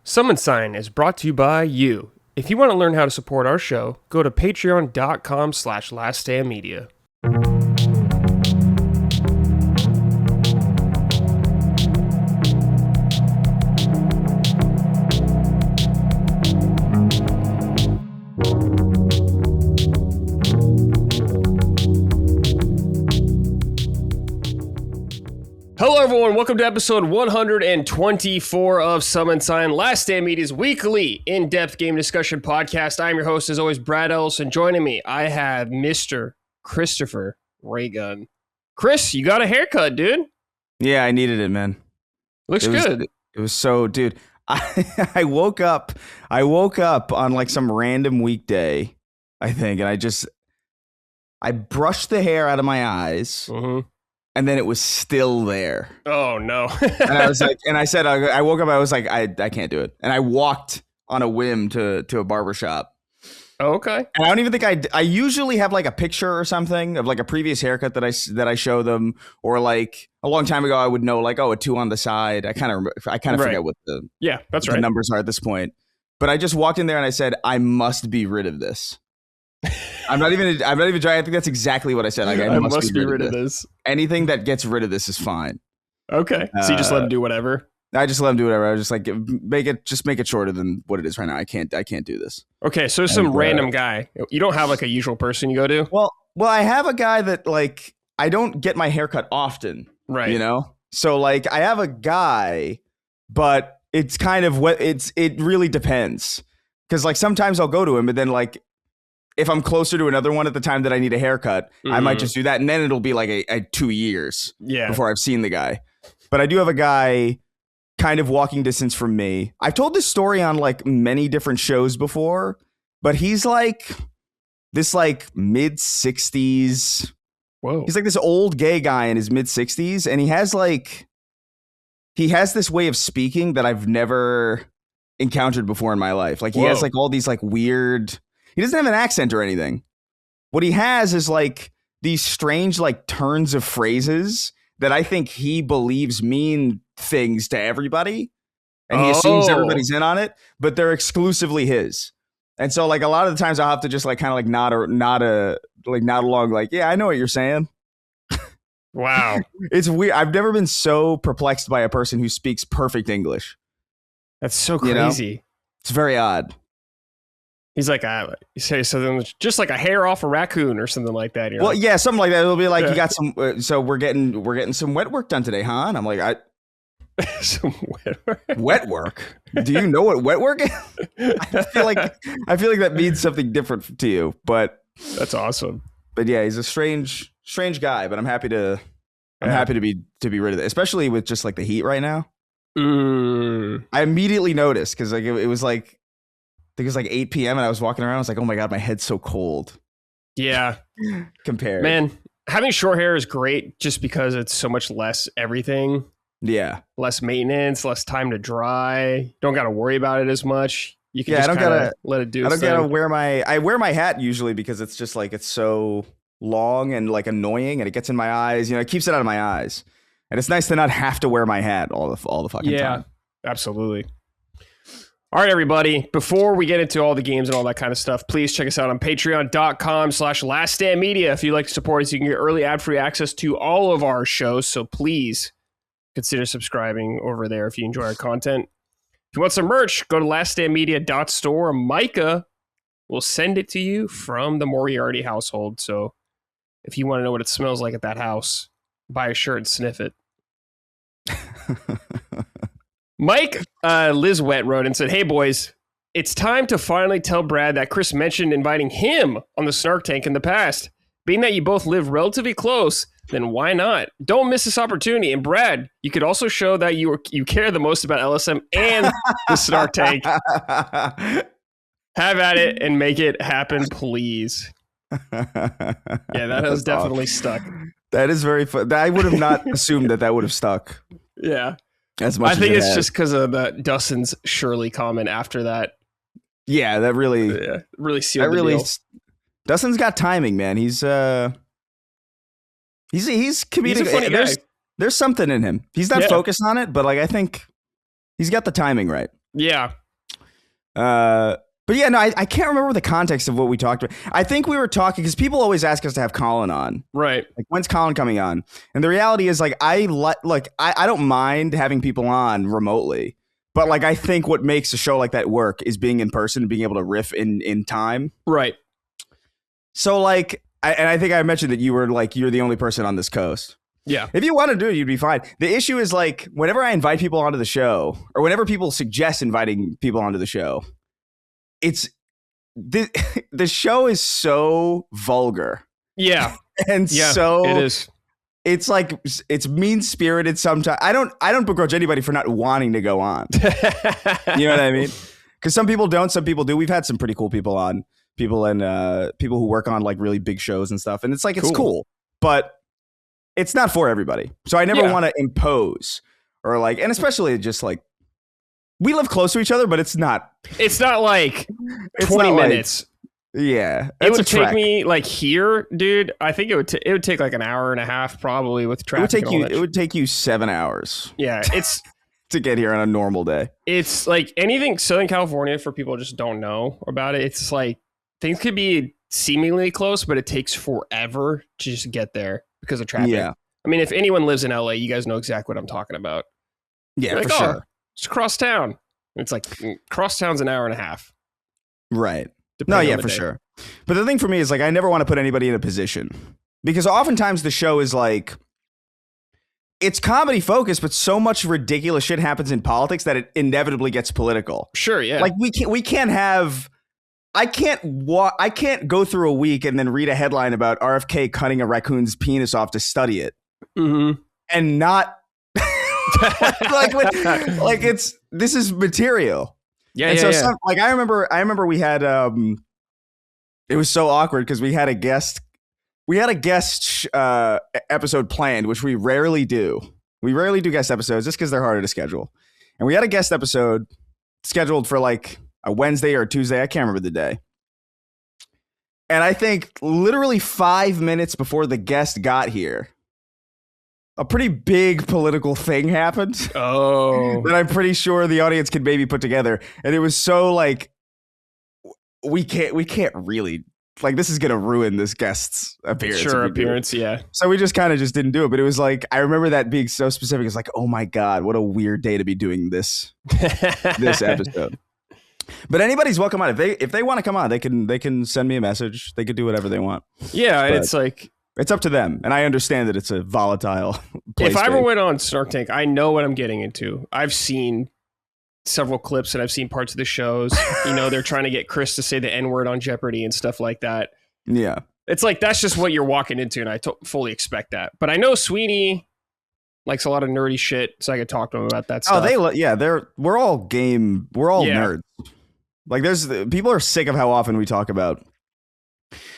Summon Sign is brought to you by you. If you want to learn how to support our show, go to patreon.com/laststandmedia. Hello everyone, welcome to episode 124 of Summon Sign, Last Stand Media's weekly in-depth game discussion podcast. I'm your host, as always, Brad Ellison. Joining me, I have Mr. Christopher Raygun. Chris, you got a haircut, dude. Yeah, I needed it, man. Looks good. It was so, dude. I woke up on like some random weekday, I think, and I brushed the hair out of my eyes. Mm-hmm. And then it was still there. Oh, no. And I was like, and I said, I woke up, I was like, I can't do it. And I walked on a whim to a barbershop. Oh, okay. And I don't even think I usually have like a picture or something of like a previous haircut that I show them, or like a long time ago I would know like, oh, a 2 on the side. I kind of forget what the numbers are at this point. But I just walked in there and I said, I must be rid of this. I'm not even trying. I think that's exactly what I said. Like, I must be rid of this. Anything that gets rid of this is fine. Okay. So you just let him do whatever? I just let him do whatever. I was just like, make it shorter than what it is right now. I can't do this. Okay. So some random guy. You don't have like a usual person you go to? Well, I have a guy that like, I don't get my haircut often. Right. You know? So like I have a guy, but it's kind of it really depends. Cause like sometimes I'll go to him and then like, if I'm closer to another one at the time that I need a haircut, I might just do that. And then it'll be like a 2 years before I've seen the guy. But I do have a guy kind of walking distance from me. I've told this story on like many different shows before, but he's like this like mid 60s. Whoa. He's like this old gay guy in his mid 60s. And he has this way of speaking that I've never encountered before in my life. Like he has like all these like weird... He doesn't have an accent or anything. What he has is like these strange like turns of phrases that I think he believes mean things to everybody. And he assumes everybody's in on it, but they're exclusively his. And so like a lot of the times I'll have to just like kind of like nod along like, yeah, I know what you're saying. Wow. It's weird. I've never been so perplexed by a person who speaks perfect English. That's so crazy. You know? It's very odd. He's like, you say something just like a hair off a raccoon or something like that. Well, yeah, something like that. It'll be like, you got some, so we're getting some wet work done today, huh? And I'm like, some wet work? Wet work? Do you know what wet work is? I feel like that means something different to you, but. That's awesome. But yeah, he's a strange guy, but I'm happy to be rid of it, especially with just like the heat right now. I immediately noticed because like it was like, I think it was like 8 p.m. and I was walking around. I was like, oh my God, my head's so cold. Yeah. Compared. Man, having short hair is great just because it's so much less everything. Yeah. Less maintenance, less time to dry. Don't got to worry about it as much. You can just let it do its thing. I don't gotta wear my hat usually because it's just like, it's so long and like annoying and it gets in my eyes. You know, it keeps it out of my eyes. And it's nice to not have to wear my hat all the fucking time. Yeah, absolutely. All right, everybody, before we get into all the games and all that kind of stuff, please check us out on patreon.com/laststandmedia. If you'd like to support us, you can get early ad-free access to all of our shows. So please consider subscribing over there if you enjoy our content. If you want some merch, go to laststandmedia.store. Micah will send it to you from the Moriarty household. So if you want to know what it smells like at that house, buy a shirt and sniff it. Mike Lizwet wrote and said, hey, boys, it's time to finally tell Brad that Chris mentioned inviting him on the Snark Tank in the past. Being that you both live relatively close, then why not? Don't miss this opportunity. And Brad, you could also show that you care the most about LSM and the Snark Tank. Have at it and make it happen, please. Yeah, that has definitely stuck. That is very fun. I would have not assumed that would have stuck. Yeah. As much I think it's has. just because of the Dustin's Shirley comment after that. Yeah, that really sealed the deal. Dustin's got timing, man. He's comedic. He's a funny guy. There's something in him. He's not focused on it, but like I think he's got the timing right. Yeah. But yeah, no, I can't remember the context of what we talked about. I think we were talking because people always ask us to have Colin on. Right. Like, when's Colin coming on? And the reality is, like, I don't mind having people on remotely, but like, I think what makes a show like that work is being in person and being able to riff in time. Right. So like, I think I mentioned that you're the only person on this coast. Yeah. If you want to do it, you'd be fine. The issue is, like, whenever I invite people onto the show, or whenever people suggest inviting people onto the show, it's the show is so vulgar. Yeah. And yeah, so it is. It's like, it's mean spirited sometimes. I don't begrudge anybody for not wanting to go on. You know what I mean? Because some people don't, some people do. We've had some pretty cool people on, people who work on like really big shows and stuff. And it's like, it's cool, but it's not for everybody. So I never want to impose or like, and especially just like, we live close to each other, but it's not like 20 minutes. Yeah. It would take me like here, dude. I think it would take like an hour and a half probably with traffic. It would take you 7 hours. Yeah. It's to get here on a normal day. It's like anything Southern California, for people who just don't know about it. It's like things could be seemingly close, but it takes forever to just get there because of traffic. Yeah. I mean, if anyone lives in LA, you guys know exactly what I'm talking about. Yeah, for sure. Just cross town. It's like cross town's an hour and a half. Right. No, yeah, for sure. But the thing for me is like, I never want to put anybody in a position because oftentimes the show is like, it's comedy focused, but so much ridiculous shit happens in politics that it inevitably gets political. Sure. Yeah. Like we can't have, I can't go through a week and then read a headline about RFK cutting a raccoon's penis off to study it and not this is material. Yeah. And so like I remember we had it was so awkward because we had a guest episode planned, which we rarely do. We rarely do guest episodes just because they're harder to schedule. And we had a guest episode scheduled for like a Wednesday or a Tuesday. I can't remember the day. And I think literally 5 minutes before the guest got here, a pretty big political thing happened. Oh. That I'm pretty sure the audience could maybe put together. And it was so like, we can't really, like, this is going to ruin this guest's appearance. Sure, appearance, yeah. So we just kind of just didn't do it. But it was like, I remember that being so specific. It's like, oh my God, what a weird day to be doing this episode. But anybody's welcome on. If they want to come on, they can send me a message. They could do whatever they want. Yeah, and it's like, it's up to them. And I understand that it's a volatile place. If I ever went on Snark Tank, I know what I'm getting into. I've seen several clips and I've seen parts of the shows. You know, they're trying to get Chris to say the N-word on Jeopardy and stuff like that. Yeah. It's like, that's just what you're walking into, and I fully expect that. But I know Sweeney likes a lot of nerdy shit, so I could talk to him about that stuff. We're all game. We're all nerds. Like, people are sick of how often we talk about.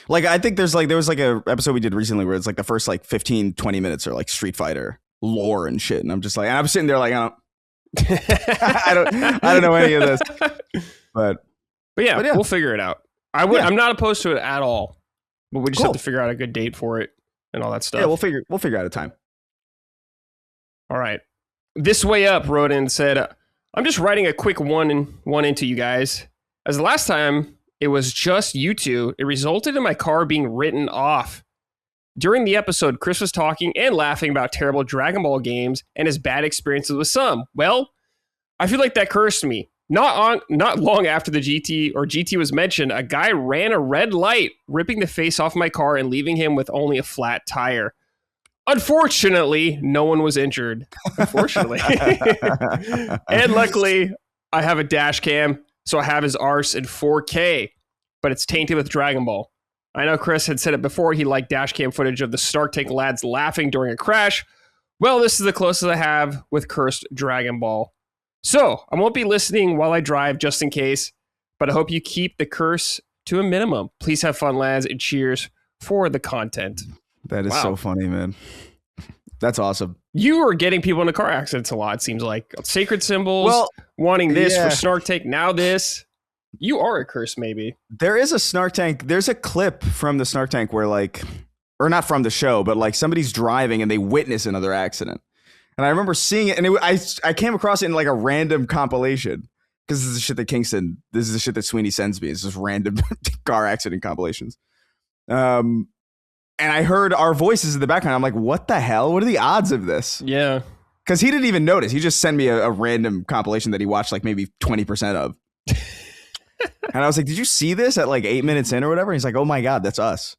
Like, I think there was like a episode we did recently where it's like the first like 15, 20 minutes are like Street Fighter lore and shit. And I'm just like, and I'm sitting there like, I don't know any of this, but yeah, we'll figure it out. I'm not opposed to it at all, but we just have to figure out a good date for it and all that stuff. Yeah, we'll figure out a time. All right. This Way Up wrote in and said, I'm just writing a quick one into you guys. As the last time it was just you two, it resulted in my car being written off. During the episode, Chris was talking and laughing about terrible Dragon Ball games and his bad experiences with some. Well, I feel like that cursed me. Not long after the GT was mentioned, a guy ran a red light, ripping the face off my car and leaving him with only a flat tire. Unfortunately, no one was injured. Unfortunately. And luckily, I have a dash cam, so I have his arse in 4K, but it's tainted with Dragon Ball. I know Chris had said it before, he liked dash cam footage of the Snark Tank lads laughing during a crash. Well, this is the closest I have with cursed Dragon Ball. So, I won't be listening while I drive just in case, but I hope you keep the curse to a minimum. Please have fun, lads, and cheers for the content. That is so funny, man. That's awesome. You are getting people into car accidents a lot, it seems like. Sacred symbols, wanting this for Snark Tank, now this. You are a curse, maybe. There is a Snark Tank. There's a clip from the Snark Tank where, like, or not from the show, but like somebody's driving and they witness another accident. And I remember seeing it, and I came across it in like a random compilation. Because this is the shit that Kingston, this is the shit that Sweeney sends me. It's just random car accident compilations. And I heard our voices in the background. I'm like, what the hell? What are the odds of this? Yeah. Because he didn't even notice. He just sent me a random compilation that he watched like maybe 20% of. And I was like, did you see this at like 8 minutes in or whatever? He's like, oh my God, that's us.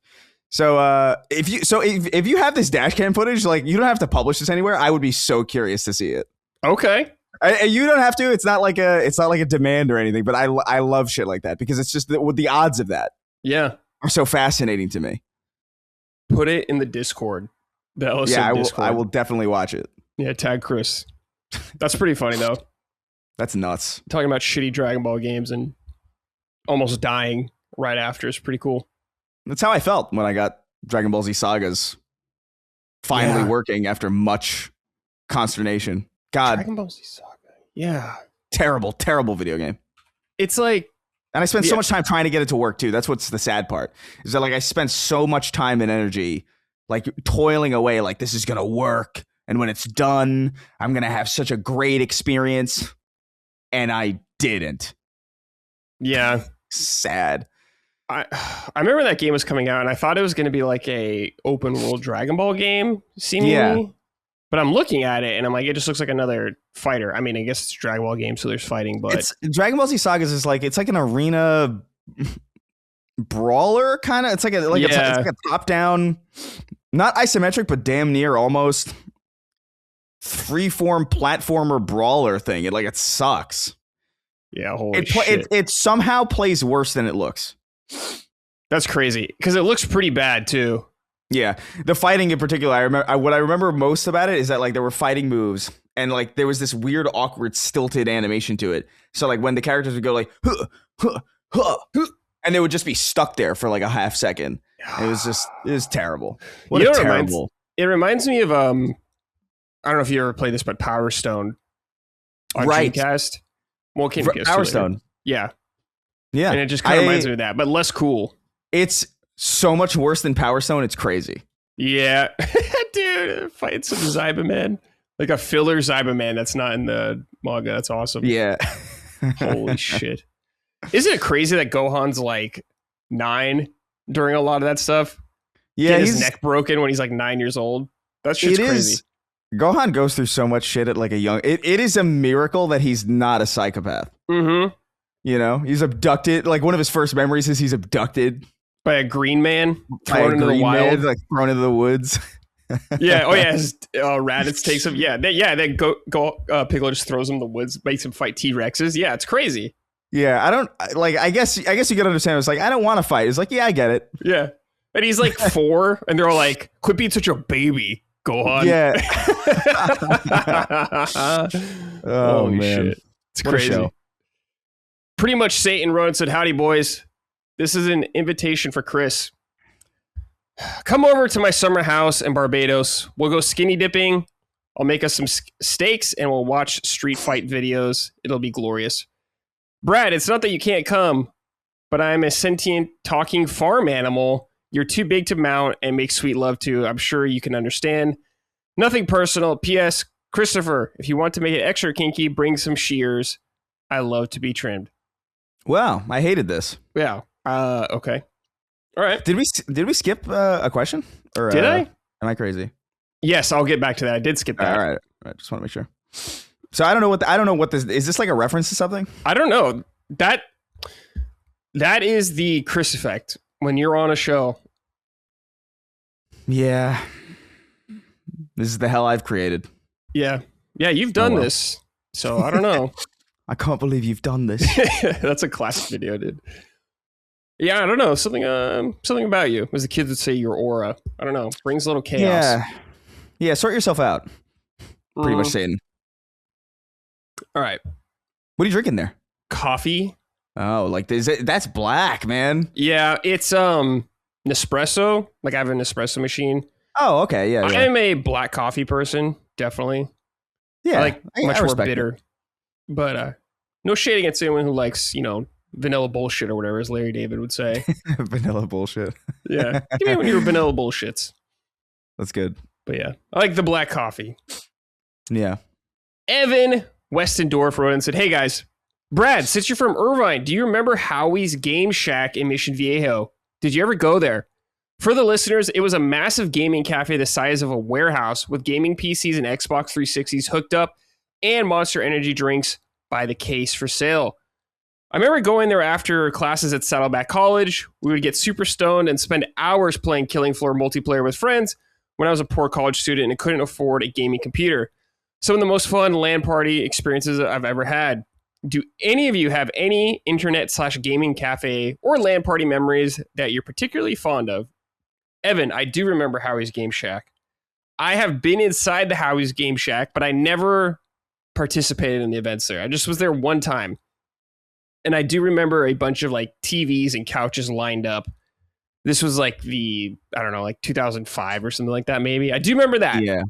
So if you have this dash cam footage, like you don't have to publish this anywhere. I would be so curious to see it. Okay. You don't have to. It's not like a demand or anything. But I love shit like that because it's just the odds of that. Yeah. Are so fascinating to me. Put it in the Discord. I will definitely watch it. Yeah, tag Chris. That's pretty funny though. That's nuts. Talking about shitty Dragon Ball games and almost dying right after is pretty cool. That's how I felt when I got Dragon Ball Z Sagas finally working after much consternation. God. Dragon Ball Z Saga. Yeah. Terrible, terrible video game. It's like... And I spent so much time trying to get it to work too. That's what's the sad part. Is that like I spent so much time and energy like toiling away like this is going to work. And when it's done, I'm going to have such a great experience. And I didn't. Yeah. Sad. I remember that game was coming out and I thought it was going to be like a open world Dragon Ball game, seemingly. Yeah. But I'm looking at it and I'm like, it just looks like another fighter. I mean, I guess it's a Dragon Ball game, so there's fighting, but Dragon Ball Z Sagas is like it's like an arena brawler kind of. It's like it's like a top down, not isometric, but damn near almost freeform platformer brawler thing. It sucks. Yeah, holy shit. It somehow plays worse than it looks. That's crazy because it looks pretty bad too. Yeah, the fighting in particular, what I remember most about it is that like there were fighting moves and like there was this weird, awkward, stilted animation to it. So like when the characters would go like, huh, huh, huh, huh, and they would just be stuck there for like a half second. It was terrible. What a terrible. It reminds me of I don't know if you ever played this, but Power Stone on Dreamcast. Well, Power Stone. Yeah. Yeah. And it just kind of reminds me of that, but less cool. It's so much worse than Power Stone. It's crazy. Yeah. Dude, fight some Zyberman. Like a filler Zyberman that's not in the manga. That's awesome. Yeah. Holy shit. Isn't it crazy that Gohan's like 9 during a lot of that stuff? Yeah. His neck broken when he's like 9 years old. That's just crazy. Gohan goes through so much shit at like a young... It is a miracle that he's not a psychopath. Mm-hmm. You know? He's abducted. Like one of his first memories is he's abducted. By a green man thrown into the wild. Like thrown into the woods. Yeah. Oh, yeah. Raditz takes him. Yeah. Then Piccolo just throws him in the woods, makes him fight T-Rexes. Yeah. It's crazy. Yeah. I guess you could understand. It's like, I don't want to fight. It's like, yeah, I get it. Yeah. And he's like 4 and they're all like, quit being such a baby, Gohan. Yeah. Oh, holy man. Shit. It's crazy. Pretty much Satan wrote and said, howdy, boys. This is an invitation for Chris. Come over to my summer house in Barbados. We'll go skinny dipping. I'll make us some steaks and we'll watch street fight videos. It'll be glorious. Brad, it's not that you can't come, but I'm a sentient talking farm animal. You're too big to mount and make sweet love to. I'm sure you can understand. Nothing personal. P.S. Christopher, if you want to make it extra kinky, bring some shears. I love to be trimmed. Wow, I hated this. Yeah. Okay. All right. Did we skip a question? Or did I? Am I crazy? Yes, I'll get back to that. I did skip that. All right. Just want to make sure. So I don't know what this is. This like a reference to something? I don't know. That is the Chris effect when you're on a show. Yeah. This is the hell I've created. Yeah. Yeah, you've done this. So I don't know. I can't believe you've done this. That's a classic video, dude. Yeah, I don't know. Something about you. As the kids would say, your aura. I don't know. Brings a little chaos. Yeah. Sort yourself out. Pretty much Satan. All right. What are you drinking there? Coffee. Oh, like that's black, man. Yeah, it's Nespresso. Like I have an espresso machine. Oh, okay. Yeah. I'm a black coffee person, definitely. Yeah. I like much more bitter. It. But no shade against anyone who likes, vanilla bullshit or whatever, as Larry David would say. Vanilla bullshit. Yeah. Give me one of your vanilla bullshits. That's good. But yeah, I like the black coffee. Yeah. Evan Westendorf wrote and said, hey guys, Brad, since you're from Irvine, do you remember Howie's Game Shack in Mission Viejo? Did you ever go there? For the listeners, it was a massive gaming cafe the size of a warehouse with gaming PCs and Xbox 360s hooked up and Monster Energy drinks by the case for sale. I remember going there after classes at Saddleback College. We would get super stoned and spend hours playing Killing Floor multiplayer with friends when I was a poor college student and couldn't afford a gaming computer. Some of the most fun LAN party experiences I've ever had. Do any of you have any internet/gaming cafe or LAN party memories that you're particularly fond of? Evan, I do remember Howie's Game Shack. I have been inside the Howie's Game Shack, but I never participated in the events there. I just was there one time. And I do remember a bunch of like TVs and couches lined up. This was like like 2005 or something like that, maybe. I do remember that. Yeah.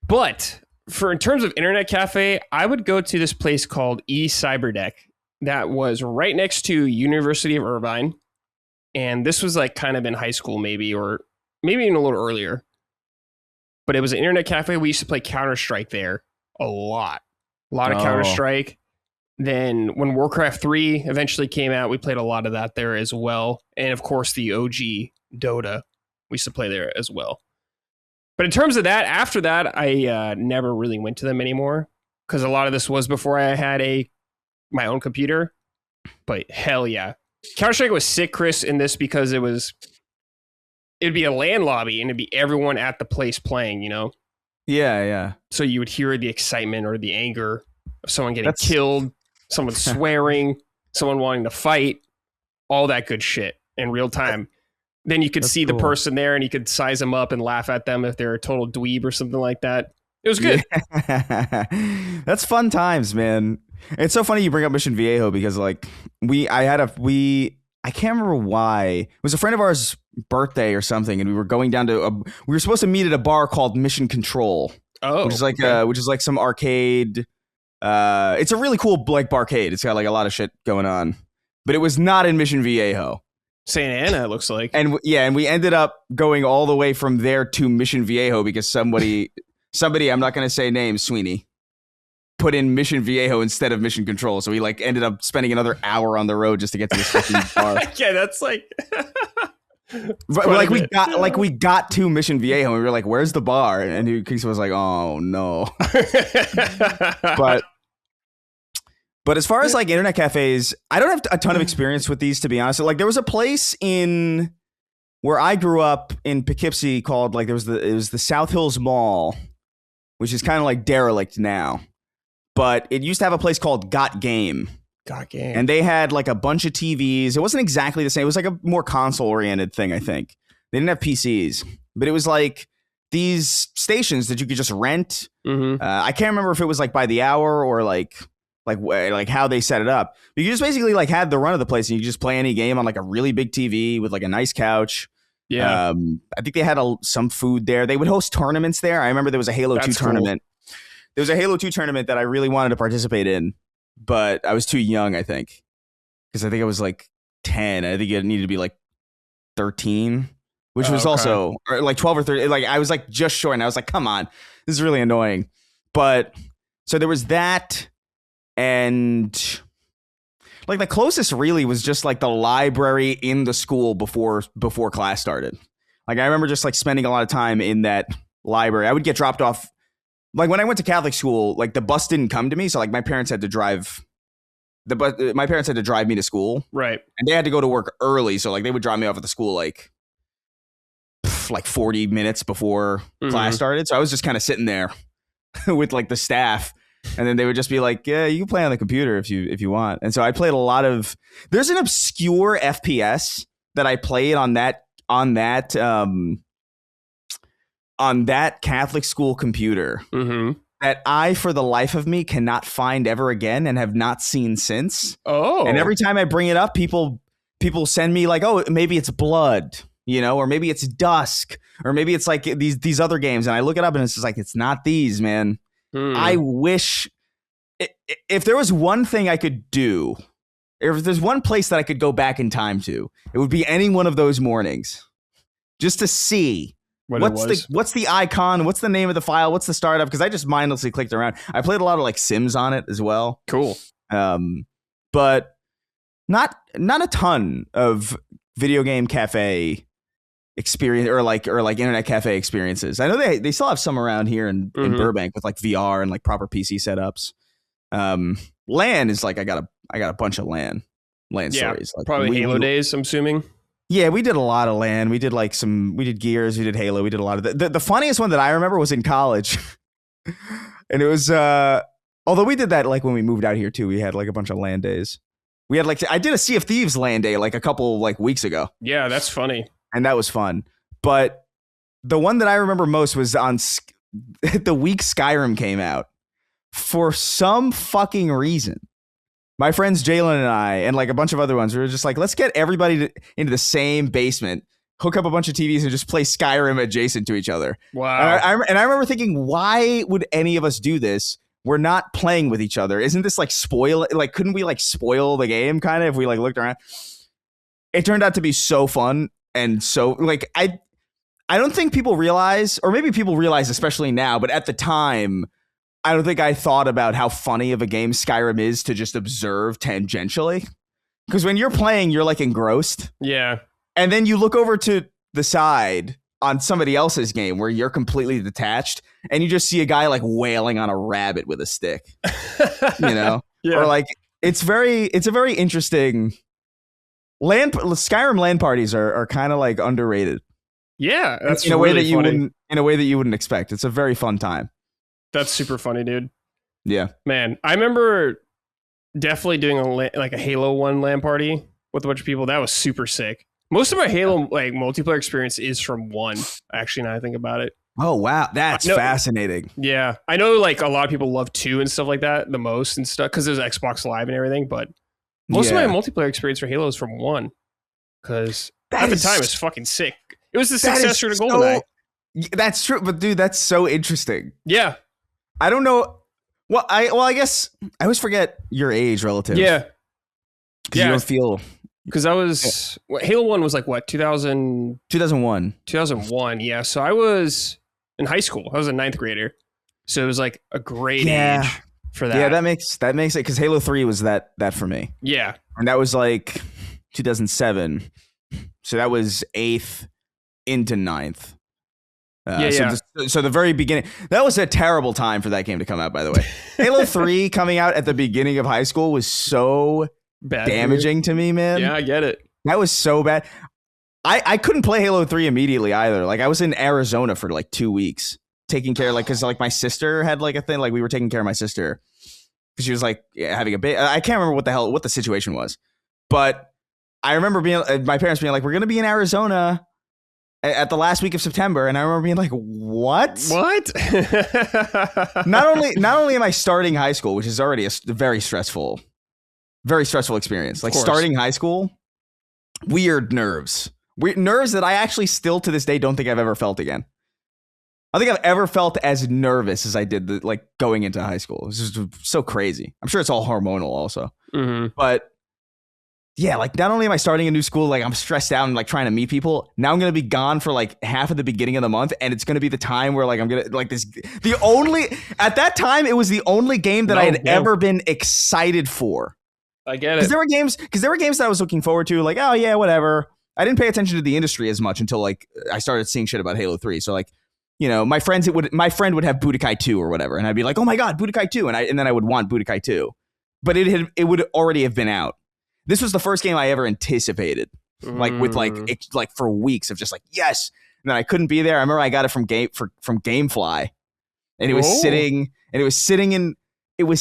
But in terms of internet cafe, I would go to this place called eCyberdeck that was right next to University of Irvine. And this was like kind of in high school, maybe, or maybe even a little earlier. But it was an internet cafe. We used to play Counter-Strike there a lot. A lot of Counter-Strike. Then when Warcraft 3 eventually came out, we played a lot of that there as well. And of course, the OG Dota, we used to play there as well. But in terms of that, after that, I never really went to them anymore because a lot of this was before I had my own computer. But hell yeah. Counter-Strike was sick, Chris, in this because it'd be a LAN lobby and it'd be everyone at the place playing, you know? Yeah. So you would hear the excitement or the anger of someone getting killed, someone swearing, someone wanting to fight, all that good shit in real time. Then you could see the person there and you could size them up and laugh at them if they're a total dweeb or something like that. It was good. Yeah. That's fun times, man. It's so funny you bring up Mission Viejo because like I can't remember why. It was a friend of ours' birthday or something, and we were going down to we were supposed to meet at a bar called Mission Control. Oh, which is like some arcade. It's a really cool like barcade. It's got like a lot of shit going on, but it was not in Mission Viejo. Santa Ana, it looks like. And we ended up going all the way from there to Mission Viejo because somebody, I'm not going to say names, Sweeney, put in Mission Viejo instead of Mission Control. So we like ended up spending another hour on the road just to get to this fucking bar. Yeah, that's like. we got to Mission Viejo and we were like, "Where's the bar?" And Kingsley was like, "Oh no." But as far as like internet cafes, I don't have a ton of experience with these, to be honest. Like there was a place in where I grew up in Poughkeepsie called like it was the South Hills Mall, which is kind of like derelict now. But it used to have a place called Got Game. Got Game. And they had like a bunch of TVs. It wasn't exactly the same. It was like a more console-oriented thing, I think. They didn't have PCs. But it was like these stations that you could just rent. Mm-hmm. I can't remember if it was like by the hour or like how they set it up. But you just basically like had the run of the place and you could just play any game on like a really big TV with like a nice couch. Yeah. I think they had some food there. They would host tournaments there. I remember there was a Halo 2 tournament. There was a Halo 2 tournament that I really wanted to participate in, but I was too young, I think. Because I think I was like 10. I think it needed to be like 13, which was also or like 12 or 13. Like I was like just short and I was like, come on, this is really annoying. But so there was that. And like the closest really was just like the library in the school before class started. Like I remember just like spending a lot of time in that library. I would get dropped off. Like when I went to Catholic school, like the bus didn't come to me. So like my parents had to drive me to school. Right. And they had to go to work early. So like they would drop me off at the school like 40 minutes before class started. So I was just kind of sitting there with like the staff. And then they would just be like, yeah, you can play on the computer if you want. And so I played a lot of, there's an obscure FPS that I played on that Catholic school computer that I, for the life of me, cannot find ever again and have not seen since. Oh. And every time I bring it up, people send me like, oh, maybe it's Blood, you know, or maybe it's Dusk, or maybe it's like these other games. And I look it up and it's just like, it's not these, man. I wish if there was one thing I could do, if there's one place that I could go back in time to, it would be any one of those mornings just to see what's the icon, what's the name of the file, what's the startup, because I just mindlessly clicked around. I played a lot of like Sims on it as well. Cool. But not a ton of video game cafe experience or like internet cafe experiences. I know they still have some around here in Burbank with like VR and like proper PC setups. LAN is like I got a bunch of LAN stories. Like probably Halo days, I'm assuming. Yeah, we did a lot of LAN. We did Gears, we did Halo, we did a lot of the funniest one that I remember was in college. And it was although we did that like when we moved out here too, we had like a bunch of LAN days. We had like I did a Sea of Thieves LAN day like a couple like weeks ago. Yeah, that's funny. And that was fun. But the one that I remember most was on the week Skyrim came out. For some fucking reason, my friends Jalen and I and like a bunch of other ones, we were just like, let's get everybody into the same basement, hook up a bunch of TVs and just play Skyrim adjacent to each other. Wow. And I remember thinking, why would any of us do this? We're not playing with each other. Isn't this like couldn't we like spoil the game kind of if we like looked around? It turned out to be so fun. And so like, I don't think people realize, or maybe people realize, especially now, but at the time, I don't think I thought about how funny of a game Skyrim is to just observe tangentially. Because when you're playing, you're like engrossed. Yeah. And then you look over to the side on somebody else's game where you're completely detached and you just see a guy like wailing on a rabbit with a stick. You know? Yeah. Or like it's a very interesting Skyrim LAN parties are kind of like underrated. Yeah, that's in a really way that funny. in a way that you wouldn't expect. It's a very fun time. That's super funny, dude. Yeah. Man, I remember definitely doing a Halo 1 LAN party with a bunch of people. That was super sick. Most of my Halo like multiplayer experience is from 1, actually, now I think about it. Oh, wow. That's fascinating. Yeah. I know like a lot of people love 2 and stuff like that the most and stuff because there's Xbox Live and everything, but most of my multiplayer experience for Halo is from 1 because at the time it was fucking sick. It was the successor to GoldenEye. That's true, but dude, that's so interesting. Yeah. I don't know. Well, I guess I always forget your age relative. Yeah. Because you don't feel... Because I was... Halo 1 was like, what, 2001? 2001, yeah. So I was in high school. I was a 9th grader. So it was like a great age for that. Yeah, that makes it, because Halo 3 was that for me. Yeah. And that was like 2007. So that was 8th into 9th. So the very beginning, that was a terrible time for that game to come out, by the way. Halo 3 coming out at the beginning of high school was so bad, damaging to me, man. Yeah, I get it. That was so bad. I couldn't play Halo 3 immediately either. Like I was in Arizona for like 2 weeks taking care, like, because like my sister had like a thing, like we were taking care of my sister because she was like having a baby. I can't remember what the situation was, but I remember my parents being like, we're going to be in Arizona at the last week of September, and I remember being like, "What? Not only am I starting high school, which is already a very stressful experience. Like starting high school, weird nerves that I actually still to this day don't think I've ever felt again. I think I've ever felt as nervous as I did like going into high school. It was just so crazy. I'm sure it's all hormonal also, but." Yeah, like not only am I starting a new school, like I'm stressed out and like trying to meet people. Now I'm gonna be gone for like half of the beginning of the month, and it's gonna be the time where like I'm gonna like this. At that time, it was the only game that I had ever been excited for. I get it. Because there were games that I was looking forward to, like, oh yeah, whatever. I didn't pay attention to the industry as much until like I started seeing shit about Halo 3. So like, you know, my friend would have Budokai 2 or whatever, and I'd be like, oh my god, Budokai 2, and then I would want Budokai 2, but it would already have been out. This was the first game I ever anticipated, like with like for weeks of just like yes, and then I couldn't be there. I remember I got it from GameFly, and it was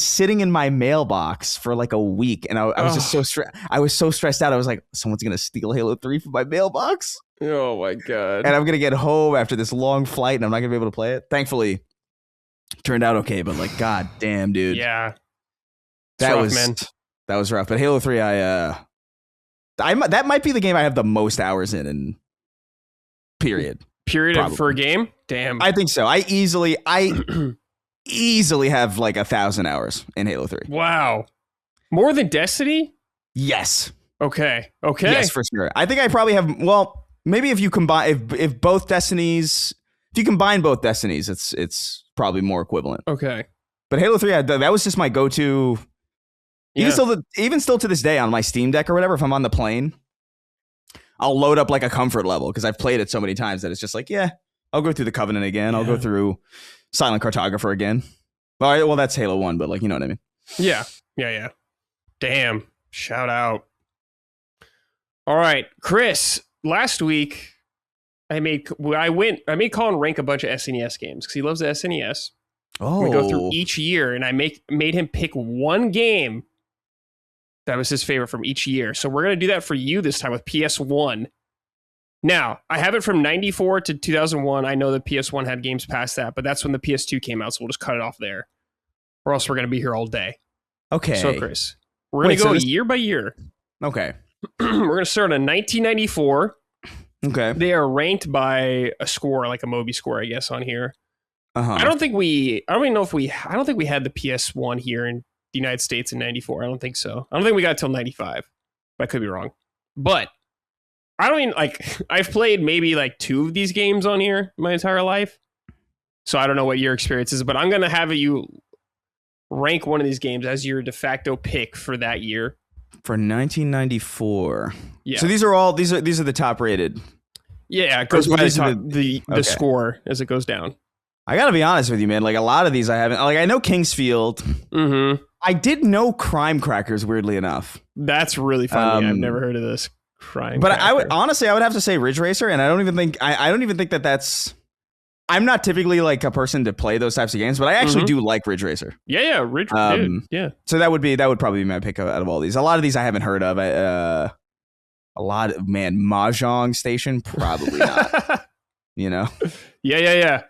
sitting in my mailbox for like a week, and I was just so stressed out. I was like, someone's gonna steal Halo 3 from my mailbox. Oh my god! And I'm gonna get home after this long flight, and I'm not gonna be able to play it. Thankfully, it turned out okay, but like, god damn, dude, yeah, that was rough. But Halo 3, that might be the game I have the most hours in period. Probably. For a game? Damn. I think so. I easily have like 1,000 hours in Halo 3. Wow. More than Destiny? Yes. Okay. Yes, for sure. I think I probably have, well, maybe if you combine, if both Destinies, if you combine both Destinies, it's probably more equivalent. Okay. But Halo 3, that was just my go-to Even Yeah. still to this day on my Steam Deck or whatever, if I'm on the plane, I'll load up like a comfort level because I've played it so many times that it's just like, yeah, I'll go through the Covenant again. I'll go through Silent Cartographer again. Well, that's Halo 1, but like, you know what I mean? Yeah. Damn. Shout out. All right, Chris. Last week, I made Colin rank a bunch of SNES games because he loves the SNES. Oh, We go through each year, and I made him pick one game that was his favorite from each year. So we're gonna do that for you this time with PS1. Now, I have it from 94 to 2001. I know the PS1 had games past that, but that's when the PS2 came out, so we'll just cut it off there. Or else we're going to be here all day. okay. So, Chris, we're going to go year by year. Okay. We're going to start in 1994. Okay. They are ranked by a score, like a Moby score, I guess, on here. Uh-huh. I don't think we had the PS1 here in the United States in 94. I don't think so. I don't think we got it till 95. But I could be wrong. But I've played maybe like 2 of these games on here my entire life. So I don't know what your experience is, but I'm going to have you rank one of these games as your de facto pick for that year. For 1994. Yeah. So these are the top rated. Yeah, it goes by the okay. score as it goes down. I got to be honest with you, man. Like a lot of these I haven't, like I know Kingsfield. Mm-hmm. I did know Crime Crackers, weirdly enough. That's really funny. I've never heard of this. Crime but Cracker. I would have to say Ridge Racer, and I don't even think that's. I'm not typically like a person to play those types of games, but I actually do like Ridge Racer. Yeah, Ridge Racer. Yeah. So that would probably be my pick out of all these. A lot of these I haven't heard of. A lot of Mahjong Station, probably not. You know. Yeah.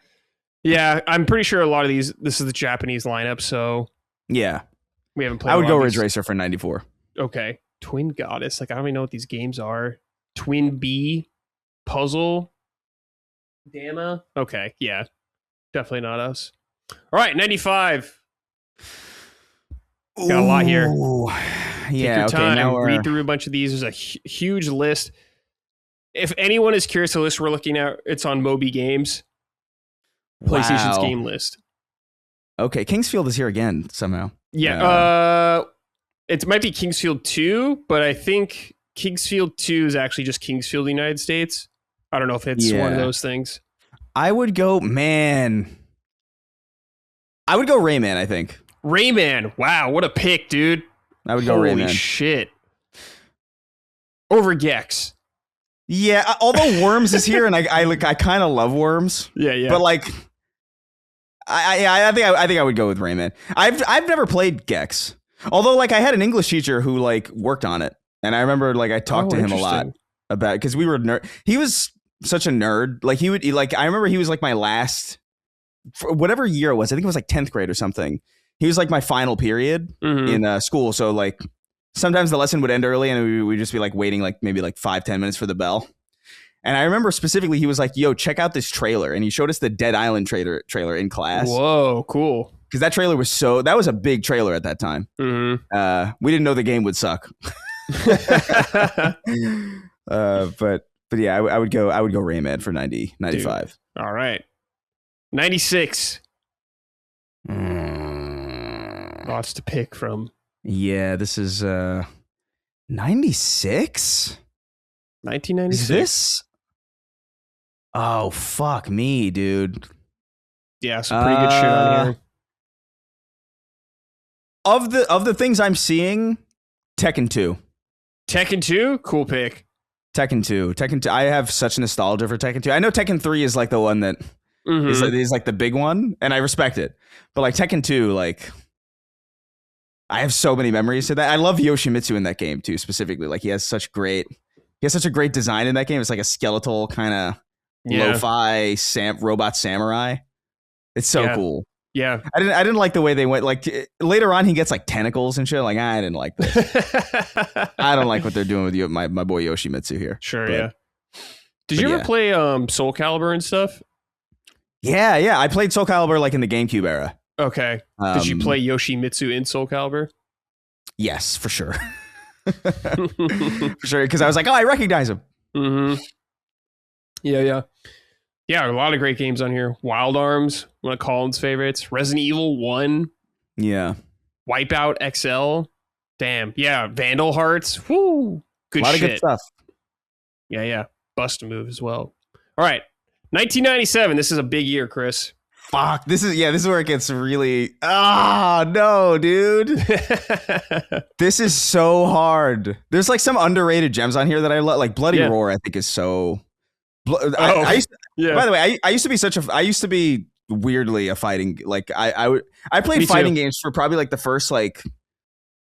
Yeah, I'm pretty sure a lot of these. This is the Japanese lineup, so yeah, we haven't played. I would go Ridge Racer for 94. Okay. Twin Goddess. Like, I don't even know what these games are. Twin B. Puzzle. Dama. Okay. Yeah. Definitely not us. All right. 95. Got a lot here. Yeah. Take your time. Now read through a bunch of these. There's a huge list. If anyone is curious, the list we're looking at, it's on Moby Games. PlayStation's game list. Okay. Kingsfield is here again somehow. Yeah. It might be Kingsfield 2, but I think Kingsfield 2 is actually just Kingsfield, United States. I don't know if it's one of those things. I would go Rayman, I think. Rayman. Wow, what a pick, dude. I would go Rayman. Holy shit. Over Gex. Yeah, although Worms is here, and I kind of love Worms. Yeah. But like, I think I would go with Rayman. I've never played Gex. Although, like, I had an English teacher who, like, worked on it. And I remember, like, I talked to him a lot about it. Because we were he was such a nerd. Like, I remember he was, like, my last, whatever year it was. I think it was, like, 10th grade or something. He was, like, my final period in school. So, like, sometimes the lesson would end early. And we would just be, like, waiting, like, maybe, like, 5-10 minutes for the bell. And I remember specifically, he was like, yo, check out this trailer. And he showed us the Dead Island trailer in class. Whoa, cool. Because that trailer that was a big trailer at that time. Mm-hmm. We didn't know the game would suck. But yeah, I would go Rayman for 95. Dude. All right. 96. Lots to pick from. Yeah, this is 96? 1996. Is this? Oh, fuck me, dude. Yeah, some pretty good shit on here. Of the things I'm seeing, Tekken 2. Tekken 2? Cool pick. Tekken 2. I have such nostalgia for Tekken 2. I know Tekken 3 is like the one that is like the big one, and I respect it. But like Tekken 2, like I have so many memories to that. I love Yoshimitsu in that game too, specifically. Like he has such a great design in that game. It's like a skeletal kind of lo-fi robot samurai. It's so cool. Yeah. I didn't like the way they went. Like later on, he gets like tentacles and shit. Like I didn't like this. I don't like what they're doing with my boy Yoshimitsu here. Sure, yeah. Did you ever play Soul Calibur and stuff? Yeah. I played Soul Calibur like in the GameCube era. Okay. Did you play Yoshimitsu in Soul Calibur? Yes, for sure. For sure, because I was like, oh, I recognize him. Mm-hmm. Yeah, a lot of great games on here. Wild Arms, one of Colin's favorites. Resident Evil 1. Yeah. Wipeout XL. Damn. Yeah. Vandal Hearts. Woo. Good A lot shit. of good stuff. Yeah. Bust a move as well. All right. 1997. This is a big year, Chris. Fuck. This is where it gets really. No, dude. This is so hard. There's like some underrated gems on here that I love. Like Bloody Roar, I think is so. By the way, I used to be weirdly a fighting. Like I played fighting games for probably like the first like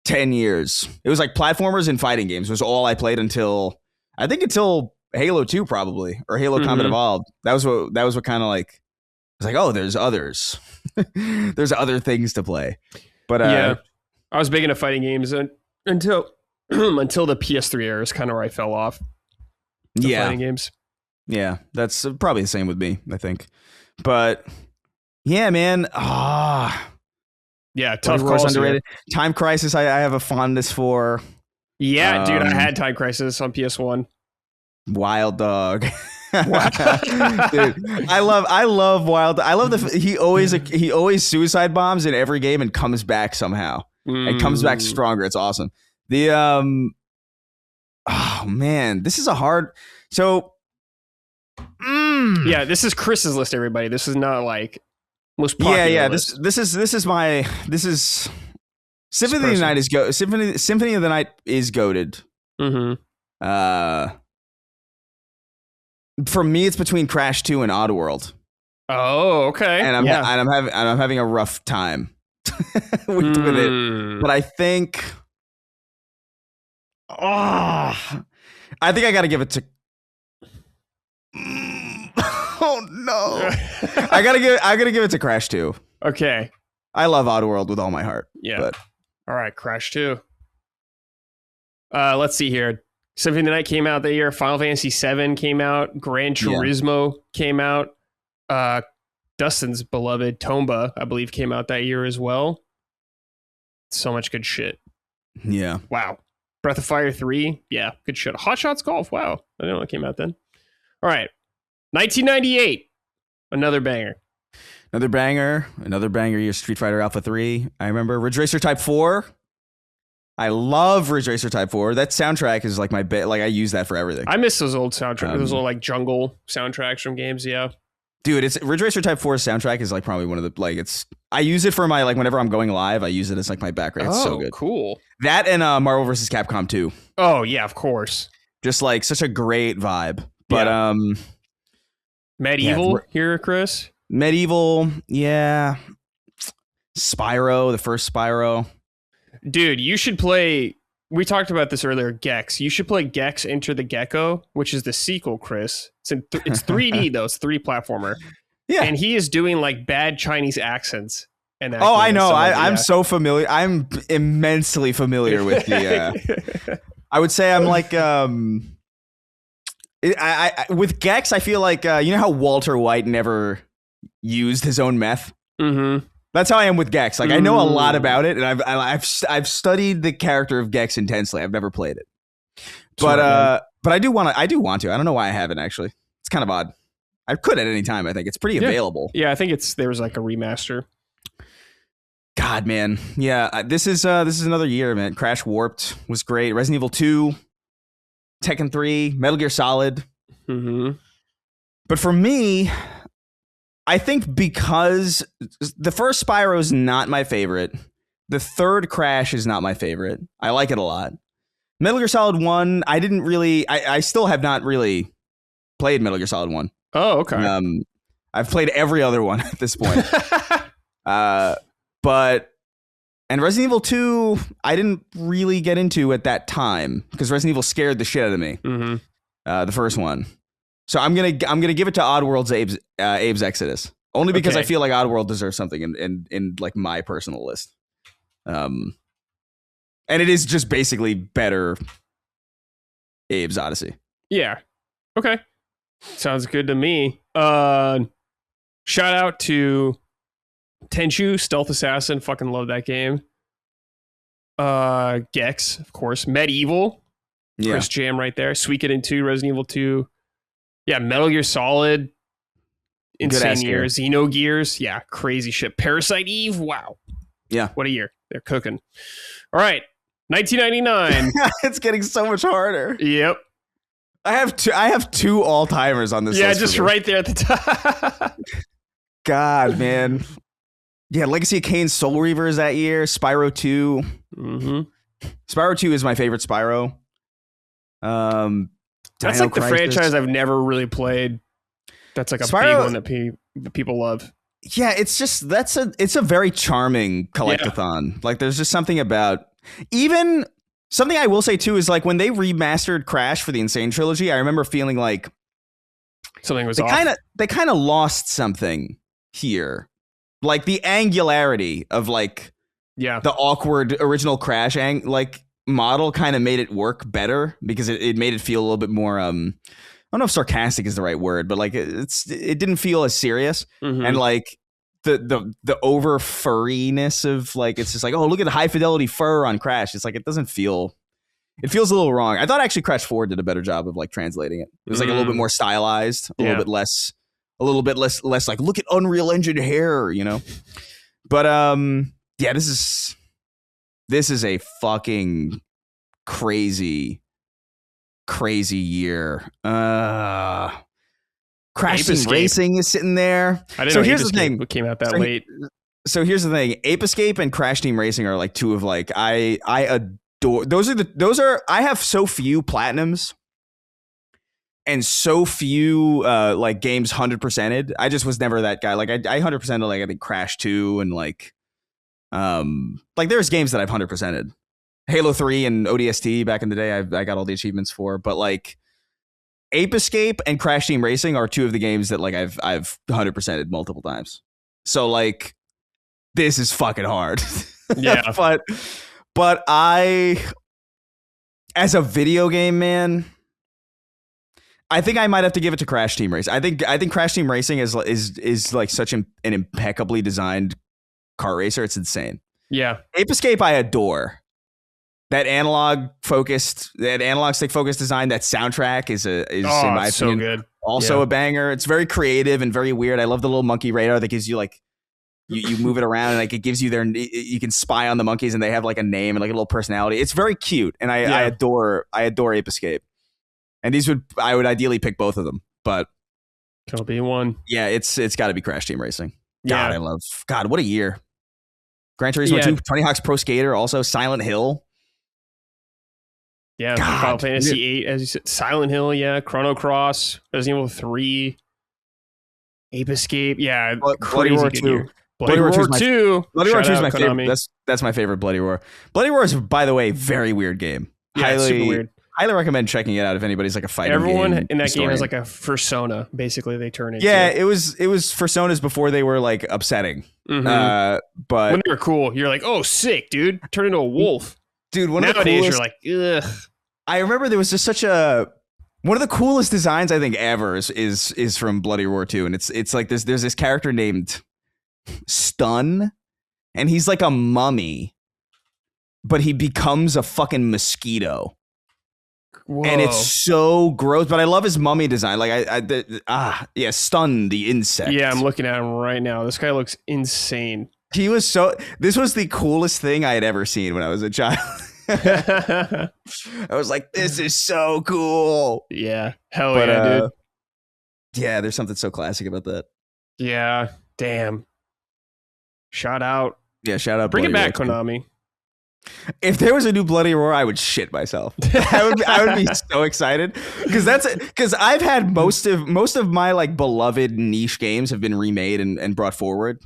10 years. It was like platformers and fighting games was all I played until Halo 2 probably, or Halo Combat Evolved. That was what kind of like, I was like, oh, there's others. There's other things to play. But I was big into fighting games until the PS3 era is kind of where I fell off. Fighting games. Yeah, that's probably the same with me, I think. But yeah, man. Yeah, tough calls. Underrated. Time Crisis, I have a fondness for. Yeah, dude, I had Time Crisis on PS1. Wild Dog. Dude, I love Wild. I love he always suicide bombs in every game and comes back somehow. And comes back stronger. It's awesome. The oh man, this is a hard. So yeah, this is Chris's list, everybody. This is not like most popular. Yeah. List. This is Symphony of the Night is Symphony of the Night is goated. For me, it's between Crash 2 and Oddworld. Oh, okay. And I'm having a rough time with it. But I think I got to give it to. Oh no! I gotta give it to Crash 2. Okay. I love Oddworld with all my heart. Yeah. But. All right, Crash 2. Let's see here. Symphony of the Night came out that year. Final Fantasy VII came out. Gran Turismo came out. Dustin's beloved Tomba, I believe, came out that year as well. So much good shit. Yeah. Wow. Breath of Fire 3. Yeah, good shit. Hot Shots Golf. Wow. I didn't know it came out then. All right. 1998. Another banger. Another banger year. Street Fighter Alpha 3. I remember Ridge Racer Type 4. I love Ridge Racer Type 4. That soundtrack is like my bit. Like I use that for everything. I miss those old soundtracks. Those old like jungle soundtracks from games. Yeah. Dude, it's Ridge Racer Type 4's soundtrack is like probably one of the like I use it for my like whenever I'm going live, I use it as like my background. It's so good. Cool. That and Marvel vs. Capcom 2. Oh yeah, of course. Just like such a great vibe. But Medieval here, Chris. Medieval, yeah. Spyro, the first Spyro. Dude, you should play. We talked about this earlier. Gex. You should play Gex Enter the Gecko, which is the sequel, Chris. It's 3D though. It's 3D platformer. Yeah, and he is doing like bad Chinese accents. And I know. I'm so familiar. I'm immensely familiar with the. I would say I'm like with Gex. I feel like you know how Walter White never used his own meth. Mm-hmm. That's how I am with Gex. Like I know a lot about it, and I've studied the character of Gex intensely. I've never played it, but I do want to. I don't know why I haven't actually. It's kind of odd. I could at any time. I think it's pretty available. Yeah, I think there was like a remaster. God, man, yeah. This is another year, man. Crash Warped was great. Resident Evil 2, Tekken 3, Metal Gear Solid. Mm-hmm. But for me, I think because the first Spyro is not my favorite, the third Crash is not my favorite. I like it a lot. Metal Gear Solid 1, I still have not really played Metal Gear Solid 1. Oh, okay. I've played every other one at this point. And Resident Evil 2, I didn't really get into at that time because Resident Evil scared the shit out of me. Mm-hmm. The first one. So I'm gonna give it to Oddworld's Abe's Exodus only because I feel like Oddworld deserves something in like my personal list. And it is just basically better Abe's Odyssey. Yeah. Okay. Sounds good to me. Shout out to Tenchu, Stealth Assassin. Fucking love that game. Gex, of course. Medieval. Yeah. Chris Jam right there. Suikoden 2, Resident Evil 2. Yeah, Metal Gear Solid. Insane year. Xenogears. Yeah, crazy shit. Parasite Eve. Wow. Yeah. What a year. They're cooking. All right. 1999. It's getting so much harder. Yep. I have two all timers on this. Yeah, list just right there at the top. God, man. Yeah, Legacy of Kain Soul Reaver is that year. Spyro 2. Mm-hmm. Spyro 2 is my favorite Spyro. That's Dino like the Crisis. franchise I've never really played. That's like a Spyro, big one that people love. Yeah, it's a very charming collectathon. Like there's just something about even something I will say too is like when they remastered Crash for the Insane Trilogy, I remember feeling like something was they off. They kind of lost something here. Like the angularity of like the awkward original Crash model kind of made it work better because it made it feel a little bit more I don't know if sarcastic is the right word, but like it didn't feel as serious. Mm-hmm. And like the over furriness of like it's just like, oh, look at the high fidelity fur on Crash. It's like it feels a little wrong. I thought actually Crash 4 did a better job of like translating it. It was like a little bit more stylized, a little bit less like look at Unreal Engine hair, you know. But yeah, this is a fucking crazy year. Crash Team Racing is sitting there. I didn't know here's the thing. It came out that late. So here's the thing. Ape Escape and Crash Team Racing are like two of like I adore. I have so few platinums and so few like games 100%ed. I just was never that guy. Like I 100%ed like I think Crash 2 and like there's games that I've 100%ed. Halo 3 and ODST back in the day, I got all the achievements for, but like Ape Escape and Crash Team Racing are two of the games that like I've 100%ed multiple times. So like this is fucking hard. Yeah. but I, as a video game man, I think I might have to give it to Crash Team Racing. I think Crash Team Racing is like such an impeccably designed kart racer. It's insane. Yeah. Ape Escape I adore. That analog stick focused design, that soundtrack is in my opinion so good. Also a banger. It's very creative and very weird. I love the little monkey radar that gives you like you move it around and like it gives you you can spy on the monkeys and they have like a name and like a little personality. It's very cute and I adore Ape Escape. And I would ideally pick both of them, but it'll be one. Yeah, it's got to be Crash Team Racing. God, God, what a year. Gran Turismo 2, Tony Hawk's Pro Skater, also Silent Hill. Yeah, Final Fantasy 8, as you said, Silent Hill, Chrono Cross, Resident Evil 3, Ape Escape, Bloody Roar 2. Bloody Roar 2. Bloody Roar 2 is my favorite. That's my favorite Bloody Roar. Bloody Roar is, by the way, very weird game. Yeah, it's super weird. Highly recommend checking it out if anybody's like a fighting Everyone game in that historian. game has like a persona, basically, they turn into. Yeah, it was personas before they were like upsetting. Mm-hmm. But when they were cool, you're like, oh, sick, dude. Turn into a wolf. Dude, nowadays you're like, ugh. I remember there was just one of the coolest designs I think ever is from Bloody Roar 2, and it's like there's this character named Stun, and he's like a mummy, but he becomes a fucking mosquito. Whoa. And it's so gross, but I love his mummy design. Like Stun the insect. Yeah, I'm looking at him right now. This guy looks insane. This was the coolest thing I had ever seen when I was a child. I was like, this is so cool. Yeah. Hell yeah, dude. Yeah, there's something so classic about that. Yeah. Damn. Shout out. Yeah, shout out. Bring Bloody it back, Roar. Konami. If there was a new Bloody Roar, I would shit myself. I would be so excited because I've had most of my like beloved niche games have been remade and brought forward.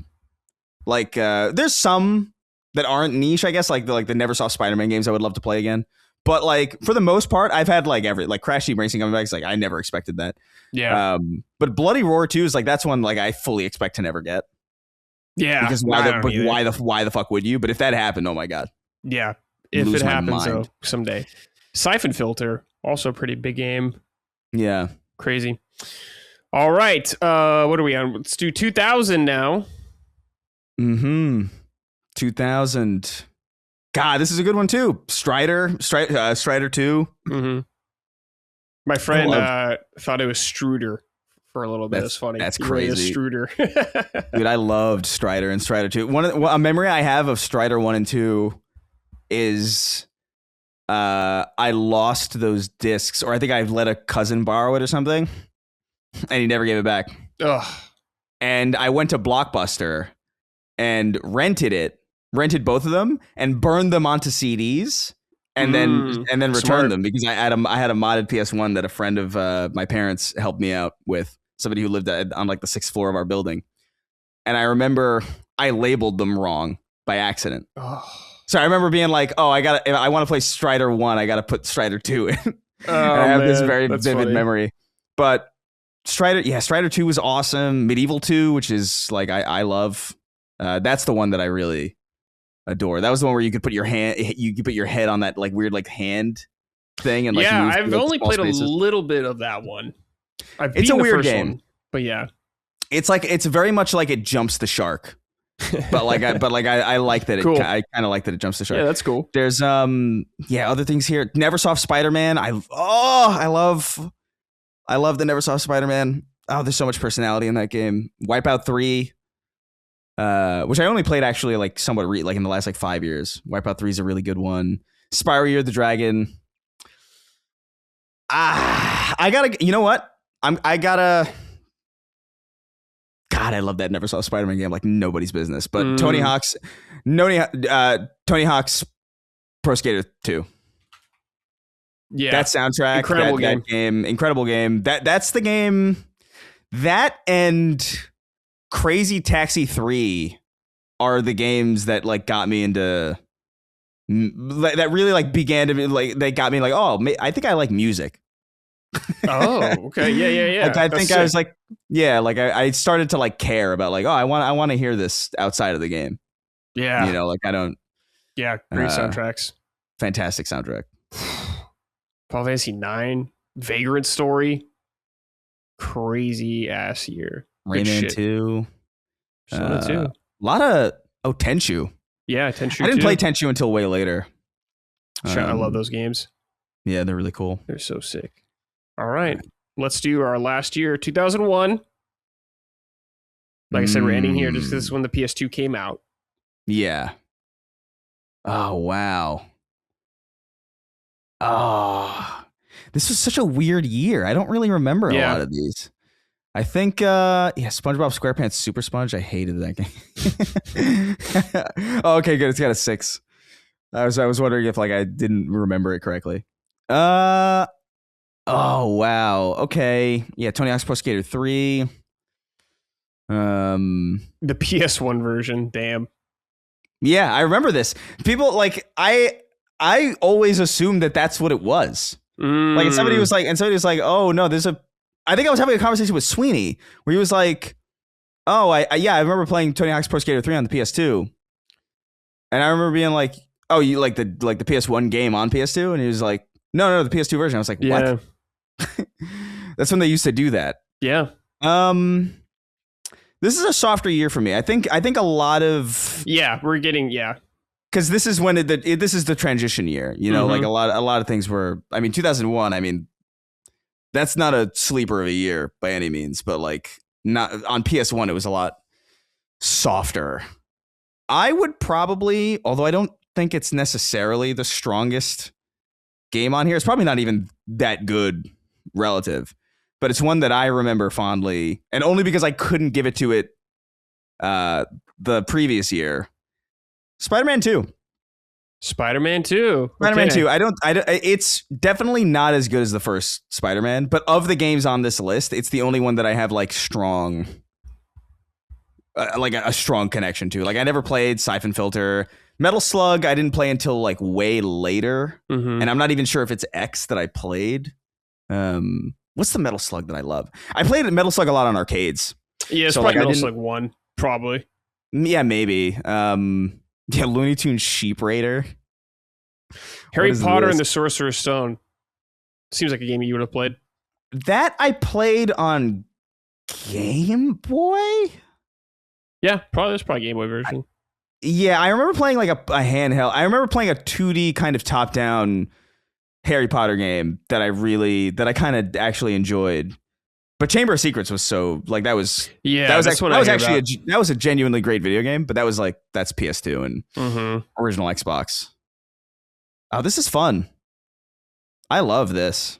Like there's some that aren't niche, I guess, like the Neversoft Spider-Man games I would love to play again. But like for the most part, I've had like Crash Team Racing coming back. It's like I never expected that. Yeah. But Bloody Roar 2 is like that's one like I fully expect to never get. Yeah. Because why the fuck would you? But if that happened, oh my god. Yeah. If it happens someday. Siphon Filter, also a pretty big game. Yeah. Crazy. All right. What are we on? Let's do 2000 now. 2000. God, this is a good one too. Strider 2. Mm-hmm. My friend thought it was Struder for a little bit. It's funny. That's crazy. Struder. Dude, I loved Strider and Strider 2. A memory I have of Strider 1 and 2 is I lost those discs, or I think I let a cousin borrow it or something, and he never gave it back. Ugh. And I went to Blockbuster and rented both of them, and burned them onto CDs, and then returned them because I had a modded PS1 that a friend of my parents helped me out with, somebody who lived on like the 6th floor of our building. And I remember I labeled them wrong by accident. Oh. So I remember being like, "Oh, if I want to play Strider 1, I got to put Strider 2 in." I have this very vivid memory. But Strider 2 was awesome. Medieval 2, which is like I love. That's the one that I really adore. That was the one where you could put your head on that like weird like hand thing, and like I've only played a little bit of that one. It's a weird game, but yeah, it's very much like it jumps the shark. but I like that cool. I kind of like that it jumps the shark. Yeah, that's cool. There's other things here. Neversoft Spider-Man. I love the Neversoft Spider-Man. Oh, there's so much personality in that game. Wipeout 3, which I only played actually like somewhat like in the last like 5 years. Wipeout 3 is a really good one. Spyro Year the Dragon. You know what? God, I love that Neversoft Spider-Man game like nobody's business. But Tony Hawk's Pro Skater 2. Yeah, that soundtrack, incredible game. That's the game. That and Crazy Taxi 3 are the games that like got me into that really like began to be like they got me like, oh, I think I like music. Oh, okay. Yeah. Like, I think I was like, like I started to like care about like, oh, I want to hear this outside of the game. Yeah. You know, like I don't. Yeah. Great soundtracks. Fantastic soundtrack. Final Fantasy IX, Vagrant Story. Crazy ass year. Rayman 2. Persona 2. A lot of, Tenchu. Yeah, Tenchu. I didn't play Tenchu until way later. I love those games. Yeah, they're really cool. They're so sick. All right. Let's do our last year, 2001. Like I said, we're ending here. This is when the PS2 came out. Yeah. Oh, wow. Oh, this was such a weird year. I don't really remember a lot of these. I think, SpongeBob SquarePants Super Sponge. I hated that game. Oh, okay, good. It's got a 6. I was wondering if like I didn't remember it correctly. Oh wow. Okay. Yeah, Tony Hawk's Pro Skater 3. The PS1 version. Damn. Yeah, I remember this. People like I always assumed that that's what it was. Like somebody was like, oh no, I think I was having a conversation with Sweeney where he was like, oh, I remember playing Tony Hawk's Pro Skater 3 on the PS2. And I remember being like, oh, you like the PS1 game on PS2? And he was like, no, the PS2 version. I was like, what? That's when they used to do that. Yeah. This is a softer year for me. I think a lot of we're getting because this is when this is the transition year. You know, like a lot of things were. I mean, 2001. I mean, that's not a sleeper of a year by any means, but like not on PS1, it was a lot softer. I would probably, although I don't think it's necessarily the strongest game on here. It's probably not even that good relative, but it's one that I remember fondly, and only because I couldn't give it to it the previous year. Spider-Man 2. Spider-Man 2. Spider-Man 2. It's definitely not as good as the first Spider-Man, but of the games on this list, it's the only one that I have like strong like a strong connection to. Like I never played Siphon Filter. Metal Slug I didn't play until like way later, and I'm not even sure if it's X that I played. What's the Metal Slug that I love? I played Metal Slug a lot on arcades. Yeah, it's probably Metal Slug 1, probably. Yeah, maybe. Yeah, Looney Tunes Sheep Raider. Harry Potter and the Sorcerer's Stone. Seems like a game you would have played. That I played on Game Boy? Yeah, there's probably a Game Boy version. I remember playing like a handheld. I remember playing a 2D kind of top-down Harry Potter game that I kind of actually enjoyed. But Chamber of Secrets was so like that was a genuinely great video game. But that's PS2 and original Xbox. Oh, this is fun. I love this.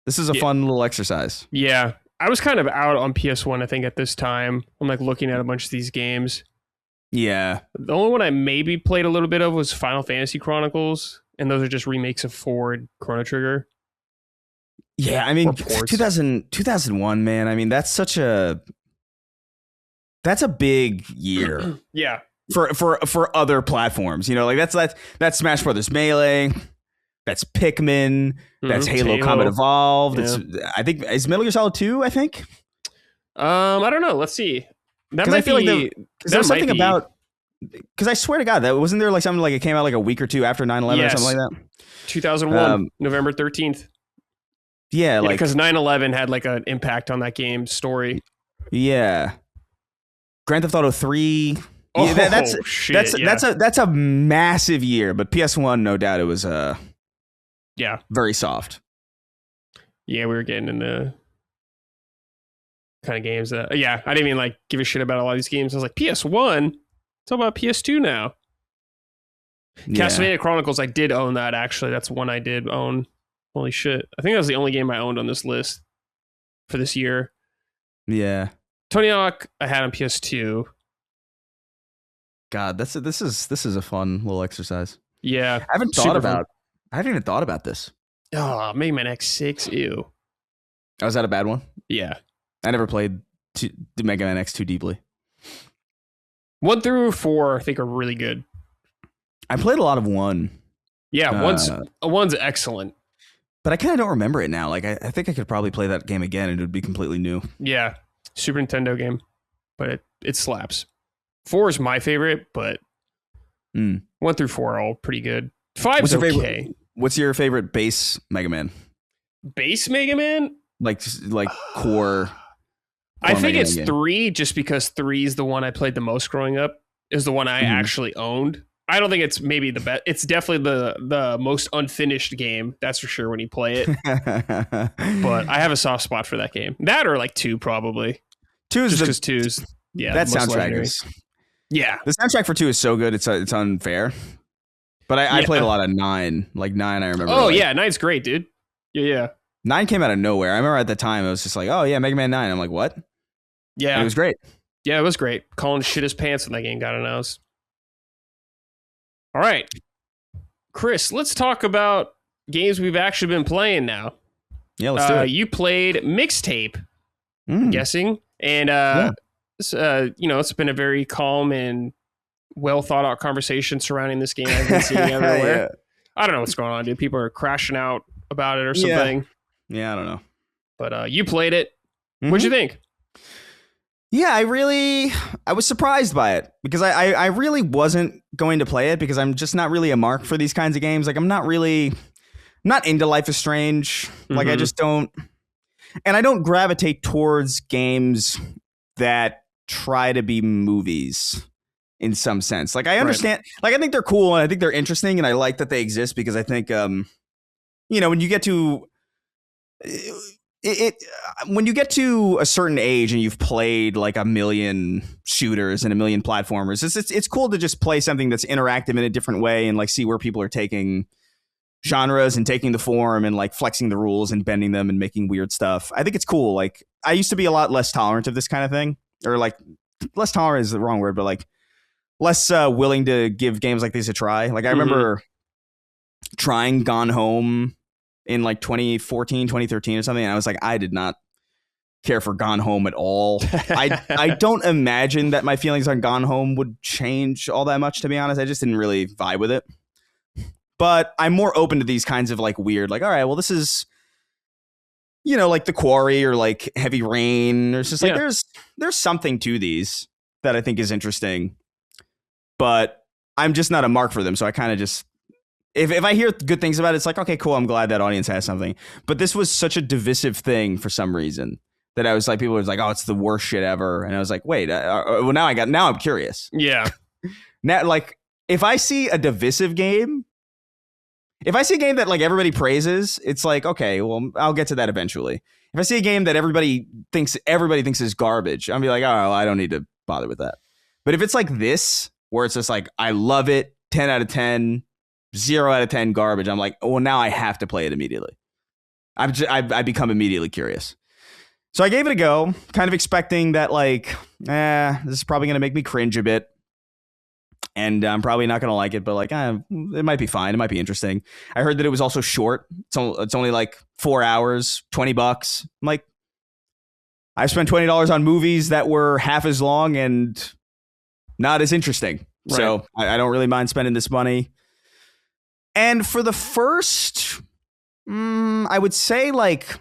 This is a fun little exercise. Yeah. I was kind of out on PS1, I think, at this time. I'm like looking at a bunch of these games. Yeah. The only one I maybe played a little bit of was Final Fantasy Chronicles, and those are just remakes of 4 and Chrono Trigger. Yeah, I mean, 2001, man. I mean, that's a big year. Yeah. For other platforms, you know, like that's Smash Brothers Melee, that's Pikmin, that's Halo Combat Evolved. Yeah. It's I think is Metal Gear Solid 2, I think. I don't know. Let's see. That might I feel be. like there's something about, because I swear to God, that wasn't there like something like it came out like a week or two after 9/11 or something like that. 2001, November 13th. Yeah, like because 9/11 had like an impact on that game's story. Yeah, Grand Theft Auto 3. Oh, yeah, that's a massive year, but PS1, no doubt, it was very soft. Yeah, we were getting into kind of games that I didn't even like give a shit about a lot of these games. I was like, PS1, it's all about PS2 now. Yeah. Castlevania Chronicles, I did own that actually. That's one I did own. Holy shit. I think that was the only game I owned on this list for this year. Yeah. Tony Hawk I had on PS2. God, this is a fun little exercise. Yeah. I haven't even thought about this. Oh, Mega Man X6. Ew. Oh, was that a bad one? Yeah. I never played the Mega Man X too deeply. 1 through 4, I think, are really good. I played a lot of 1. Yeah, one's excellent. But I kind of don't remember it now. Like, I think I could probably play that game again and it would be completely new. Yeah. Super Nintendo game. But it slaps. 4 is my favorite, but 1 through 4 are all pretty good. 5 is okay. What's your favorite base Mega Man? Base Mega Man? Like core. I think it's 3, just because 3 is the one I played the most growing up. Is the one I actually owned. I don't think it's maybe the best. It's definitely the most unfinished game. That's for sure when you play it. But I have a soft spot for that game. That or like 2 probably. 2 is just because 2 is that soundtrack is. Yeah, the soundtrack for 2 is so good. It's unfair. But I played a lot of 9. Like 9, I remember. Oh yeah, 9's great, dude. Yeah. 9 came out of nowhere. I remember at the time it was just like, oh yeah, Mega Man 9. I'm like, what? Yeah, and it was great. Yeah, it was great. Colin shit his pants when that game got announced. All right, Chris, let's talk about games we've actually been playing now. Yeah, let's do it. You played Mixtape, I'm guessing, and it's been a very calm and well thought out conversation surrounding this game I've been seeing everywhere. Yeah. I don't know what's going on, dude. People are crashing out about it or something. Yeah, I don't know. But you played it. What'd you think? Yeah, I was surprised by it because I really wasn't going to play it because I'm just not really a mark for these kinds of games. Like I'm not into Life is Strange. Like I just don't, and I don't gravitate towards games that try to be movies in some sense. Like I understand, like I think they're cool and I think they're interesting and I like that they exist because I think, when you get to when you get to a certain age and you've played like a million shooters and a million platformers, it's cool to just play something that's interactive in a different way and like see where people are taking genres and taking the form and like flexing the rules and bending them and making weird stuff. I think it's cool. Like I used to be a lot less tolerant of this kind of thing, or like less tolerant is the wrong word, but like less willing to give games like these a try. Like I remember trying Gone Home in like 2014, 2013 or something. And I was like, I did not care for Gone Home at all. I don't imagine that my feelings on Gone Home would change all that much, to be honest. I just didn't really vibe with it. But I'm more open to these kinds of like weird, like, all right, well, this is, like The Quarry or like Heavy Rain. There's just like, there's something to these that I think is interesting, but I'm just not a mark for them. So I kind of just, if I hear good things about it, it's like, okay, cool. I'm glad that audience has something. But this was such a divisive thing for some reason that I was like, people was like, oh, it's the worst shit ever. And I was like, wait, well, now I'm curious. Yeah. Now, like, if I see a divisive game, if I see a game that like everybody praises, it's like, okay, well, I'll get to that eventually. If I see a game that everybody thinks is garbage, I'll be like, oh, I don't need to bother with that. But if it's like this, where it's just like, I love it, 10 out of 10, 0 out of 10 garbage, I'm like, well, now I have to play it immediately. I become immediately curious. So I gave it a go, kind of expecting that, like, this is probably going to make me cringe a bit. And I'm probably not going to like it, but like, it might be fine. It might be interesting. I heard that it was also short. It's only like 4 hours, $20. I'm like, I spent $20 on movies that were half as long and not as interesting. Right. So I don't really mind spending this money. And for the first, I would say like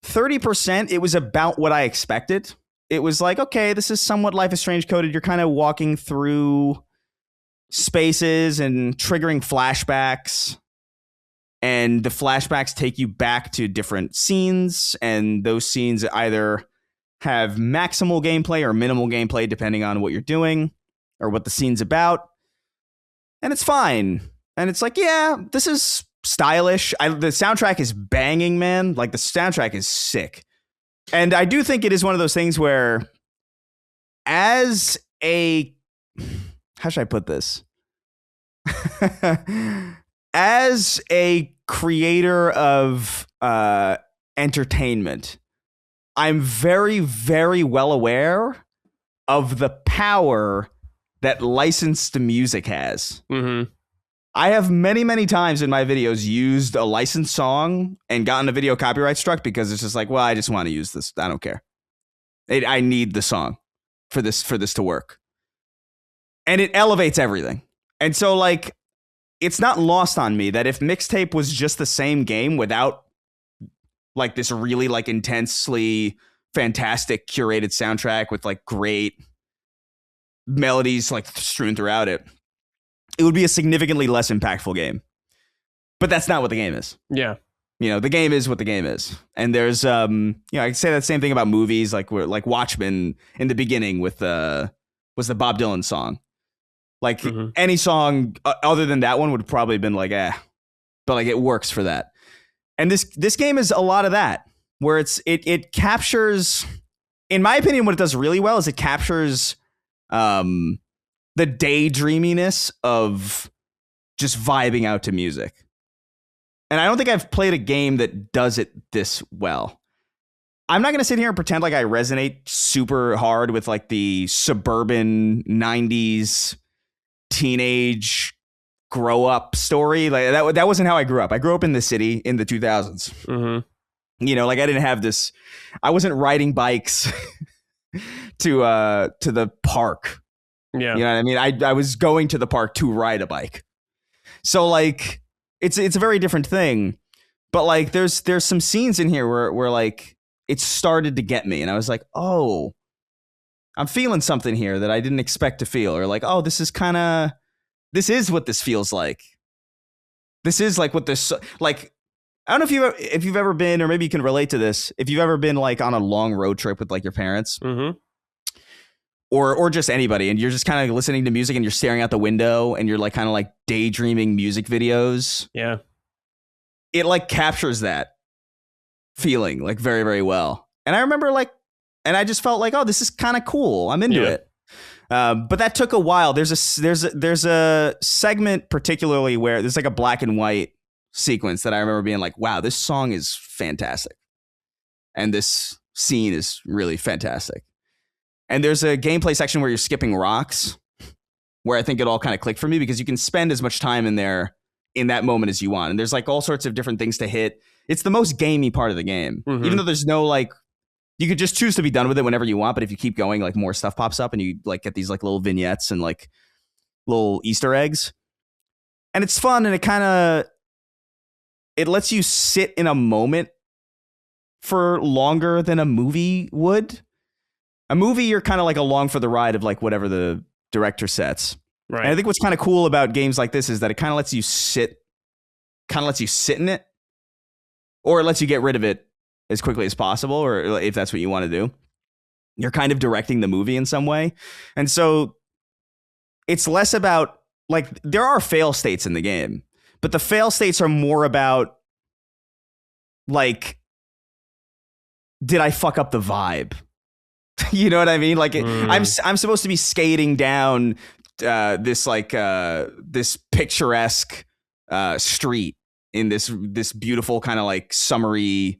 30%, it was about what I expected. It was like, okay, this is somewhat Life is Strange coded. You're kind of walking through spaces and triggering flashbacks. And the flashbacks take you back to different scenes. And those scenes either have maximal gameplay or minimal gameplay, depending on what you're doing or what the scene's about. And it's fine. And it's like, yeah, this is stylish. The soundtrack is banging, man. Like, the soundtrack is sick. And I do think it is one of those things where, as a, how should I put this? As a creator of entertainment, I'm very, very well aware of the power that licensed music has. Mm-hmm. I have many, many times in my videos used a licensed song and gotten a video copyright struck because it's just like, well, I just want to use this. I don't care. I need the song for this to work. And it elevates everything. And so, like, it's not lost on me that if Mixtape was just the same game without like this really like intensely fantastic curated soundtrack with like great melodies like strewn throughout it, it would be a significantly less impactful game. But that's not what the game is. Yeah. You know, the game is what the game is. And there's, I can say that same thing about movies, like Watchmen in the beginning was the Bob Dylan song. Like any song other than that one would probably have been like, but like it works for that. And this game is a lot of that, where it captures, in my opinion, what it does really well is it captures the daydreaminess of just vibing out to music. And I don't think I've played a game that does it this well. I'm not going to sit here and pretend like I resonate super hard with like the suburban 90s teenage grow up story. Like that wasn't how I grew up. I grew up in the city in the 2000s. Mm-hmm. You know, like I didn't have this. I wasn't riding bikes to the park. Yeah, you know what I mean. I was going to the park to ride a bike. So like it's a very different thing. But like there's some scenes in here where like it started to get me, and I was like, oh, I'm feeling something here that I didn't expect to feel, or like, oh, this is what this feels like. This is like what this, like, I don't know if you've ever been, or maybe you can relate to this, if you've ever been like on a long road trip with like your parents, or just anybody, and you're just kind of listening to music and you're staring out the window and you're like kind of like daydreaming music videos. Yeah. It like captures that feeling like very, very well. And I remember like, and I just felt like, oh, this is kind of cool. I'm into it. But that took a while. There's a segment particularly where there's like a black and white sequence that I remember being like, wow, this song is fantastic. And this scene is really fantastic. And there's a gameplay section where you're skipping rocks, where I think it all kind of clicked for me, because you can spend as much time in there in that moment as you want. And there's like all sorts of different things to hit. It's the most gamey part of the game, even though there's no like, you could just choose to be done with it whenever you want. But if you keep going, like more stuff pops up and you like get these like little vignettes and like little Easter eggs. And it's fun. And it lets you sit in a moment for longer than a movie would. A movie, you're kind of like along for the ride of like whatever the director sets. Right. And I think what's kind of cool about games like this is that it kind of lets you sit in it, or it lets you get rid of it as quickly as possible, or if that's what you want to do. You're kind of directing the movie in some way. And so it's less about, like, there are fail states in the game, but the fail states are more about, like, did I fuck up the vibe? You know what I mean? Like, I'm supposed to be skating down this picturesque street in this beautiful kind of like summery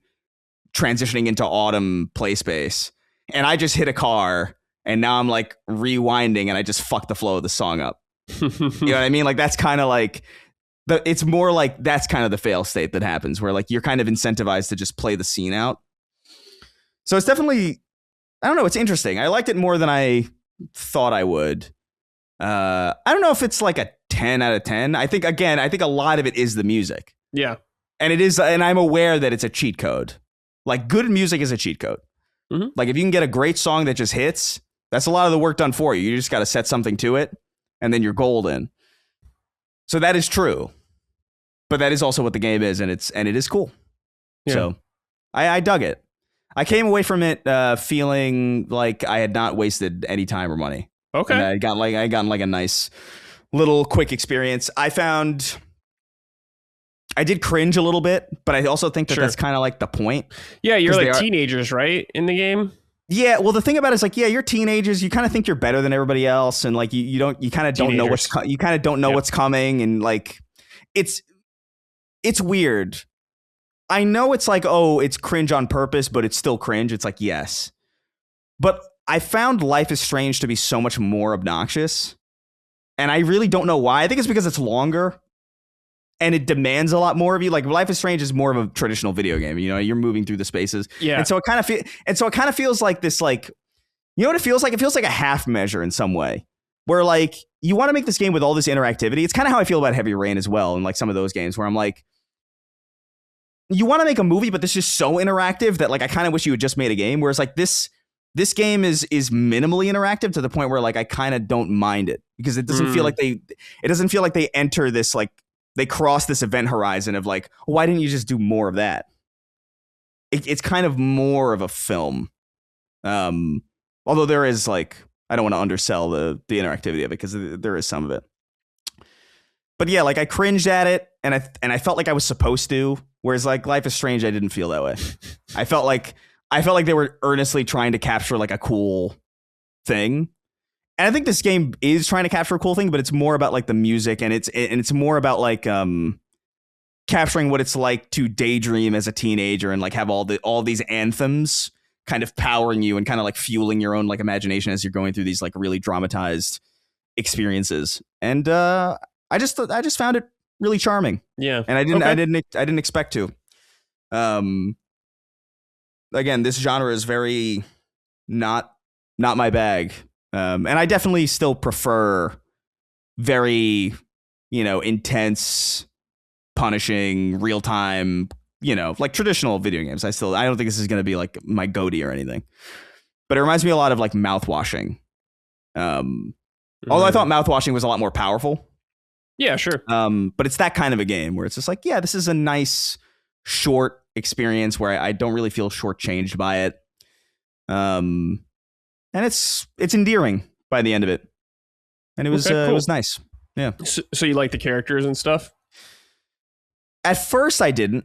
transitioning into autumn play space, and I just hit a car, and now I'm like rewinding, and I just fucked the flow of the song up. You know what I mean? Like that's kind of like it's more like that's kind of the fail state that happens, where like you're kind of incentivized to just play the scene out. So it's definitely, I don't know, it's interesting. I liked it more than I thought I would. I don't know if it's like a 10 out of 10. I think a lot of it is the music. Yeah. And it is, and I'm aware that it's a cheat code. Like good music is a cheat code. Mm-hmm. Like if you can get a great song that just hits, that's a lot of the work done for you. You just got to set something to it, and then you're golden. So that is true. But that is also what the game is, and it is cool. Yeah. So I dug it. I came away from it feeling like I had not wasted any time or money. Okay. And I got like a nice little quick experience. I did cringe a little bit, but I also think that that's kind of like the point. Yeah, you're like teenagers, right, in the game? Yeah, well, the thing about it is like, yeah, you're teenagers. You kind of think you're better than everybody else, and like you kind of don't know what's coming, and like it's weird. I know it's like, oh, it's cringe on purpose, but it's still cringe. It's like, yes, but I found Life is Strange to be so much more obnoxious, and I really don't know why. I think it's because it's longer. And it demands a lot more of you. Like Life is Strange is more of a traditional video game. You know, you're moving through the spaces. Yeah. And so it kind of feels like this, like, you know what it feels like? It feels like a half measure in some way, where like you want to make this game with all this interactivity. It's kind of how I feel about Heavy Rain as well. And like some of those games where I'm like, you want to make a movie, but this is so interactive that like, I kind of wish you had just made a game. Whereas like this game is minimally interactive to the point where like, I kind of don't mind it because it doesn't feel like they enter this, like, they cross this event horizon of like, why didn't you just do more of that? It's kind of more of a film. Although there is like, I don't want to undersell the interactivity of it because there is some of it. But yeah, like I cringed at it and I felt like I was supposed to, whereas like Life is Strange, I didn't feel that way. I felt like they were earnestly trying to capture like a cool thing. And I think this game is trying to capture a cool thing, but it's more about like the music, and it's more about like capturing what it's like to daydream as a teenager and like have all these anthems kind of powering you and kind of like fueling your own like imagination as you're going through these like really dramatized experiences. And I just found it really charming. Yeah. And I didn't expect to. Again, this genre is very not my bag. And I definitely still prefer very, intense, punishing, real time, like traditional video games. I don't think this is going to be like my goatee or anything, but it reminds me a lot of like mouthwashing. Although I thought mouthwashing was a lot more powerful. Yeah, sure. But it's that kind of a game where it's just like, yeah, this is a nice short experience where I don't really feel shortchanged by it. And it's endearing by the end of it, and it was cool. It was nice. Yeah. So you like the characters and stuff? At first, I didn't.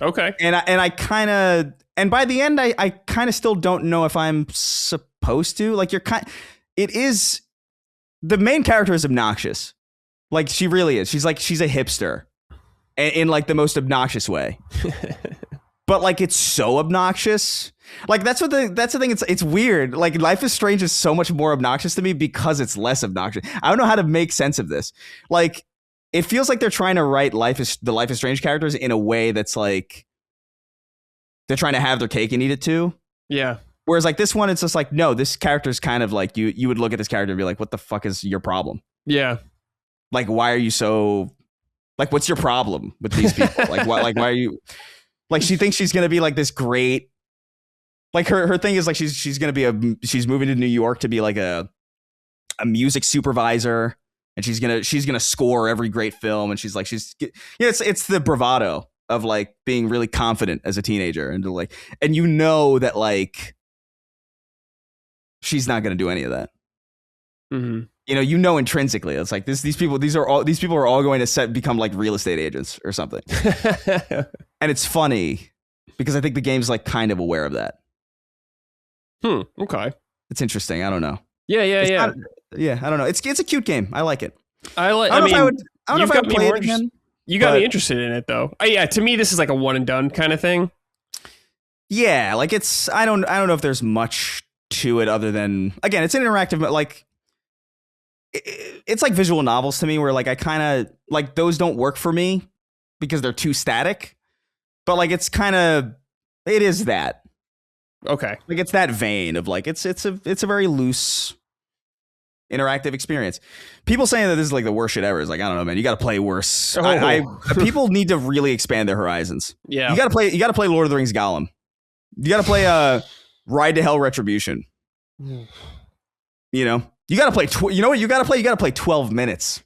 Okay. And I kind of, and by the end, I kind of still don't know if I'm supposed to. Like it is, the main character is obnoxious. Like she really is. She's a hipster, in like the most obnoxious way. But like it's so obnoxious. Like that's the thing. It's weird. Like Life is Strange is so much more obnoxious to me because it's less obnoxious. I don't know how to make sense of this. Like it feels like they're trying to write the Life is Strange characters in a way that's like they're trying to have their cake and eat it too. Yeah. Whereas like this one, it's just like, no, this character's kind of like you would look at this character and be like, what the fuck is your problem? Yeah. Like why are you so like what's your problem with these people? Like why are you like she thinks she's gonna be like this great. Like her thing is like she's moving to New York to be like a music supervisor, and she's gonna score every great film, and she's it's the bravado of like being really confident as a teenager, and like that like she's not gonna do any of that. Mm-hmm. Intrinsically it's like these people are all going to become like real estate agents or something. And it's funny because I think the game's like kind of aware of that. Okay. It's interesting. I don't know. Yeah. I don't know. It's a cute game. I like it. I don't know if I would play it again. You got me interested in it though. Yeah, to me this is like a one and done kind of thing. Yeah, like it's I don't know if there's much to it other than, again, it's an interactive, like it's like visual novels to me, where like I kind of like those don't work for me because they're too static. But like it is that. Okay. Like it's that vein of like it's a very loose interactive experience. People saying that this is like the worst shit ever is like, I don't know, man. You got to play worse. People need to really expand their horizons. Yeah. You got to play Lord of the Rings Gollum. You got to play Ride to Hell Retribution. You know, you got to play. You know what you got to play? You got to play 12 minutes.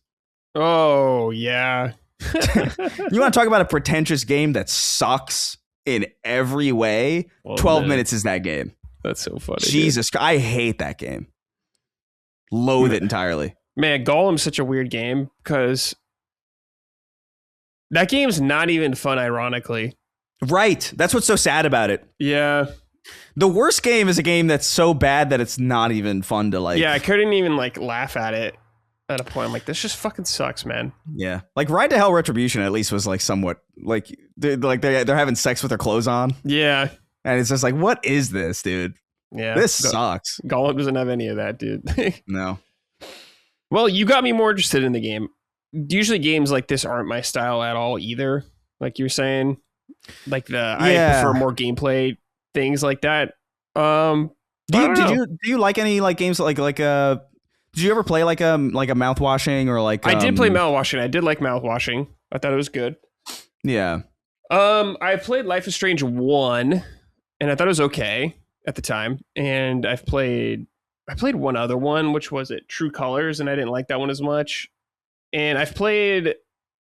Oh yeah. You want to talk about a pretentious game that sucks in every way? 12 minutes is that game. That's so funny. Jesus, I hate that game. Loathe it entirely. Man, Golem's such a weird game because that game's not even fun, ironically. Right. That's what's so sad about it. Yeah. The worst game is a game that's so bad that it's not even fun to like. Yeah, I couldn't even like laugh at it at a point. I'm like, this just fucking sucks, man. Yeah. Like Ride to Hell Retribution at least was like somewhat like they're having sex with their clothes on. Yeah. And it's just like, what is this, dude? Yeah. This sucks. Golem doesn't have any of that, dude. No. Well, you got me more interested in the game. Usually games like this aren't my style at all either. Like you're saying, like I prefer more gameplay things like that. Do you like any like games like did you ever play like a mouthwashing or like I did play mouthwashing. I did like mouthwashing. I thought it was good. Yeah. I played Life is Strange 1 and I thought it was okay at the time. And I played one other one, which was True Colors, and I didn't like that one as much. And I've played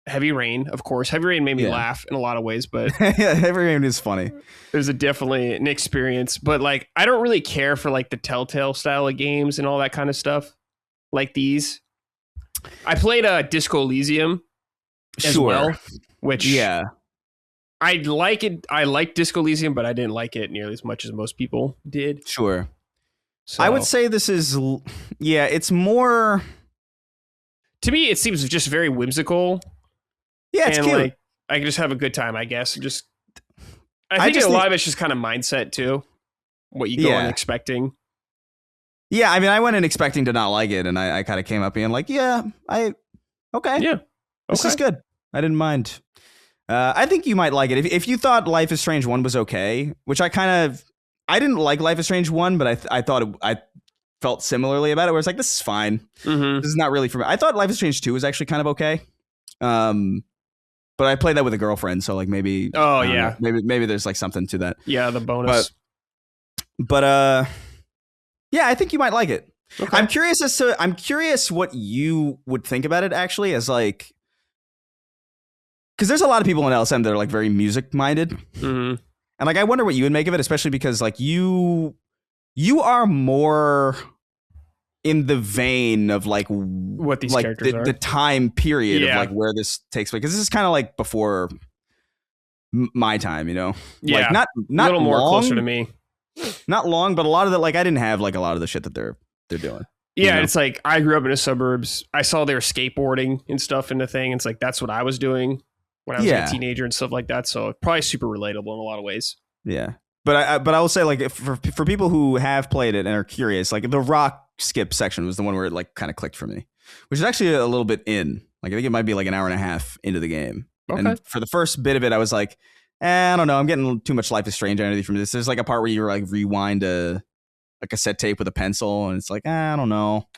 Heavy Rain, of course. Heavy Rain made me laugh in a lot of ways, but yeah, Heavy Rain is funny. It was definitely an experience, but like I don't really care for like the Telltale style of games and all that kind of stuff like these. I played Disco Elysium as well, which I like it. I like Disco Elysium, but I didn't like it nearly as much as most people did. Sure. So, I would say this is, it's more. To me, it seems just very whimsical. Yeah, it's cute. Like, I can just have a good time, I guess. I think a lot of it's just kind of mindset too. What you go in expecting. Yeah, I mean, I went in expecting to not like it, and I kind of came up being like, okay. Yeah. This is good. I didn't mind. I think you might like it. If you thought Life is Strange 1 was okay, which I didn't like Life is Strange 1, but I thought I felt similarly about it, where it's like, this is fine. Mm-hmm. This is not really for me. I thought Life is Strange 2 was actually kind of okay. But I played that with a girlfriend, so like maybe. Oh yeah. Maybe there's like something to that. Yeah, the bonus. But yeah, I think you might like it. Okay. I'm curious what you would think about it actually, as like, because there's a lot of people in LSM that are like very music minded, mm-hmm. and like I wonder what you would make of it, especially because like you are more in the vein of like what these characters are, the time period of like where this takes place, because this is kind of like before my time, you know. Yeah, like not a little more closer to me. Not long, but a lot of that, like I didn't have like a lot of the shit that they're doing. Yeah, you know? It's like I grew up in the suburbs. I saw they were skateboarding and stuff in the thing. It's like that's what I was doing when I was a teenager and stuff like that. So probably super relatable in a lot of ways. Yeah, but I will say, like, for people who have played it and are curious, like the rock skip section was the one where it like kind of clicked for me, which is actually a little bit in. Like I think it might be like an hour and a half into the game. Okay. And for the first bit of it, I was like, I don't know, I'm getting too much Life is Strange energy from this. There's like a part where you like rewind a cassette tape with a pencil, and it's like, I don't know.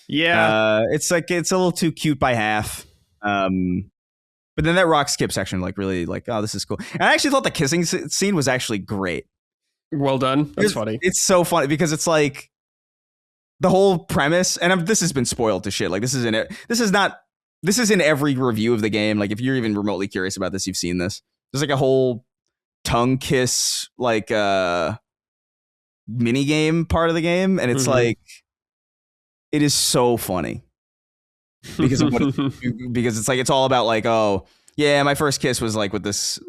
Yeah. It's like it's a little too cute by half. But then that rock skip section, like really like, oh, this is cool. And I actually thought the kissing scene was actually great. Well done. That's funny. It's so funny because it's like the whole premise, and this has been spoiled to shit. Like this is in every review of the game. Like if you're even remotely curious about this, you've seen this. There's like a whole tongue kiss like mini game part of the game, and it's like it is so funny because of because it's like it's all about like, oh yeah, my first kiss was like with this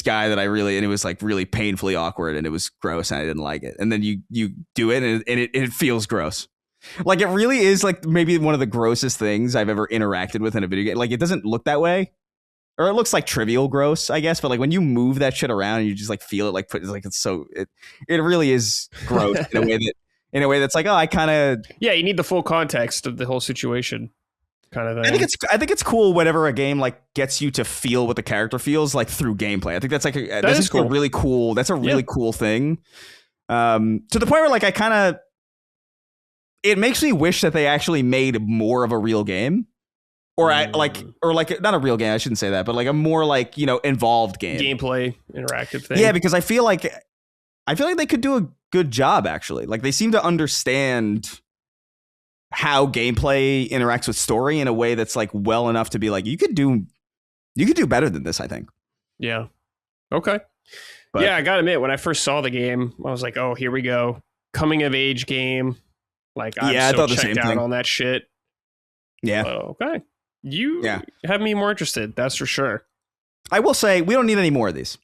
guy that I really, and it was like really painfully awkward, and it was gross, and I didn't like it. And then you do it, and it feels gross. Like it really is like maybe one of the grossest things I've ever interacted with in a video game. Like it doesn't look that way, or it looks like trivial gross, I guess. But like when you move that shit around and you just like feel it, like it really is gross in a way that's like, oh, I kind of. Yeah, you need the full context of the whole situation, kind of thing. I think it's cool whenever a game like gets you to feel what the character feels like through gameplay. I think that's like that's cool. A really cool. That's a really cool thing. To the point where like I kind of. It makes me wish that they actually made more of a real game. Or not a real game. I shouldn't say that, but like a more like, involved game. Gameplay, interactive thing. Yeah, because I feel like they could do a good job, actually. Like they seem to understand how gameplay interacts with story in a way that's like well enough to be like, you could do better than this, I think. Yeah. Okay. But, yeah, I gotta admit, when I first saw the game, I was like, oh, here we go. Coming of age game. Like, I'm so checked out on that shit. Yeah. Okay. You have me more interested. That's for sure. I will say we don't need any more of these.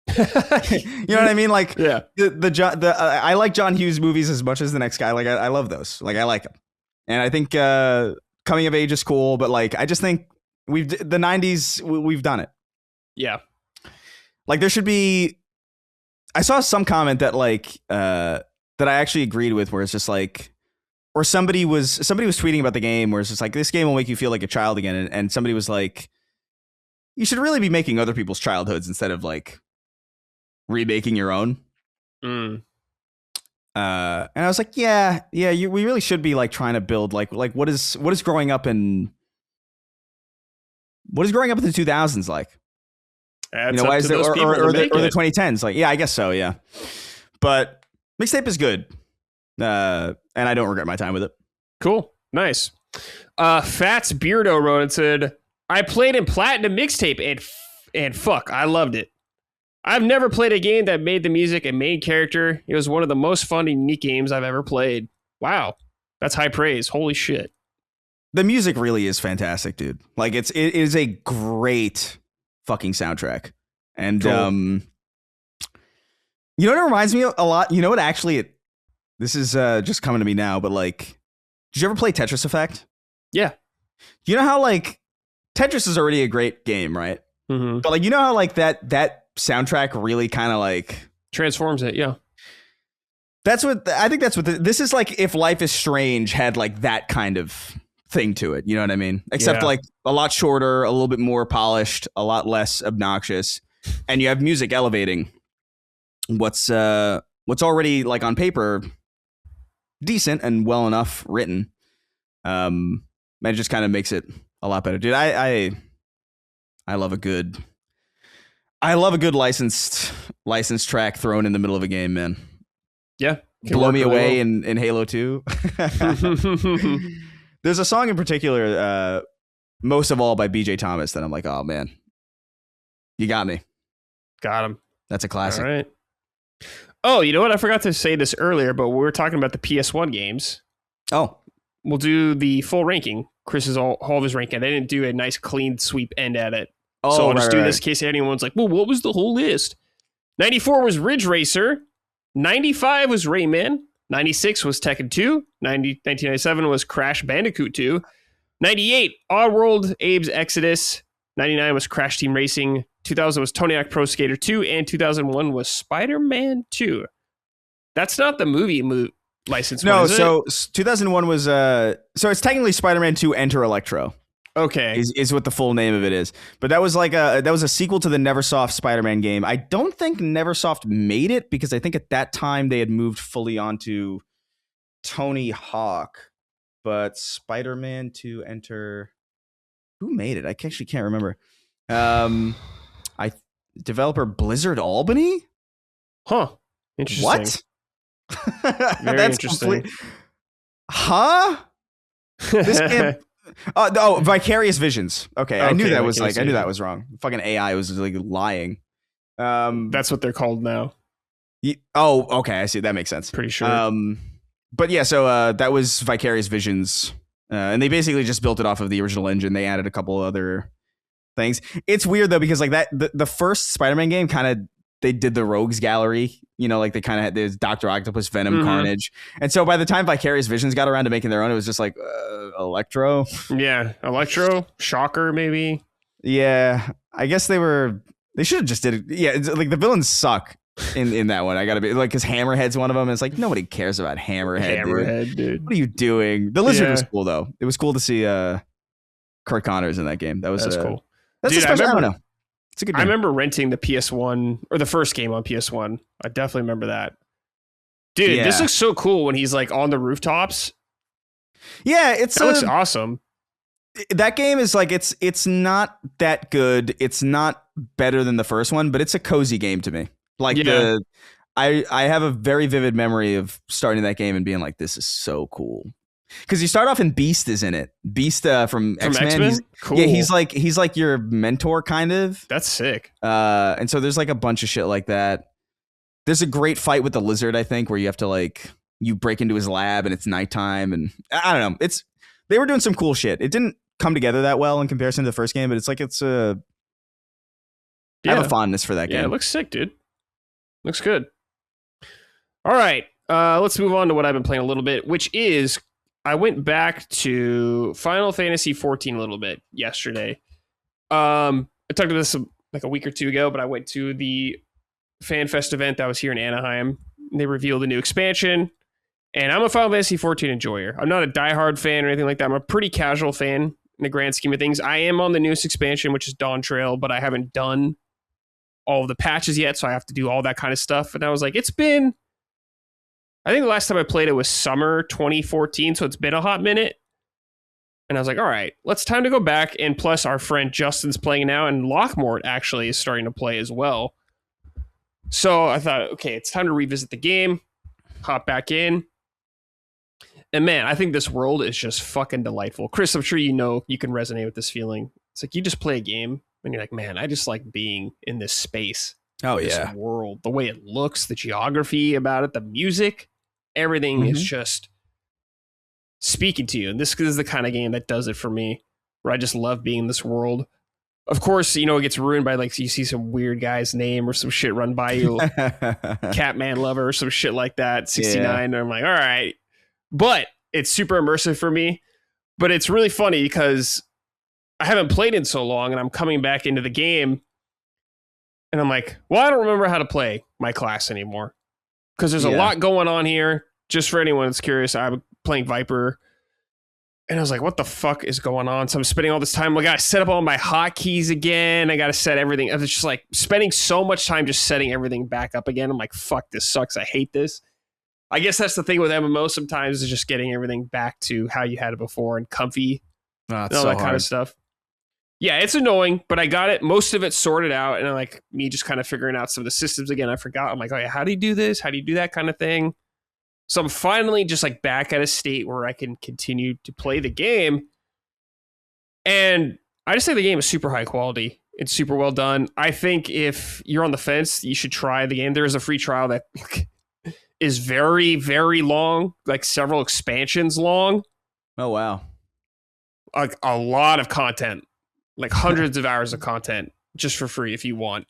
You know what I mean? Like, yeah. I like John Hughes movies as much as the next guy. Like, I love those. Like, I like them, and I think coming of age is cool. But like, I just think the '90s we've done it. Yeah. Like, there should be. I saw some comment that like that I actually agreed with, where it's just like. Or somebody was tweeting about the game where it's just like, this game will make you feel like a child again. And somebody was like, you should really be making other people's childhoods instead of like remaking your own. And I was like, we really should be like trying to build like what is growing up in the 2000s like? Why is there or the 2010s? Like, yeah, I guess so. Yeah. But Mixtape is good. And I don't regret my time with it. Cool. Nice. Fats Beardo wrote and said, I played in Platinum Mixtape and fuck, I loved it. I've never played a game that made the music a main character. It was one of the most fun and unique games I've ever played. Wow. That's high praise. Holy shit. The music really is fantastic, dude. Like it is a great fucking soundtrack. And cool. You know what it reminds me of a lot? You know what actually this is just coming to me now, but like, did you ever play Tetris Effect? Yeah. You know how like Tetris is already a great game, right? Mm-hmm. But like, you know how like that soundtrack really kind of like transforms it. Yeah. That's what this is like. If Life is Strange had like that kind of thing to it, you know what I mean? Except like a lot shorter, a little bit more polished, a lot less obnoxious, and you have music elevating what's already like on paper decent and well enough written. It just kind of makes it a lot better, dude. I love a good licensed track thrown in the middle of a game, man. Yeah. Blow Me Away in Halo 2. There's a song in particular, Most of All by BJ Thomas, that I'm like, oh man, you got me. Got him. That's a classic. All right. Oh, you know what? I forgot to say this earlier, but we were talking about the PS1 games. Oh. We'll do the full ranking. Chris's all of his ranking. I didn't do a nice clean sweep end at it. Oh, so I'll just do this in case anyone's like, well, what was the whole list? 94 was Ridge Racer. 95 was Rayman. 96 was Tekken 2. 1997 was Crash Bandicoot 2. 98, Oddworld, Abe's Exodus. 99 was Crash Team Racing. 2000 was Tony Hawk Pro Skater 2. And 2001 was Spider-Man 2. That's not the movie license. No, one, is so it? 2001 was... so it's technically Spider-Man 2 Enter Electro. Okay. Is what the full name of it is. But that was like a sequel to the Neversoft Spider-Man game. I don't think Neversoft made it because I think at that time they had moved fully onto Tony Hawk. But Spider-Man 2 Enter... Who made it? I actually can't remember. Developer Blizzard Albany? Huh. Interesting. What? Very interesting. Huh? This game... Vicarious Visions. Okay, I knew that was like, I knew that was wrong. Fucking AI was like lying. That's what they're called now. Okay, I see. That makes sense. Pretty sure. But yeah, so that was Vicarious Visions, and they basically just built it off of the original engine. They added a couple other things. It's weird though because like that the first Spider-Man game kind of they did the Rogues Gallery. You know, like they kind of had there's Dr. Octopus, Venom, Carnage. And so by the time Vicarious Visions got around to making their own, it was just like Electro. Yeah, Electro, Shocker, maybe. Yeah, I guess they should have just did it. Yeah, it's, like the villains suck in that one. I gotta be like, because Hammerhead's one of them. And it's like nobody cares about Hammerhead, Dude. What are you doing? The lizard was Yeah. cool though. It was cool to see Kurt Connors in that game. That's Cool. That's Dude, a special. I don't know. It's a good game. I remember renting the PS1 or the first game on PS1. I definitely remember that. Dude, this looks so cool when he's like on the rooftops. Yeah, that looks awesome. That game is like it's not that good. It's not better than the first one, but it's a cozy game to me. Like I have a very vivid memory of starting that game and being like, this is so cool. Because you start off and Beast is in it. Beast from X-Men. Cool. Yeah, he's like your mentor kind of. That's sick. And so there's like a bunch of shit like that. There's a great fight with the lizard, I think, where you have to like you break into his lab and it's nighttime and I don't know. They were doing some cool shit. It didn't come together that well in comparison to the first game, but it's like I have a fondness for that game. Yeah, it looks sick, dude. Looks good. All right, let's move on to what I've been playing a little bit, which is I went back to Final Fantasy XIV a little bit yesterday. I talked about this like a week or two ago, but I went to the FanFest event that was here in Anaheim. They revealed a new expansion, and I'm a Final Fantasy XIV enjoyer. I'm not a diehard fan or anything like that. I'm a pretty casual fan in the grand scheme of things. I am on the newest expansion, which is Dawn Trail, but I haven't done all of the patches yet, so I have to do all that kind of stuff. And I was like, I think the last time I played it was summer 2014, so it's been a hot minute. And I was like, all right, it's time to go back. And plus, our friend Justin's playing now, and Lockmort actually is starting to play as well. So I thought, okay, it's time to revisit the game, hop back in. And man, I think this world is just fucking delightful. Chris, I'm sure you know you can resonate with this feeling. It's like you just play a game and you're like, man, I just like being in this space. Oh, this world, the way it looks, the geography about it, the music, everything is just speaking to you. And this is the kind of game that does it for me, where I just love being in this world. Of course, it gets ruined by like you see some weird guy's name or some shit run by you, Catman Lover or some shit like that, 69. Yeah. And I'm like, all right. But it's super immersive for me. But it's really funny because I haven't played in so long and I'm coming back into the game. And I'm like, well, I don't remember how to play my class anymore. Because there's a lot going on here. Just for anyone that's curious, I'm playing Viper. And I was like, what the fuck is going on? So I'm spending all this time. I got to set up all my hotkeys again. I got to set everything. I was just like spending so much time just setting everything back up again. I'm like, fuck, this sucks. I hate this. I guess that's the thing with MMO sometimes is just getting everything back to how you had it before and comfy and all that kind of stuff. Yeah, it's annoying, but I got it. Most of it sorted out. And like me just kind of figuring out some of the systems again. I forgot. I'm like, oh yeah, how do you do this? How do you do that kind of thing? So I'm finally just like back at a state where I can continue to play the game. And I just think the game is super high quality. It's super well done. I think if you're on the fence, you should try the game. There is a free trial that is very, very long, like several expansions long. Oh, wow. Like a lot of content, like hundreds of hours of content just for free if you want.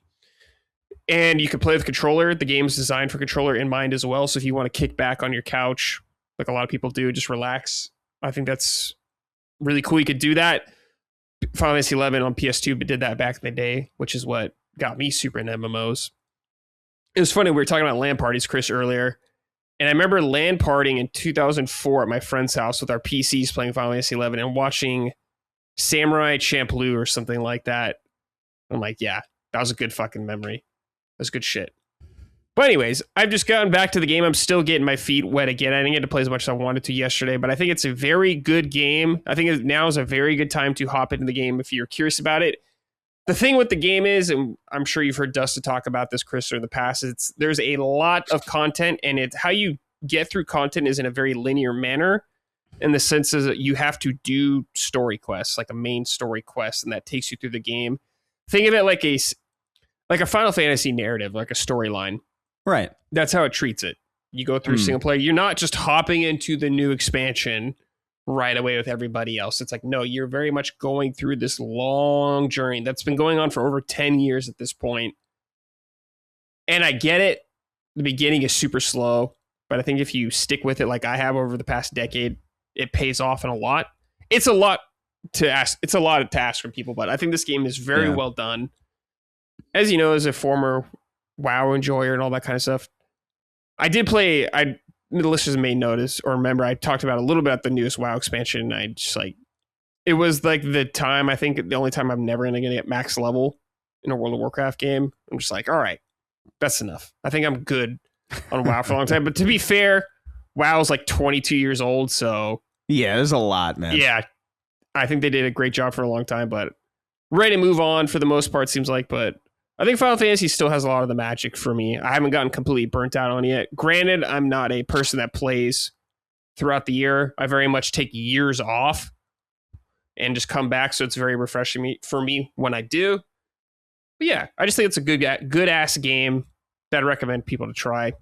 And you can play with controller. The game's designed for controller in mind as well. So if you want to kick back on your couch, like a lot of people do, just relax. I think that's really cool. You could do that. Final Fantasy XI on PS2 did that back in the day, which is what got me super into MMOs. It was funny. We were talking about LAN parties, Chris, earlier. And I remember LAN partying in 2004 at my friend's house with our PCs playing Final Fantasy XI and watching Samurai Champloo or something like that. I'm like, yeah, that was a good fucking memory. That's good shit. But anyways, I've just gotten back to the game. I'm still getting my feet wet again. I didn't get to play as much as I wanted to yesterday, but I think it's a very good game. I think now is a very good time to hop into the game if you're curious about it. The thing with the game is, and I'm sure you've heard Dustin talk about this, Chris, in the past, there's a lot of content, and it's how you get through content is in a very linear manner, in the sense that you have to do story quests, like a main story quest, and that takes you through the game. Think of it like a Final Fantasy narrative, like a storyline. Right. That's how it treats it. You go through single player. You're not just hopping into the new expansion right away with everybody else. It's like, no, you're very much going through this long journey that's been going on for over 10 years at this point. And I get it. The beginning is super slow, but I think if you stick with it like I have over the past decade, it pays off in a lot. It's a lot to ask. It's a lot to ask from people, but I think this game is very well done. As you know, as a former WoW enjoyer and all that kind of stuff, I did play. The listeners may notice or remember I talked about a little bit at the newest WoW expansion. And I just like it was like the time I think the only time I'm never going to get max level in a World of Warcraft game. I'm just like, all right, that's enough. I think I'm good on WoW for a long time. But to be fair, WoW's like 22 years old, so yeah, there's a lot, man. Yeah, I think they did a great job for a long time, but ready to move on for the most part, seems like. But I think Final Fantasy still has a lot of the magic for me. I haven't gotten completely burnt out on it yet. Granted, I'm not a person that plays throughout the year. I very much take years off and just come back, so it's very refreshing for me when I do. But yeah, I just think it's a good ass game that I recommend people to try.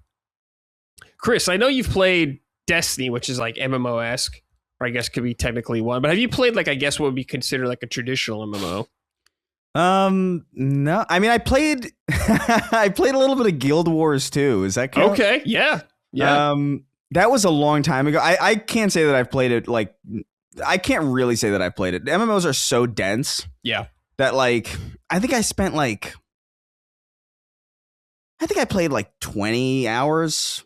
Chris, I know you've played Destiny, which is like MMO-esque, or I guess could be technically one, but have you played like, I guess what would be considered like a traditional MMO? No. I mean, I played I played a little bit of Guild Wars too. Is that count? Okay, yeah. That was a long time ago. I can't say that I've played it like I can't really say that I've played it. MMOs are so dense. Yeah. That like I think I played like 20 hours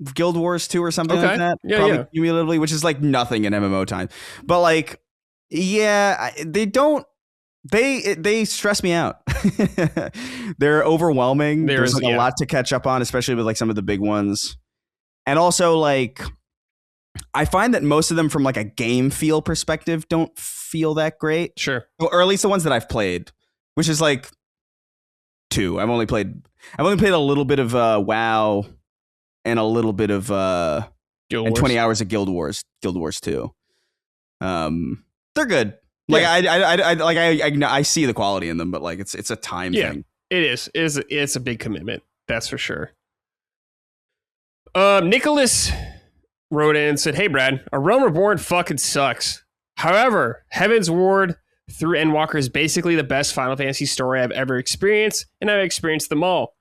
of Guild Wars 2 or something like that. Yeah, probably cumulatively, which is like nothing in MMO time. But like, yeah, they stress me out. They're overwhelming. There's like a lot to catch up on, especially with like some of the big ones. And also like, I find that most of them from like a game feel perspective don't feel that great. Sure. Or at least the ones that I've played, which is like 2. I've only played a little bit of WoW and a little bit of and 20 hours of Guild Wars 2. They're good. Like I see the quality in them, but like it's a time thing. It is. It's a big commitment. That's for sure. Nicholas wrote in and said, "Hey Brad, A Realm Reborn fucking sucks. However, Heaven's Ward through Endwalker is basically the best Final Fantasy story I've ever experienced, and I've experienced them all.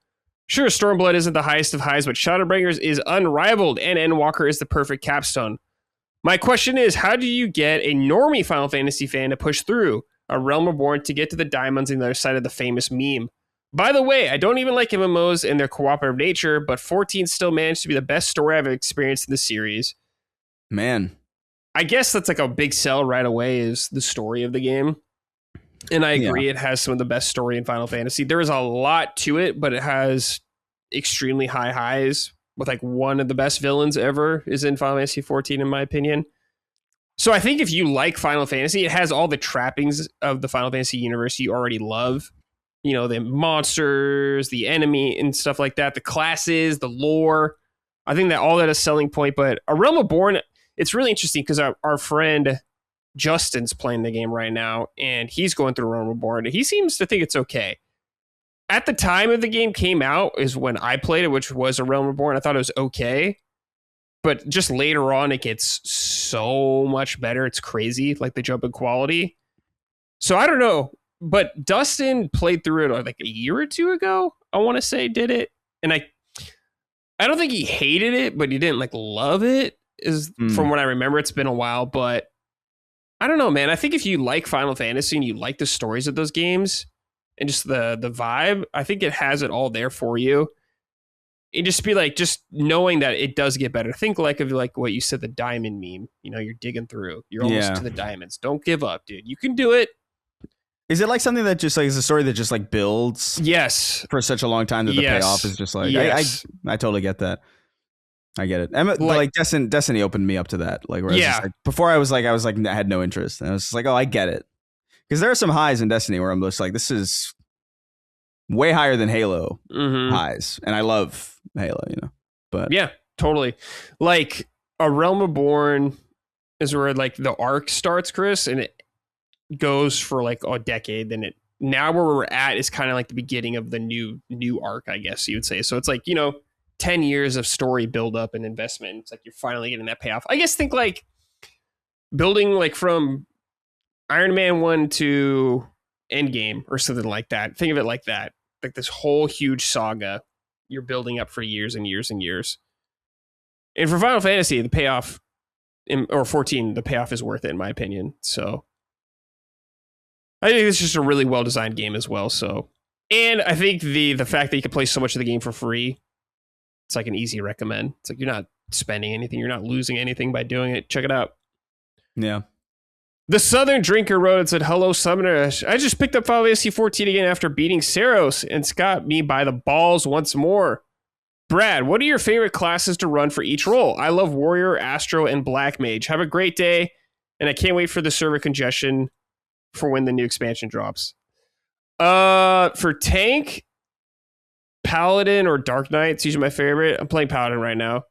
Sure, Stormblood isn't the highest of highs, but Shadowbringers is unrivaled, and Endwalker is the perfect capstone. My question is, how do you get a normie Final Fantasy fan to push through A Realm Reborn to get to the diamonds on the other side of the famous meme? By the way, I don't even like MMOs and their cooperative nature, but 14 still managed to be the best story I've experienced in the series." Man. I guess that's like a big sell right away is the story of the game. And I agree, It has some of the best story in Final Fantasy. There is a lot to it, but it has extremely high highs with like one of the best villains ever is in Final Fantasy 14, in my opinion. So I think if you like Final Fantasy, it has all the trappings of the Final Fantasy universe you already love. You know, the monsters, the enemy and stuff like that, the classes, the lore. I think that all that is a selling point. But A Realm Reborn, it's really interesting because our friend Justin's playing the game right now, and he's going through Realm Reborn. He seems to think it's okay. At the time of the game came out is when I played it, which was A Realm Reborn. I thought it was okay. But just later on, it gets so much better. It's crazy, like the jump in quality. So I don't know. But Dustin played through it like a year or two ago, I want to say, did it. And I don't think he hated it, but he didn't like love it. From what I remember, it's been a while, but I don't know, man. I think if you like Final Fantasy and you like the stories of those games and just the vibe, I think it has it all there for you. It just be like, just knowing that it does get better. Think like of like what you said, the diamond meme. You know, you're digging through. You're almost to the diamonds. Don't give up, dude. You can do it. Is it like something that just like is a story that just like builds? Yes. For such a long time that the payoff is just like I totally get that. I get it. Like Destiny opened me up to that. Like, like before I was like I had no interest. And I was just like, oh, I get it. Because there are some highs in Destiny where I'm just like, this is way higher than Halo highs, and I love Halo, you know. But yeah, totally. Like A Realm Reborn is where like the arc starts, Chris, and it goes for like a decade. Then now where we're at is kind of like the beginning of the new arc, I guess you would say. So it's like, you know, 10 years of story buildup and investment. It's like you're finally getting that payoff. I guess think like building like from Iron Man 1 to Endgame or something like that. Think of it like that. Like this whole huge saga you're building up for years and years and years. And for Final Fantasy, the payoff, or 14, the payoff is worth it, in my opinion. So I think it's just a really well designed game as well. So, and I think the fact that you can play so much of the game for free, it's like an easy recommend. It's like you're not spending anything, you're not losing anything by doing it. Check it out. Yeah. The Southern Drinker wrote and said, "Hello, Summoner. I just picked up Final Fantasy XIV again after beating Saros, and it's got me by the balls once more. Brad, what are your favorite classes to run for each role? I love Warrior, Astro, and Black Mage. Have a great day, and I can't wait for the server congestion for when the new expansion drops." For tank, Paladin or Dark Knight, it's usually my favorite. I'm playing Paladin right now.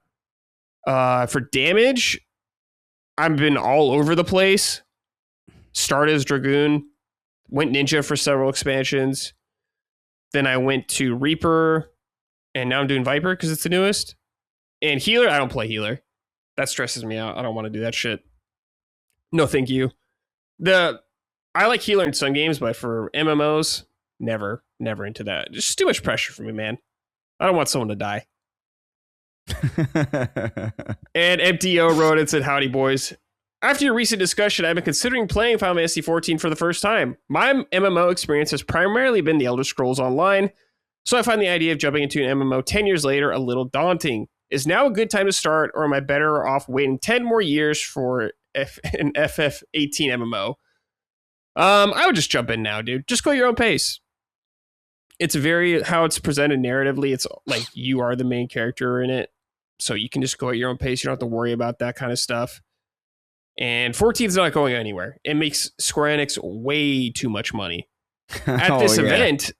For damage, I've been all over the place. Started as Dragoon, went Ninja for several expansions. Then I went to Reaper, and now I'm doing Viper because it's the newest. And Healer, I don't play Healer. That stresses me out. I don't want to do that shit. No, thank you. I like Healer in some games, but for MMOs, never into that. Just too much pressure for me, man. I don't want someone to die. And MTO wrote and said, "Howdy, boys. After your recent discussion, I've been considering playing Final Fantasy XIV for the first time. My MMO experience has primarily been the Elder Scrolls Online, so I find the idea of jumping into an MMO 10 years later a little daunting. Is now a good time to start, or am I better off waiting 10 more years for an FF18 MMO? I would just jump in now, dude. Just go at your own pace. It's very, how it's presented narratively, it's like you are the main character in it, so you can just go at your own pace. You don't have to worry about that kind of stuff. And 14 is not going anywhere. It makes Square Enix way too much money. At this event,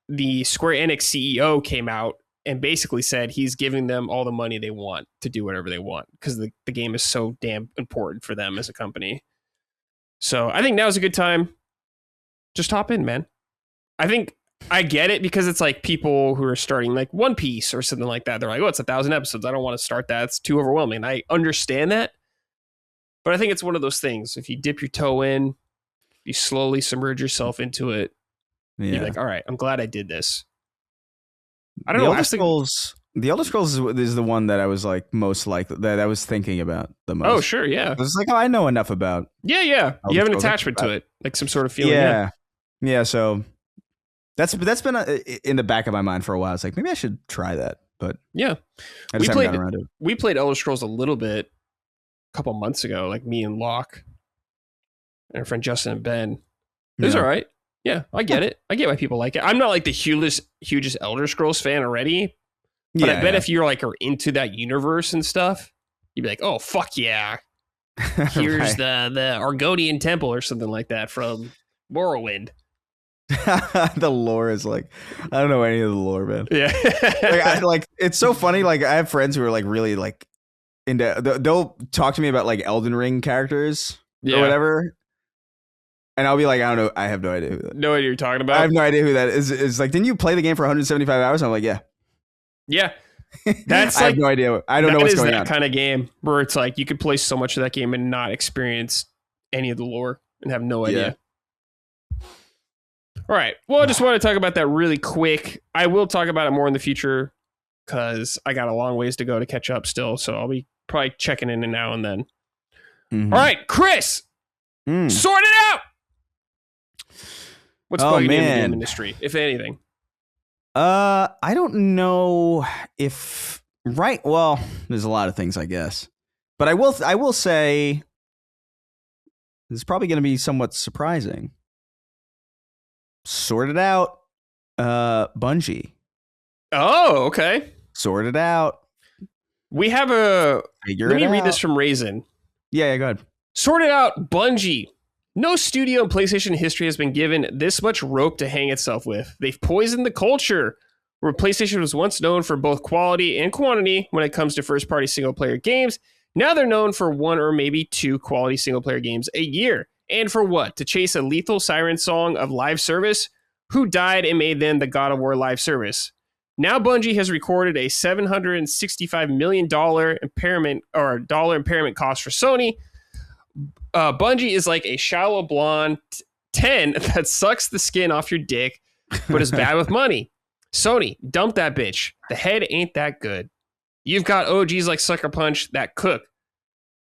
the Square Enix CEO came out and basically said he's giving them all the money they want to do whatever they want because the game is so damn important for them as a company. So I think now's a good time. Just hop in, man. I think I get it because it's like people who are starting like One Piece or something like that. They're like, oh, it's 1,000 episodes. I don't want to start that. It's too overwhelming. I understand that. But I think it's one of those things. If you dip your toe in, you slowly submerge yourself into it. Yeah. You're like, all right, I'm glad I did this. I don't know. The Elder Scrolls is the one that I was like most that I was thinking about the most. Oh, sure, yeah. I was like, oh, I know enough about. Yeah. You have an attachment to it, like some sort of feeling. Yeah. So that's been in the back of my mind for a while. It's like maybe I should try that, but yeah, I just haven't gotten around to it. We played Elder Scrolls a little bit a couple months ago, like me and Locke and our friend Justin and Ben. It was all right. Yeah, I get it. I get why people like it. I'm not like the hugest Elder Scrolls fan already, but I bet if you're like are into that universe and stuff, you'd be like, oh fuck yeah. Here's the Argonian temple or something like that from Morrowind. The lore is like, I don't know any of the lore, man. Yeah. It's so funny. Like I have friends who are like really like into, they'll talk to me about like Elden Ring characters or whatever. And I'll be like, I don't know. I have no idea who that. No idea you're talking about. I have no idea who that is. It's like, didn't you play the game for 175 hours? I'm like, yeah. Yeah. That's I have no idea. I don't know what's going on. That kind of game where it's like you could play so much of that game and not experience any of the lore and have no idea. All right. Well, I just want to talk about that really quick. I will talk about it more in the future because I got a long ways to go to catch up still. So I'll be probably checking in now and then. Mm-hmm. All right, Chris, sort it out. What's bugging you in the game industry, if anything? I don't know if well, there's a lot of things, I guess. But I will say this is probably going to be somewhat surprising. Sort it out, Bungie. Oh, okay. Sort it out. We have let me read this from Raisin. Yeah, go ahead. Sort it out, Bungie. No studio in PlayStation history has been given this much rope to hang itself with. They've poisoned the culture. Where PlayStation was once known for both quality and quantity when it comes to first-party single-player games, now they're known for one or maybe two quality single-player games a year. And for what? To chase a lethal siren song of live service? Who died and made them the God of War live service? Now Bungie has recorded a $765 million impairment cost for Sony. Bungie is like a shallow blonde 10 that sucks the skin off your dick, but is bad with money. Sony, dump that bitch. The head ain't that good. You've got OGs like Sucker Punch that cook.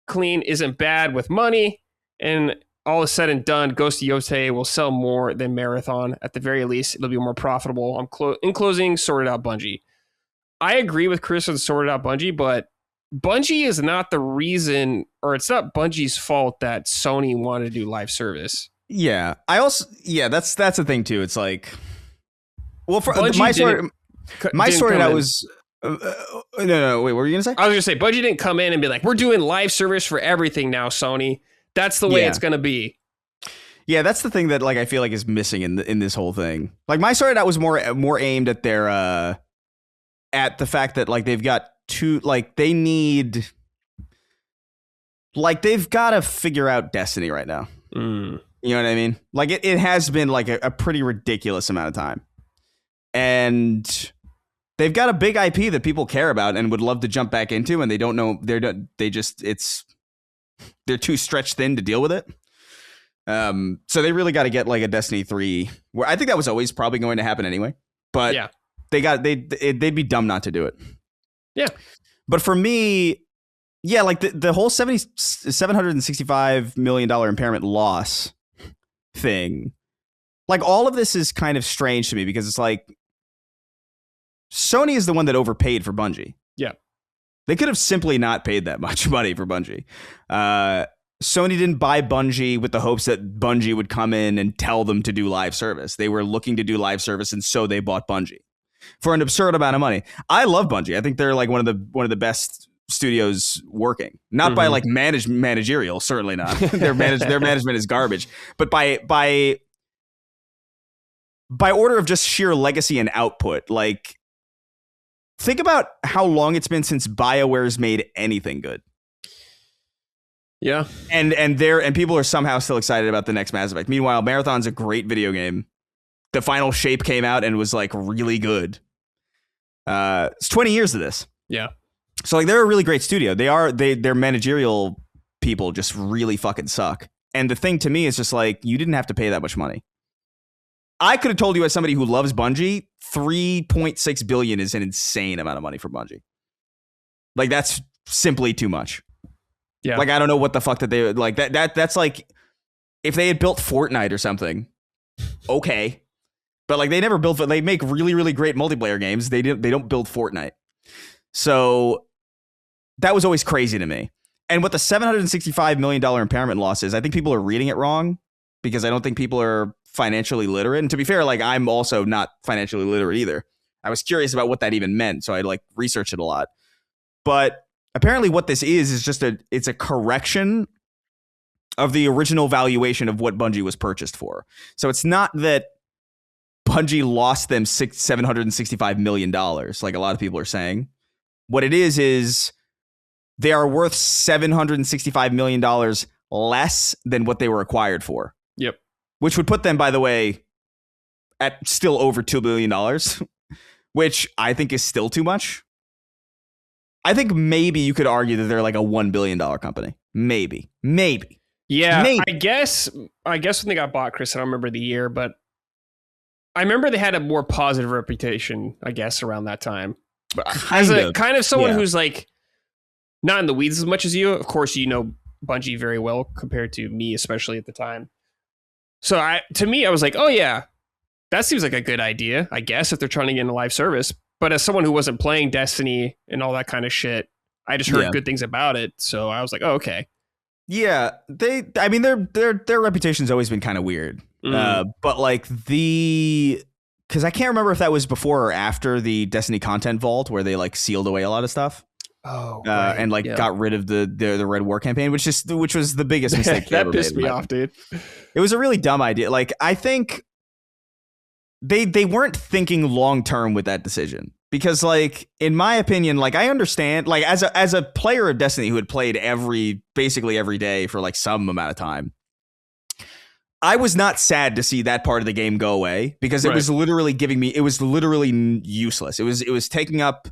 Clean isn't bad with money, and all is said and done, Ghost of Yotei will sell more than Marathon. At the very least, it'll be more profitable. In closing, sorted out Bungie. I agree with Chris on sorted out Bungie, but Bungie is not the reason, or it's not Bungie's fault that Sony wanted to do live service. Yeah, that's the thing too. It's like, well, for Bungie my sorted out was no. Wait, what were you gonna say? I was gonna say Bungie didn't come in and be like, "We're doing live service for everything now, Sony." That's the way it's gonna be. Yeah, that's the thing that like I feel like is missing in this whole thing. Like my sorted out was more aimed at their at the fact that like they've got they need, like they've got to figure out Destiny right now. You know what I mean? Like it has been like a pretty ridiculous amount of time, and they've got a big IP that people care about and would love to jump back into, and they don't know they're too stretched thin to deal with it. So they really got to get like a Destiny 3, where I think that was always probably going to happen anyway, but yeah, they'd be dumb not to do it. Yeah. But for me, yeah, like the whole $765 million impairment loss thing, like all of this is kind of strange to me because it's like Sony is the one that overpaid for Bungie. Yeah. They could have simply not paid that much money for Bungie. Sony didn't buy Bungie with the hopes that Bungie would come in and tell them to do live service. They were looking to do live service, and so they bought Bungie for an absurd amount of money. I love Bungie. I think they're like one of the best studios working. Not by like managerial, certainly not. Their management is garbage. But by order of just sheer legacy and output, like think about how long it's been since BioWare's made anything good. Yeah. And people are somehow still excited about the next Mass Effect. Meanwhile, Marathon's a great video game. The final shape came out and was like really good. It's 20 years of this. Yeah. So like they're a really great studio. Their managerial people just really fucking suck. And the thing to me is just like, you didn't have to pay that much money. I could have told you as somebody who loves Bungie, $3.6 billion is an insane amount of money for Bungie. Like that's simply too much. Yeah. Like I don't know what the fuck that they like that's like if they had built Fortnite or something. Okay. But like they never built, they make really, really great multiplayer games. They don't build Fortnite. So that was always crazy to me. And what the $765 million impairment loss is, I think people are reading it wrong because I don't think people are financially literate. And to be fair, like I'm also not financially literate either. I was curious about what that even meant. So I like researched it a lot. But apparently what this is just it's a correction of the original valuation of what Bungie was purchased for. So it's not that Bungie lost them $765 million, like a lot of people are saying. What it is they are worth $765 million less than what they were acquired for. Yep. Which would put them, by the way, at still over $2 billion, which I think is still too much. I think maybe you could argue that they're like a $1 billion company. Maybe. Yeah, maybe. I guess when they got bought, Chris, I don't remember the year, but I remember they had a more positive reputation, I guess, around that time. But as someone who's like not in the weeds as much as you, of course, you know Bungie very well compared to me, especially at the time. So to me, I was like, oh yeah, that seems like a good idea, I guess, if they're trying to get into live service. But as someone who wasn't playing Destiny and all that kind of shit, I just heard good things about it. So I was like, oh, okay. Yeah, their reputation's always been kind of weird. But like because I can't remember if that was before or after the Destiny content vault where they like sealed away a lot of stuff. Oh, right. And like got rid of the Red War campaign, which was the biggest mistake. That pissed me off, dude. It was a really dumb idea. Like I think they weren't thinking long term with that decision. Because, like, in my opinion, like, I understand, like, as a player of Destiny who had played basically every day for, like, some amount of time, I was not sad to see that part of the game go away because it was literally it was literally useless. It was taking up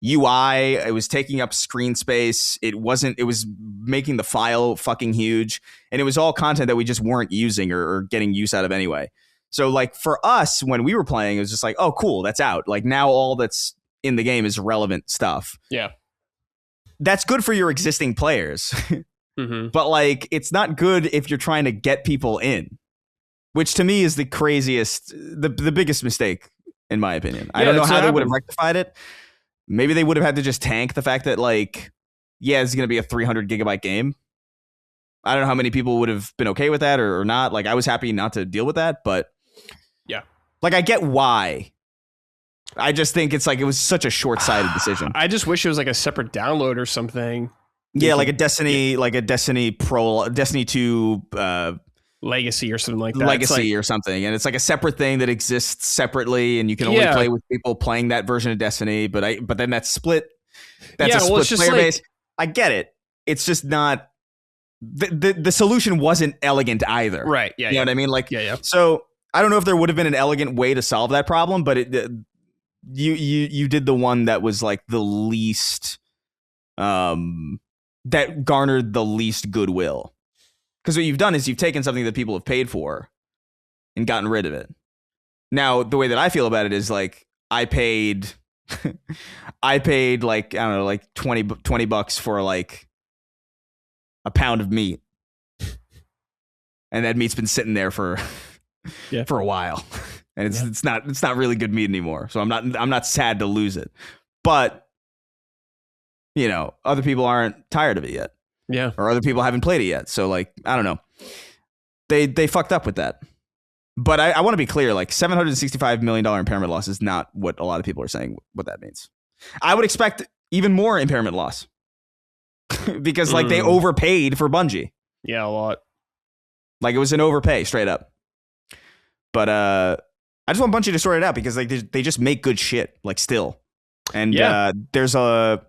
UI, it was taking up screen space, it was making the file fucking huge, and it was all content that we just weren't using or getting use out of anyway. So, like, for us, when we were playing, it was just like, oh, cool, that's out. Like, now all that's in the game is relevant stuff. Yeah. That's good for your existing players. Mm-hmm. But like, it's not good if you're trying to get people in, which to me is the craziest, the biggest mistake, in my opinion. I don't know how they would have rectified it. Maybe they would have had to just tank the fact that, like, yeah, it's going to be a 300 gigabyte game. I don't know how many people would have been okay with that or not. Like, I was happy not to deal with that, but yeah, like, I get why. I just think it's like, it was such a short-sighted decision. I just wish it was like a separate download or something. Yeah, like a Destiny, like a Destiny Pro, Destiny 2 Legacy or something like that. Legacy or something. And it's like a separate thing that exists separately, and you can only play with people playing that version of Destiny. But then that's split. That's a split player base. I get it. It's just not. The solution wasn't elegant either. Right. Yeah. You know what I mean? Like, yeah. So I don't know if there would have been an elegant way to solve that problem, but you did the one that was like the least, that garnered the least goodwill. Because what you've done is you've taken something that people have paid for and gotten rid of it. Now, the way that I feel about it is like, I paid like, I don't know, like $20 for like a pound of meat. And that meat's been sitting there for a while. And it's not really good meat anymore. So I'm not sad to lose it. But, you know, other people aren't tired of it yet. Yeah. Or other people haven't played it yet. So like, I don't know. They fucked up with that. But I want to be clear, like $765 million impairment loss is not what a lot of people are saying what that means. I would expect even more impairment loss. Because like they overpaid for Bungie. Yeah, a lot. Like it was an overpay straight up. But I just want Bungie to sort it out because like they just make good shit like still. And there's a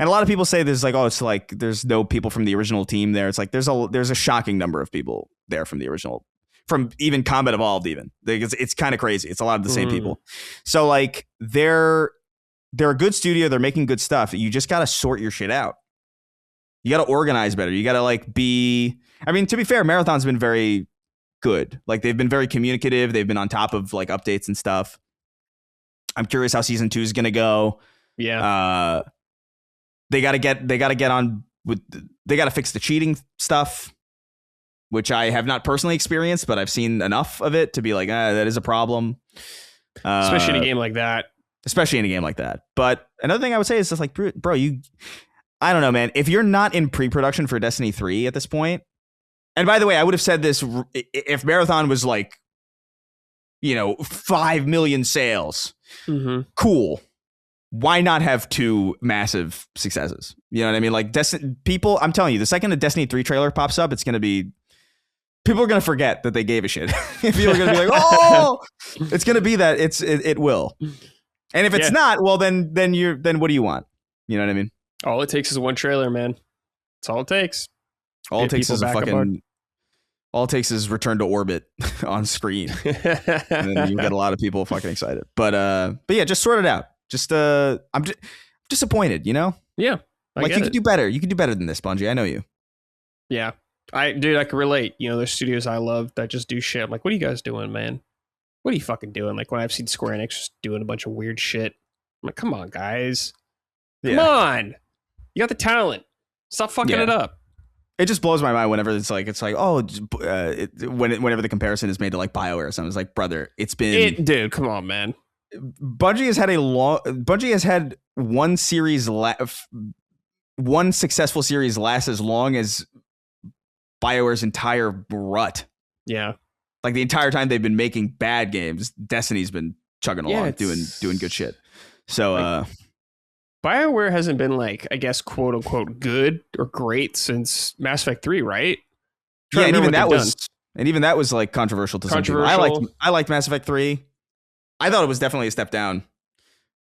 lot of people say there's like, oh, it's like there's no people from the original team there. It's like there's a shocking number of people there from the original, from even Combat Evolved even. It's kind of crazy. It's a lot of the same people. So like they're a good studio. They're making good stuff. You just got to sort your shit out. You got to organize better. You got to like be, I mean, to be fair, Marathon's been very good. Like they've been very communicative. They've been on top of like updates and stuff. I'm curious how season 2 is going to go. Yeah. They got to get on with, they got to fix the cheating stuff, which I have not personally experienced, but I've seen enough of it to be like, that is a problem. Especially in a game like that. But another thing I would say is just like, bro, I don't know, man. If you're not in pre-production for Destiny 3 at this point, and by the way, I would have said this if Marathon was like, you know, 5 million sales. Cool. Why not have 2 massive successes? You know what I mean? Like people, I'm telling you, the second the Destiny 3 trailer pops up, it's going to be, people are going to forget that they gave a shit. People are going to be like, oh, it's going to be that. It will. And if it's not, well, then what do you want? You know what I mean? All it takes is one trailer, man. That's all it takes. All it takes is all it takes is return to orbit on screen. And then you get a lot of people fucking excited. But yeah, just sort it out. I'm just disappointed, you know? Yeah. Like you could do better. You could do better than this, Bungie. I know you. Yeah. I can relate. You know, there's studios I love that just do shit. I'm like, what are you guys doing, man? What are you fucking doing? Like when I've seen Square Enix just doing a bunch of weird shit. I'm like, come on, guys. Come on. You got the talent. Stop fucking it up. It just blows my mind whenever it's like whenever the comparison is made to like BioWare or something. It's like, brother, dude, come on, man. Bungie has had one series, one successful series last as long as BioWare's entire rut. Yeah. Like the entire time they've been making bad games, Destiny's been chugging along, doing good shit. So, BioWare hasn't been like, I guess, quote unquote, good or great since Mass Effect 3, right? Yeah, and even that was like controversial to some people. I liked Mass Effect 3. I thought it was definitely a step down,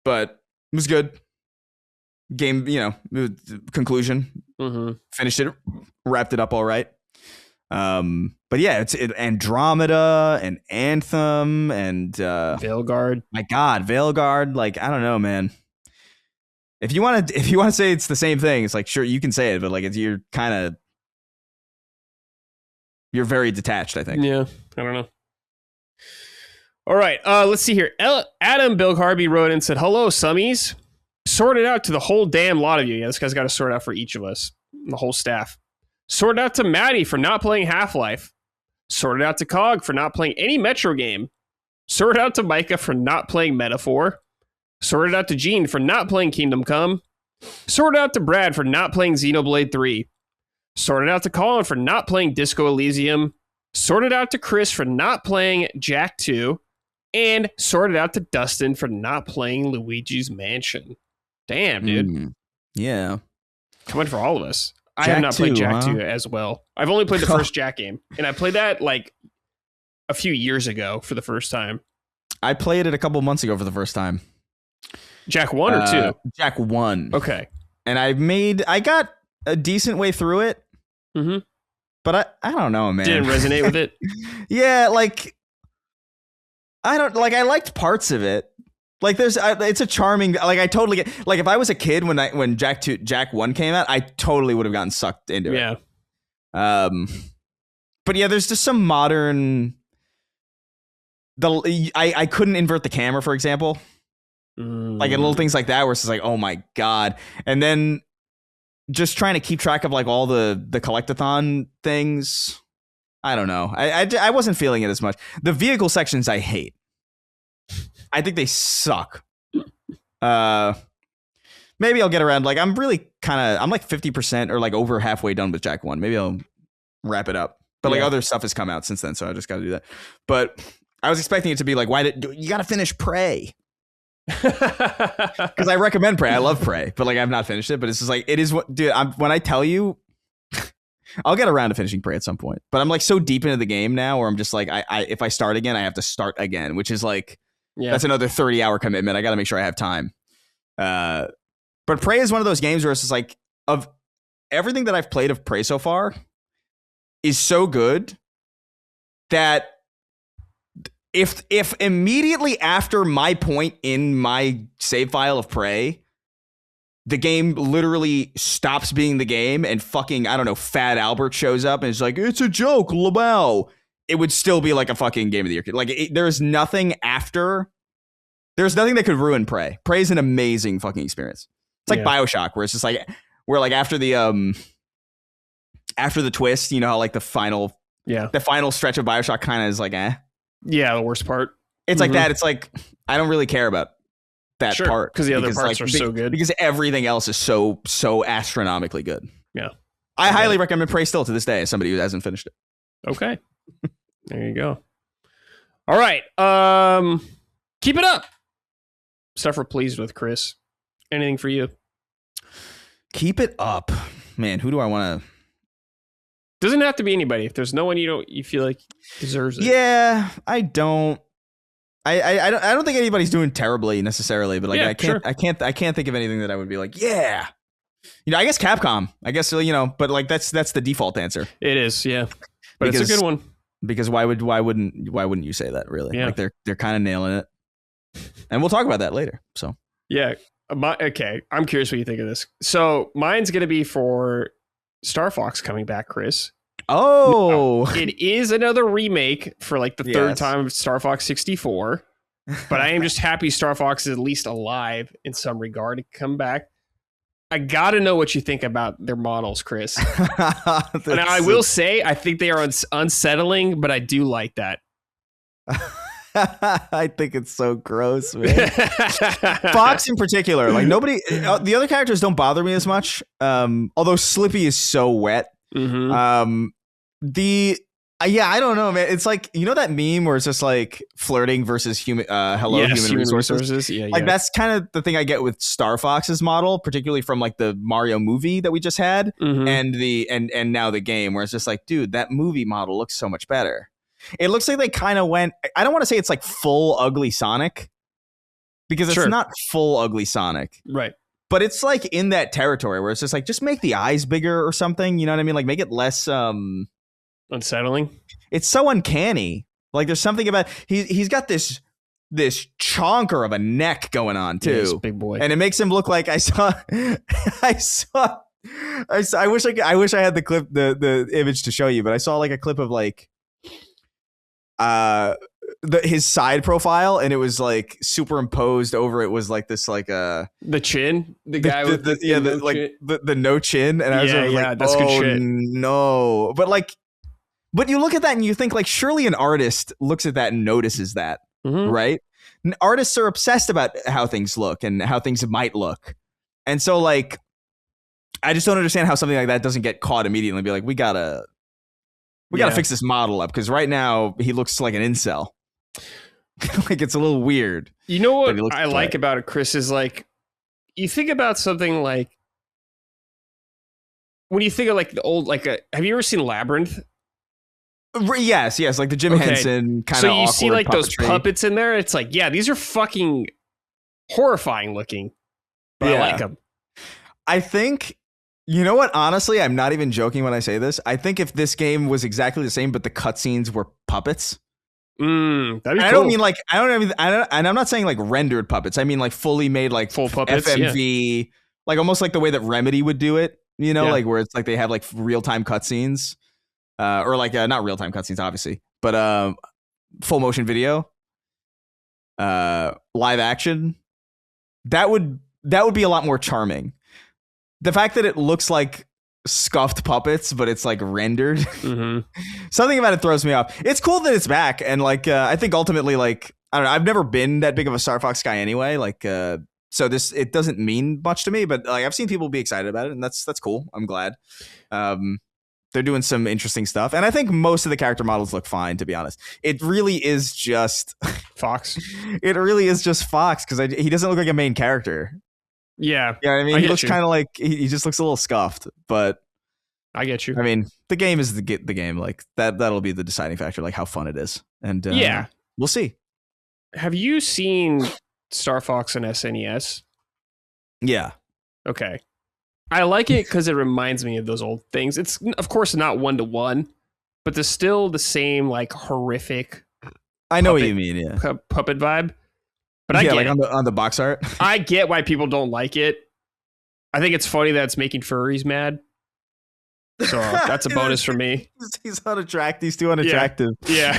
but it was good. Game, you know, conclusion. Finished it, wrapped it up all right. But yeah, it's Andromeda and Anthem and Veilguard. My God, Veilguard. Like, I don't know, man. If you want to say it's the same thing, it's like, sure, you can say it, but like you're very detached, I think. Yeah, I don't know. All right, let's see here. Adam Bill Harvey wrote and said, "Hello, Summies. Sort it out to the whole damn lot of you." Yeah, this guy's got to sort out for each of us, the whole staff. Sorted out to Maddie for not playing Half-Life. Sorted out to Cog for not playing any Metro game. Sorted out to Micah for not playing Metaphor. Sorted out to Gene for not playing Kingdom Come. Sorted out to Brad for not playing Xenoblade 3. Sorted out to Colin for not playing Disco Elysium. Sorted out to Chris for not playing Jack 2. And sorted out to Dustin for not playing Luigi's Mansion. Damn, dude. Yeah. Coming for all of us. I Jack have not played 2, Jack huh? 2 as well. I've only played the first Jack game. And I played that like a few years ago for the first time. I played it a couple months ago for the first time. Jack 1 or 2? Jack 1. Okay. And I got a decent way through it. Mm-hmm. But I don't know, man. Didn't resonate with it? Yeah, like I liked parts of it. Like it's a charming, like I totally get, like if I was a kid when Jack 1 came out, I totally would have gotten sucked into it. Yeah. But yeah, there's just some modern I couldn't invert the camera, for example. Like little things like that where it's just like, oh my God. And then just trying to keep track of like all the collectathon things. I don't know. I wasn't feeling it as much. The vehicle sections I hate. I think they suck. Maybe I'll get around. Like I'm like 50% or like over halfway done with Jack 1. Maybe I'll wrap it up. But like other stuff has come out since then, so I just got to do that. But I was expecting it to be like, you got to finish Prey. Because I recommend Prey. I love Prey, but like I've not finished it. But it's just like, it is what, dude. When I tell you, I'll get around to finishing Prey at some point. But I'm like so deep into the game now, where I'm just like, if I start again, I have to start again, which is like, that's another 30-hour commitment. I got to make sure I have time. But Prey is one of those games where it's just like, of everything that I've played of Prey so far, is so good that if immediately after my point in my save file of Prey, the game literally stops being the game and fucking, I don't know, Fat Albert shows up and is like, it's a joke, LaBelle, it would still be like a fucking Game of the Year. Like there's nothing that could ruin Prey. Prey is an amazing fucking experience. It's like BioShock, where it's just like, where like after the twist, you know how like the final stretch of BioShock kind of is like, Yeah, the worst part. It's like that. It's like, I don't really care about that part. Because the other parts are so good. Because everything else is so astronomically good. Yeah. I highly recommend Prey still to this day as somebody who hasn't finished it. Okay. There you go. All right. Keep it up. Stuff we're pleased with, Chris. Anything for you? Keep it up. Man, who do I want to... Doesn't have to be anybody. If there's no one you feel like deserves it. Yeah, I don't. I don't think anybody's doing terribly necessarily, but like I can't think of anything that I would be like, yeah. You know, I guess Capcom. I guess, you know, but like that's the default answer. It is, yeah. But it's a good one. Because why wouldn't you say that, really? Yeah. Like they're kind of nailing it. And we'll talk about that later. So yeah. Okay. I'm curious what you think of this. So mine's gonna be for Star Fox coming back, Chris. Oh, now, it is another remake for like the third time of Star Fox 64. But I am just happy Star Fox is at least alive in some regard to come back. I gotta know what you think about their models, Chris. Now, I will say, I think they are unsettling, but I do like that. I think it's so gross, man. Fox in particular, like nobody, the other characters don't bother me as much. Although Slippy is so wet. Mm-hmm. I don't know, man. It's like, you know that meme where it's just like flirting versus human resources. Yeah, like that's kind of the thing I get with Star Fox's model, particularly from like the Mario movie that we just had, and and now the game, where it's just like, dude, that movie model looks so much better. It looks like they kind of went, I don't want to say it's like full ugly Sonic, because it's not full ugly Sonic. Right. But it's like in that territory where it's just like, just make the eyes bigger or something. You know what I mean? Like make it less unsettling. It's so uncanny. Like there's something about, he's got this chonker of a neck going on too. Yeah, he's a big boy. And it makes him look like I wish I had the clip, the image to show you, but I saw like a clip of like his side profile, and it was like superimposed over it was like this like the chin, the guy with the no chin. the no chin, and I was like, that's good shit. No, but you look at that and you think like surely an artist looks at that and notices that, right? And artists are obsessed about how things look and how things might look, and so like I just don't understand how something like that doesn't get caught immediately and be like, we gotta fix this model up, because right now he looks like an incel. Like it's a little weird. You know what I like about it, Chris, is like you think about something like when you think of like the old have you ever seen Labyrinth? Yes, like the Jim Henson kind of. So you see like puppetry. Those puppets in there. It's like, yeah, these are fucking horrifying looking, but I like them. I think, you know what? Honestly, I'm not even joking when I say this. I think if this game was exactly the same, but the cutscenes were puppets. That'd be cool. I don't mean like and I'm not saying like rendered puppets. I mean like fully made like full puppets, FMV, like almost like the way that Remedy would do it. You know, like where it's like they have like real time cutscenes, or like not real time cutscenes, obviously, but full motion video, live action. That would be a lot more charming. The fact that it looks like scuffed puppets, but it's like rendered. Something about it throws me off. It's cool that it's back, and like I think ultimately, like I don't know, I've never been that big of a Star Fox guy anyway. Like so it doesn't mean much to me, but like I've seen people be excited about it, and that's cool. I'm glad. They're doing some interesting stuff, and I think most of the character models look fine. To be honest, it really is just Fox. It really is just Fox, because he doesn't look like a main character. Yeah. I mean, he looks kind of like he just looks a little scuffed, but I get you. I mean, the game is the game. Like that'll be the deciding factor, like how fun it is, and we'll see. Have you seen Star Fox and SNES? Yeah. Okay. I like it because it reminds me of those old things. It's of course not 1-to-1, but there's still the same like horrific. I know what you mean. Yeah. Puppet vibe. But I get like it. on the box art. I get why people don't like it. I think it's funny that it's making furries mad. So that's a bonus for me. He's unattractive. He's too unattractive. Yeah.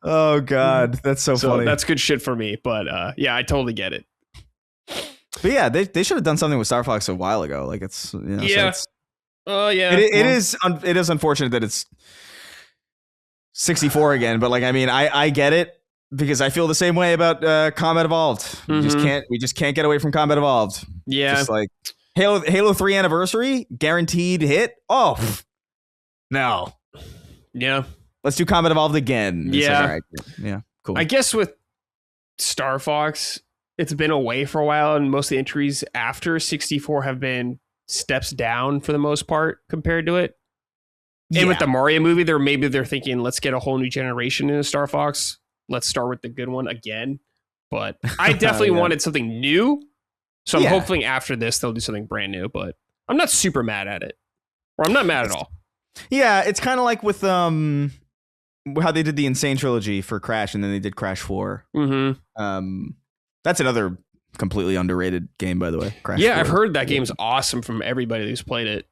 Oh God, that's so funny. That's good shit for me. But yeah, I totally get it. But yeah, they should have done something with Star Fox a while ago. Like it's yeah. It is unfortunate that it's 64 again. But like I mean, I get it. Because I feel the same way about Combat Evolved. We just can't get away from Combat Evolved. Yeah. Just like Halo 3 Anniversary, guaranteed hit. Oh, no. Yeah. Let's do Combat Evolved again. Yeah. Like, all right. Yeah, cool. I guess with Star Fox, it's been away for a while, and most of the entries after 64 have been steps down for the most part compared to it. And with the Mario movie, they're thinking, let's get a whole new generation into Star Fox. Let's start with the good one again. But I definitely wanted something new. So I'm hoping after this, they'll do something brand new. But I'm not super mad at it. Or I'm not mad at all. Yeah, it's kind of like with how they did the Insane trilogy for Crash, and then they did Crash 4. That's another completely underrated game, by the way. Crash 4. I've heard that game's awesome from everybody who's played it.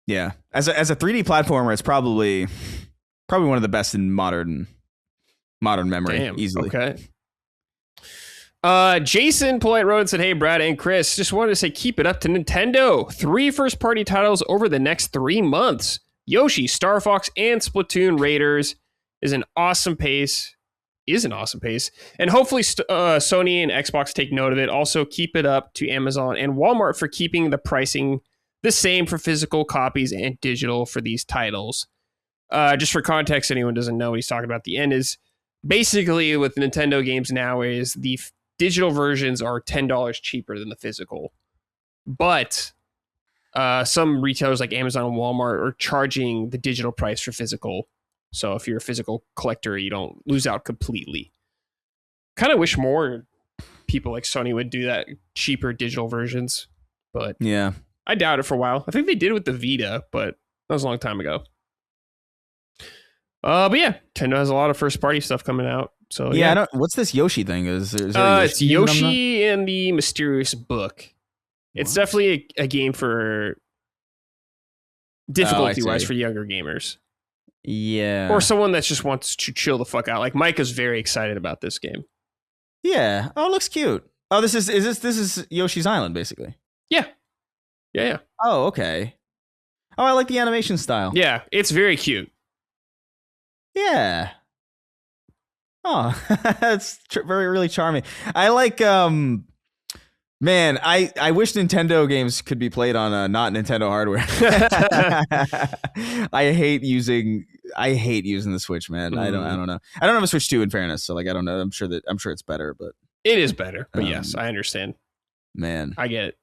Yeah. As a 3D platformer, it's probably one of the best in modern memory. Damn, easily. Okay. Jason Polite wrote and said, "Hey Brad and Chris, just wanted to say keep it up to Nintendo. 3 first-party titles over the next 3 months. Yoshi, Star Fox, and Splatoon Raiders is an awesome pace. And hopefully Sony and Xbox take note of it. Also, keep it up to Amazon and Walmart for keeping the pricing the same for physical copies and digital for these titles." Just for context, anyone doesn't know what he's talking about, the end is basically with Nintendo games now is the digital versions are $10 cheaper than the physical. But some retailers like Amazon and Walmart are charging the digital price for physical. So if you're a physical collector, you don't lose out completely. Kind of wish more people like Sony would do that, cheaper digital versions. But yeah, I doubt it for a while. I think they did it with the Vita, but that was a long time ago. But yeah, Nintendo has a lot of first party stuff coming out. So yeah, what's this Yoshi thing? Is there it's Yoshi and the Mysterious Book. It's definitely a game for difficulty wise for younger gamers. Yeah. Or someone that just wants to chill the fuck out. Like Mike is very excited about this game. Yeah. Oh, it looks cute. Oh, this is Yoshi's Island, basically. Yeah. Yeah. Oh, okay. Oh, I like the animation style. Yeah, it's very cute. Yeah. Oh, that's very, really charming. I like, man, I wish Nintendo games could be played on not Nintendo hardware. I hate using the Switch, man. I don't know. I don't have a Switch 2 in fairness, so like I don't know. I'm sure it's better, but it is better. But yes, I understand. Man, I get it.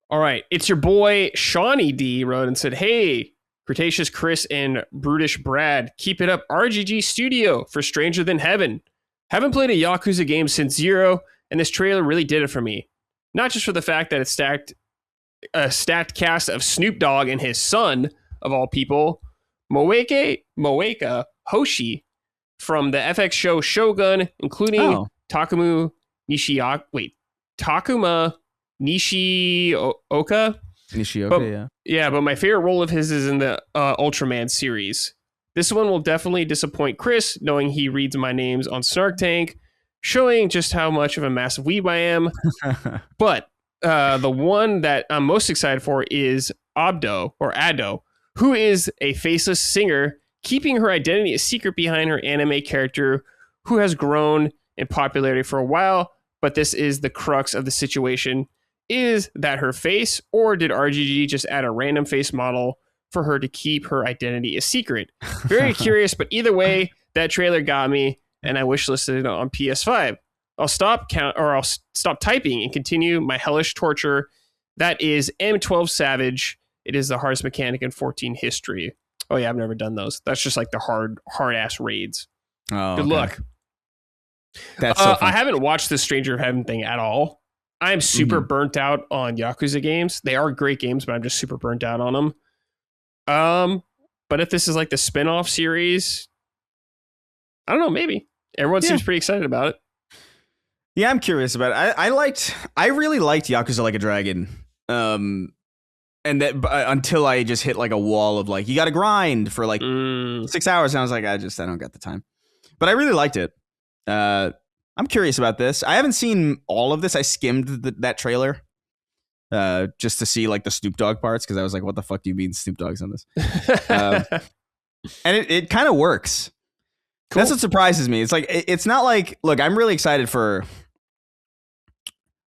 All right, it's your boy Shawnee D wrote and said, "Hey, Cretaceous Chris and Brutish Brad, keep it up. RGG Studio for Stranger Than Heaven. Haven't played a Yakuza game since 0, and this trailer really did it for me. Not just for the fact that it's a stacked cast of Snoop Dogg and his son, of all people, Moeka Hoshi from the FX show Shogun, including Takuma Nishioka. Nishioka, Yeah, but my favorite role of his is in the Ultraman series. This one will definitely disappoint Chris, knowing he reads my names on Snark Tank, showing just how much of a massive weeb I am. But the one that I'm most excited for is Ado, who is a faceless singer, keeping her identity a secret behind her anime character, who has grown in popularity for a while. But this is the crux of the situation. Is that her face, or did RGG just add a random face model for her to keep her identity a secret? Very curious, but either way, that trailer got me, and I wishlisted it on PS5. I'll stop typing and continue my hellish torture. That is M12 Savage. It is the hardest mechanic in 14 history. Oh yeah, I've never done those. That's just like the hard ass raids. Oh, good luck. That's so fun. I haven't watched the Stranger of Heaven thing at all. I'm super burnt out on Yakuza games. They are great games, but I'm just super burnt out on them. But if this is like the spin-off series, I don't know, maybe. Everyone seems pretty excited about it. Yeah, I'm curious about it. I really liked Yakuza Like a Dragon. And that until I just hit like a wall of like, you got to grind for like 6 hours. And I was like, I don't got the time. But I really liked it. I'm curious about this. I haven't seen all of this. I skimmed that trailer just to see like the Snoop Dogg parts, because I was like, what the fuck do you mean Snoop Dogg's on this? And it kind of works. Cool. That's what surprises me. It's like, it's not like, look, I'm really excited for,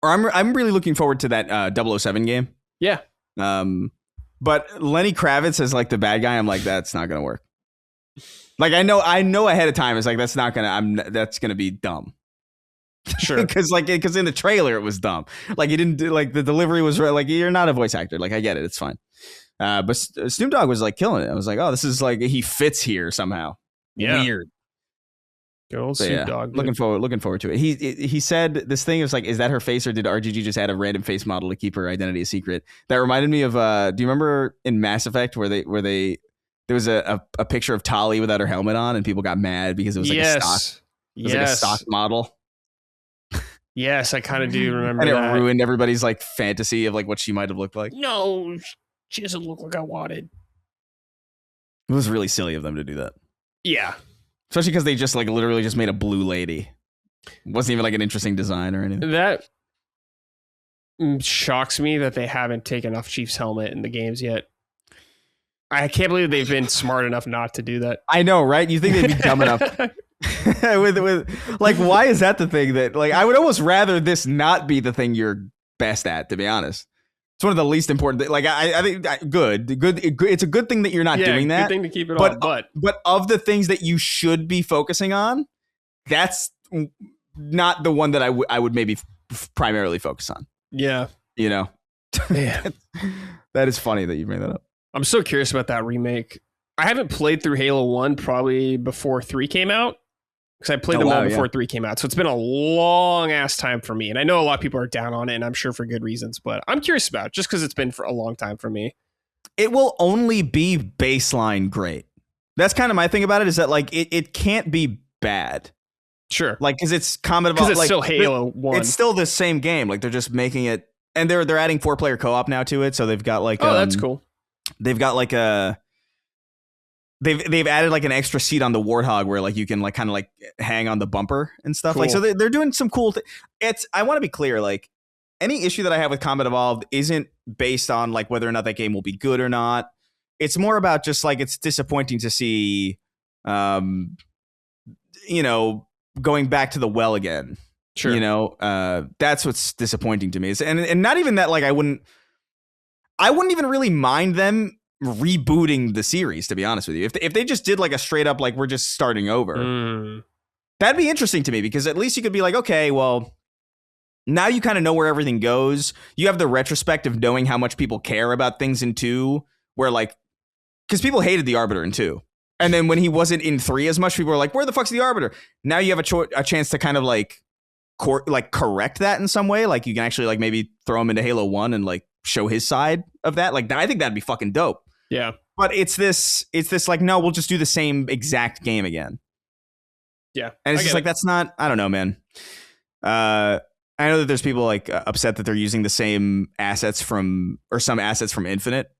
or I'm really looking forward to that 007 game. Yeah. But Lenny Kravitz as like the bad guy, I'm like, that's not gonna work. Like I know ahead of time. It's like that's gonna be dumb. Sure. Because in the trailer it was dumb. Like you didn't do, like the delivery was like, you're not a voice actor. Like I get it, it's fine. But Snoop Dogg was like killing it. I was like, oh, this is like he fits here somehow. Yeah. Weird. Good old Snoop Dogg. Looking forward to it. He said this thing was like, is that her face, or did RGG just add a random face model to keep her identity a secret? That reminded me of do you remember in Mass Effect where there was a picture of Tali without her helmet on, and people got mad because it was like a stock. It was like a stock model. Yes, I kind of do remember and that. It ruined everybody's like fantasy of like what she might have looked like. No, she doesn't look like I wanted. It was really silly of them to do that. Yeah. Especially because they just like literally just made a blue lady. It wasn't even like an interesting design or anything. That shocks me that they haven't taken off Chief's helmet in the games yet. I can't believe they've been smart enough not to do that. I know, right? You think they'd be dumb enough? with like, why is that the thing that like I would almost rather this not be the thing you're best at, to be honest. It's one of the least important. Like I think good. It's a good thing that you're not doing that. Good thing to keep it on. But of the things that you should be focusing on, that's not the one that I would maybe primarily focus on. Yeah, you know. Man. That is funny that you bring that up. I'm so curious about that remake. I haven't played through Halo 1 probably before 3 came out. Because I played them all before 3 came out. So it's been a long ass time for me. And I know a lot of people are down on it, and I'm sure for good reasons. But I'm curious about it just because it's been for a long time for me. It will only be baseline great. That's kind of my thing about it, is that like it can't be bad. Sure. Like, because it's comment about, because it's like, still Halo 1. It's still the same game. Like they're just making it, and they're adding 4-player co-op now to it. So they've got like that's cool. They've got like a they've added like an extra seat on the Warthog where like you can like kind of like hang on the bumper and stuff. Cool. Like, so they're doing some cool I want to be clear, like any issue that I have with Combat Evolved isn't based on like whether or not that game will be good or not. It's more about just like it's disappointing to see going back to the well again. Sure. That's what's disappointing to me. And not even that, like I wouldn't even really mind them rebooting the series, to be honest with you. If they just did like a straight up like we're just starting over, that'd be interesting to me, because at least you could be like, okay, well, now you kind of know where everything goes. You have the retrospect of knowing how much people care about things in 2, where like, because people hated the Arbiter in 2. And then when he wasn't in 3 as much, people were like, where the fuck's the Arbiter? Now you have a chance to kind of like correct that in some way. Like you can actually like maybe throw him into Halo 1 and like show his side of that. Like I think that'd be fucking dope. Yeah. But it's this like, no, we'll just do the same exact game again. Yeah. And it's just like, that's not, I don't know, man. I know that there's people like upset that they're using the same assets some assets from Infinite,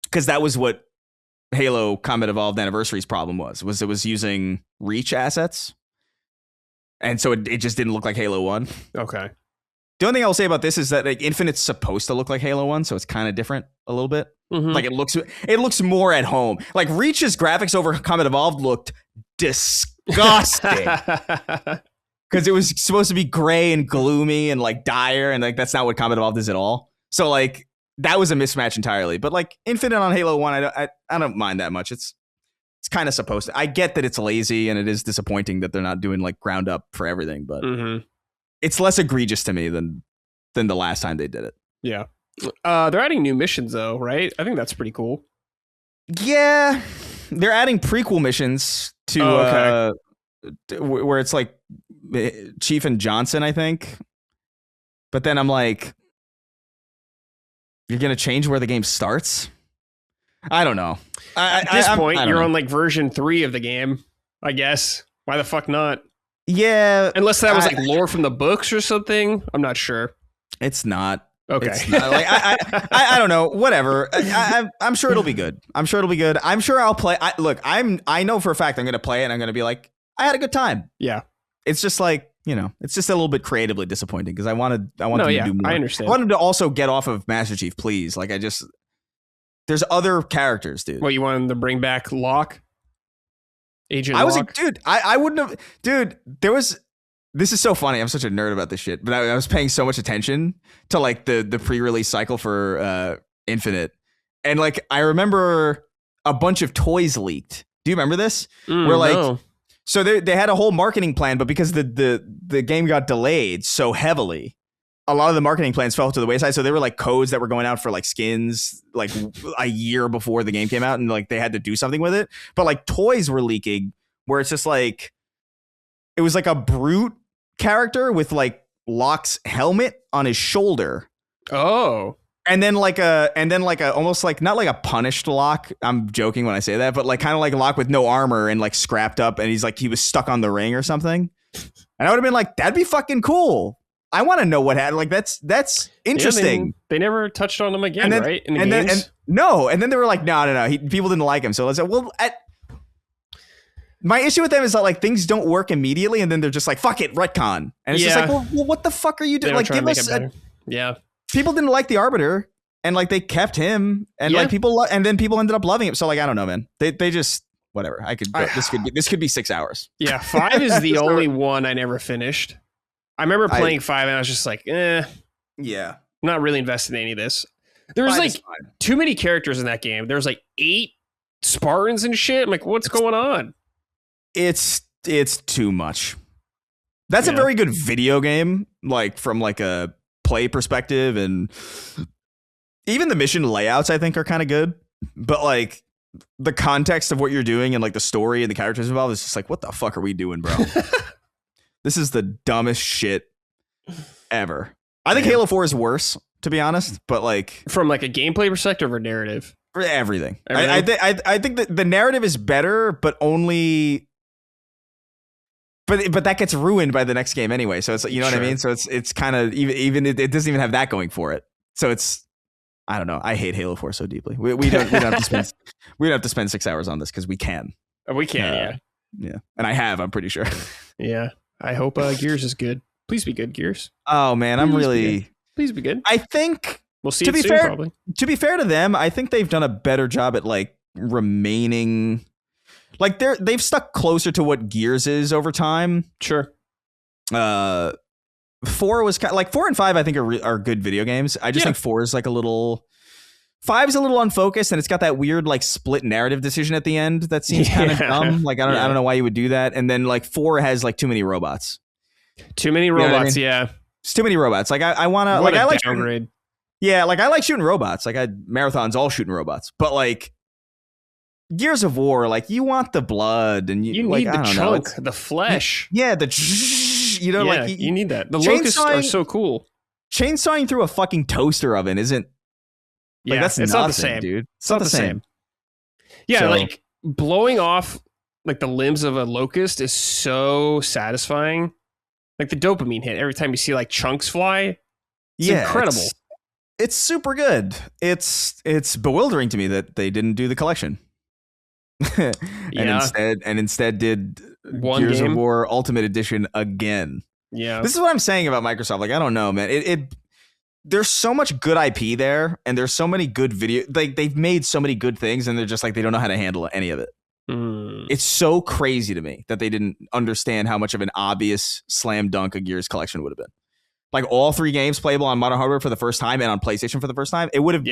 because that was what Halo Combat Evolved Anniversary's problem was it was using Reach assets. And so it just didn't look like Halo 1. Okay. The only thing I'll say about this is that like Infinite's supposed to look like Halo 1, so it's kind of different a little bit. Mm-hmm. Like it looks more at home. Like Reach's graphics over Combat Evolved looked disgusting. Because it was supposed to be gray and gloomy and like dire, and like that's not what Combat Evolved is at all. So like that was a mismatch entirely. But like Infinite on Halo 1, I don't mind that much. It's kind of supposed to. I get that it's lazy and it is disappointing that they're not doing like ground up for everything, but it's less egregious to me than the last time they did it. Yeah. They're adding new missions though, right? I think that's pretty cool. Yeah. They're adding prequel missions to where it's like Chief and Johnson, I think. But then I'm like, you're going to change where the game starts? I don't know. At this point, you're on like version 3 of the game, I guess. Why the fuck not? Yeah. Unless that was like lore from the books or something. I'm not sure. It's not. Okay. It's not, like, I don't know. Whatever. I'm sure it'll be good. I'm sure I'll play. I know for a fact I'm going to play it and I'm going to be like, I had a good time. Yeah. It's just like, it's just a little bit creatively disappointing because I wanted them to do more. I understand. I wanted to also get off of Master Chief, please. Like there's other characters, dude. What, you want them to bring back Locke? Agent Locke? Dude, I wouldn't have, dude, this is so funny. I'm such a nerd about this shit, but I was paying so much attention to like the pre-release cycle for Infinite. And like, I remember a bunch of toys leaked. Do you remember this? Where like, no. So they had a whole marketing plan, but because the game got delayed so heavily, a lot of the marketing plans fell to the wayside. So there were like codes that were going out for like skins like a year before the game came out, and like they had to do something with it. But like toys were leaking where it's just like, it was like a brute character with like Locke's helmet on his shoulder. Oh. And then like a almost like, not like a punished Locke. I'm joking when I say that, but like kind of like Locke with no armor and like scrapped up, and he's like, he was stuck on the ring or something. And I would have been like, that'd be fucking cool. I want to know what happened. Like that's interesting. Yeah, they never touched on him again, right? In the games? And then they were like, no. People didn't like him. So let's say, well, my issue with them is that like things don't work immediately, and then they're just like, fuck it, retcon. And it's just like, well, what the fuck are you doing? Like, give us yeah. People didn't like the Arbiter, and like they kept him, and like and then people ended up loving him. So like, I don't know, man. They just whatever. This could be 6 hours. Yeah, 5 is the only one I never finished. I remember playing 5 and I was just like, yeah, I'm not really invested in any of this. There was like too many characters in that game. There was like 8 Spartans and shit. I'm like, what's going on? It's too much. That's a very good video game, like from like a play perspective, and even the mission layouts I think are kind of good, but like the context of what you're doing and like the story and the characters involved is just like, what the fuck are we doing, bro? This is the dumbest shit ever. I think Halo 4 is worse, to be honest, but like from like a gameplay perspective or narrative, for everything. I think that the narrative is better, but only. But that gets ruined by the next game anyway. So it's, you know what I mean? So it's kind of even it doesn't even have that going for it. So it's I don't know. I hate Halo 4 so deeply. We don't have to spend 6 hours on this because we can. We can, yeah. And I have. I'm pretty sure. Yeah. I hope Gears is good. Please be good, Gears. Oh man, Please be good. I think we'll see it soon, probably. To be fair to them, I think they've done a better job at like remaining. Like they've stuck closer to what Gears is over time. Sure. 4 was kind of, like 4 and 5 I think are good video games. I just think 4 is like 5 is a little unfocused, and it's got that weird like split narrative decision at the end that seems kind of dumb. Like I don't know why you would do that. And then like 4 has like too many robots. Too many robots, yeah. It's too many robots. Like I want to like I like downgrade. Like I like shooting robots. Like I marathons all shooting robots. But like Gears of War, like you want the blood and you need like, the chunk, the flesh. Yeah, like you need that. The locusts are so cool. Chainsawing through a fucking toaster oven isn't. Like, that's it's nothing, not the same, dude. It's not the same. Yeah, so, like blowing off like the limbs of a locust is so satisfying. Like the dopamine hit every time you see like chunks fly. It's incredible. It's super good. It's bewildering to me that they didn't do the collection. and instead did Gears of War Ultimate Edition again. Yeah. This is what I'm saying about Microsoft. Like, I don't know, man. There's so much good IP there, and there's so many good like they've made so many good things, and they're just like they don't know how to handle any of it. It's so crazy to me that they didn't understand how much of an obvious slam dunk a Gears collection would have been. Like all 3 games playable on modern hardware for the first time and on PlayStation for the first time, it would have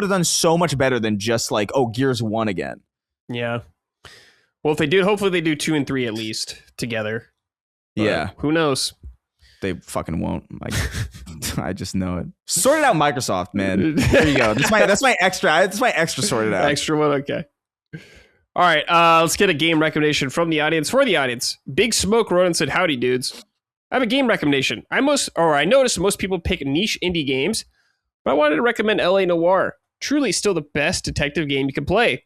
done so much better than just like, oh, Gears 1 again. Yeah. Well, if they do, hopefully they do 2 and 3 at least together. But who knows? They fucking won't. I just know it. Sort it out, Microsoft, man. There you go. That's my extra sorted out. Extra one, okay. All right, let's get a game recommendation from the audience for the audience. Big Smoke wrote and said, "Howdy, dudes. I have a game recommendation. I noticed most people pick niche indie games, but I wanted to recommend LA Noire. Truly still the best detective game you can play.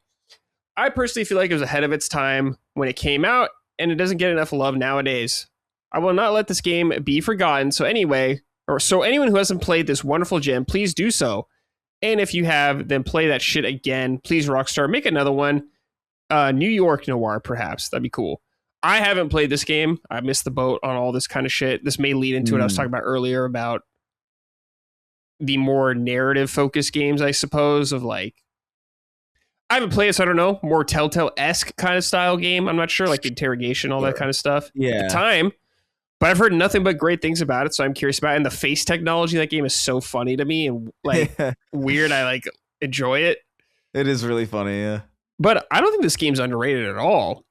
I personally feel like it was ahead of its time when it came out, and it doesn't get enough love nowadays. I will not let this game be forgotten, so anyone who hasn't played this wonderful gem, please do so. And if you have, then play that shit again. Please, Rockstar, make another one. New York Noir, perhaps. That'd be cool. I haven't played this game. I missed the boat on all this kind of shit. This may lead into what I was talking about earlier about the more narrative-focused games, I suppose, of like... I haven't played it, so I don't know. More Telltale-esque kind of style game. I'm not sure, like interrogation, all that kind of stuff at the time. But I've heard nothing but great things about it, so I'm curious about it. And the face technology in that game is so funny to me and like weird. I like enjoy it. It is really funny, yeah. But I don't think this game's underrated at all.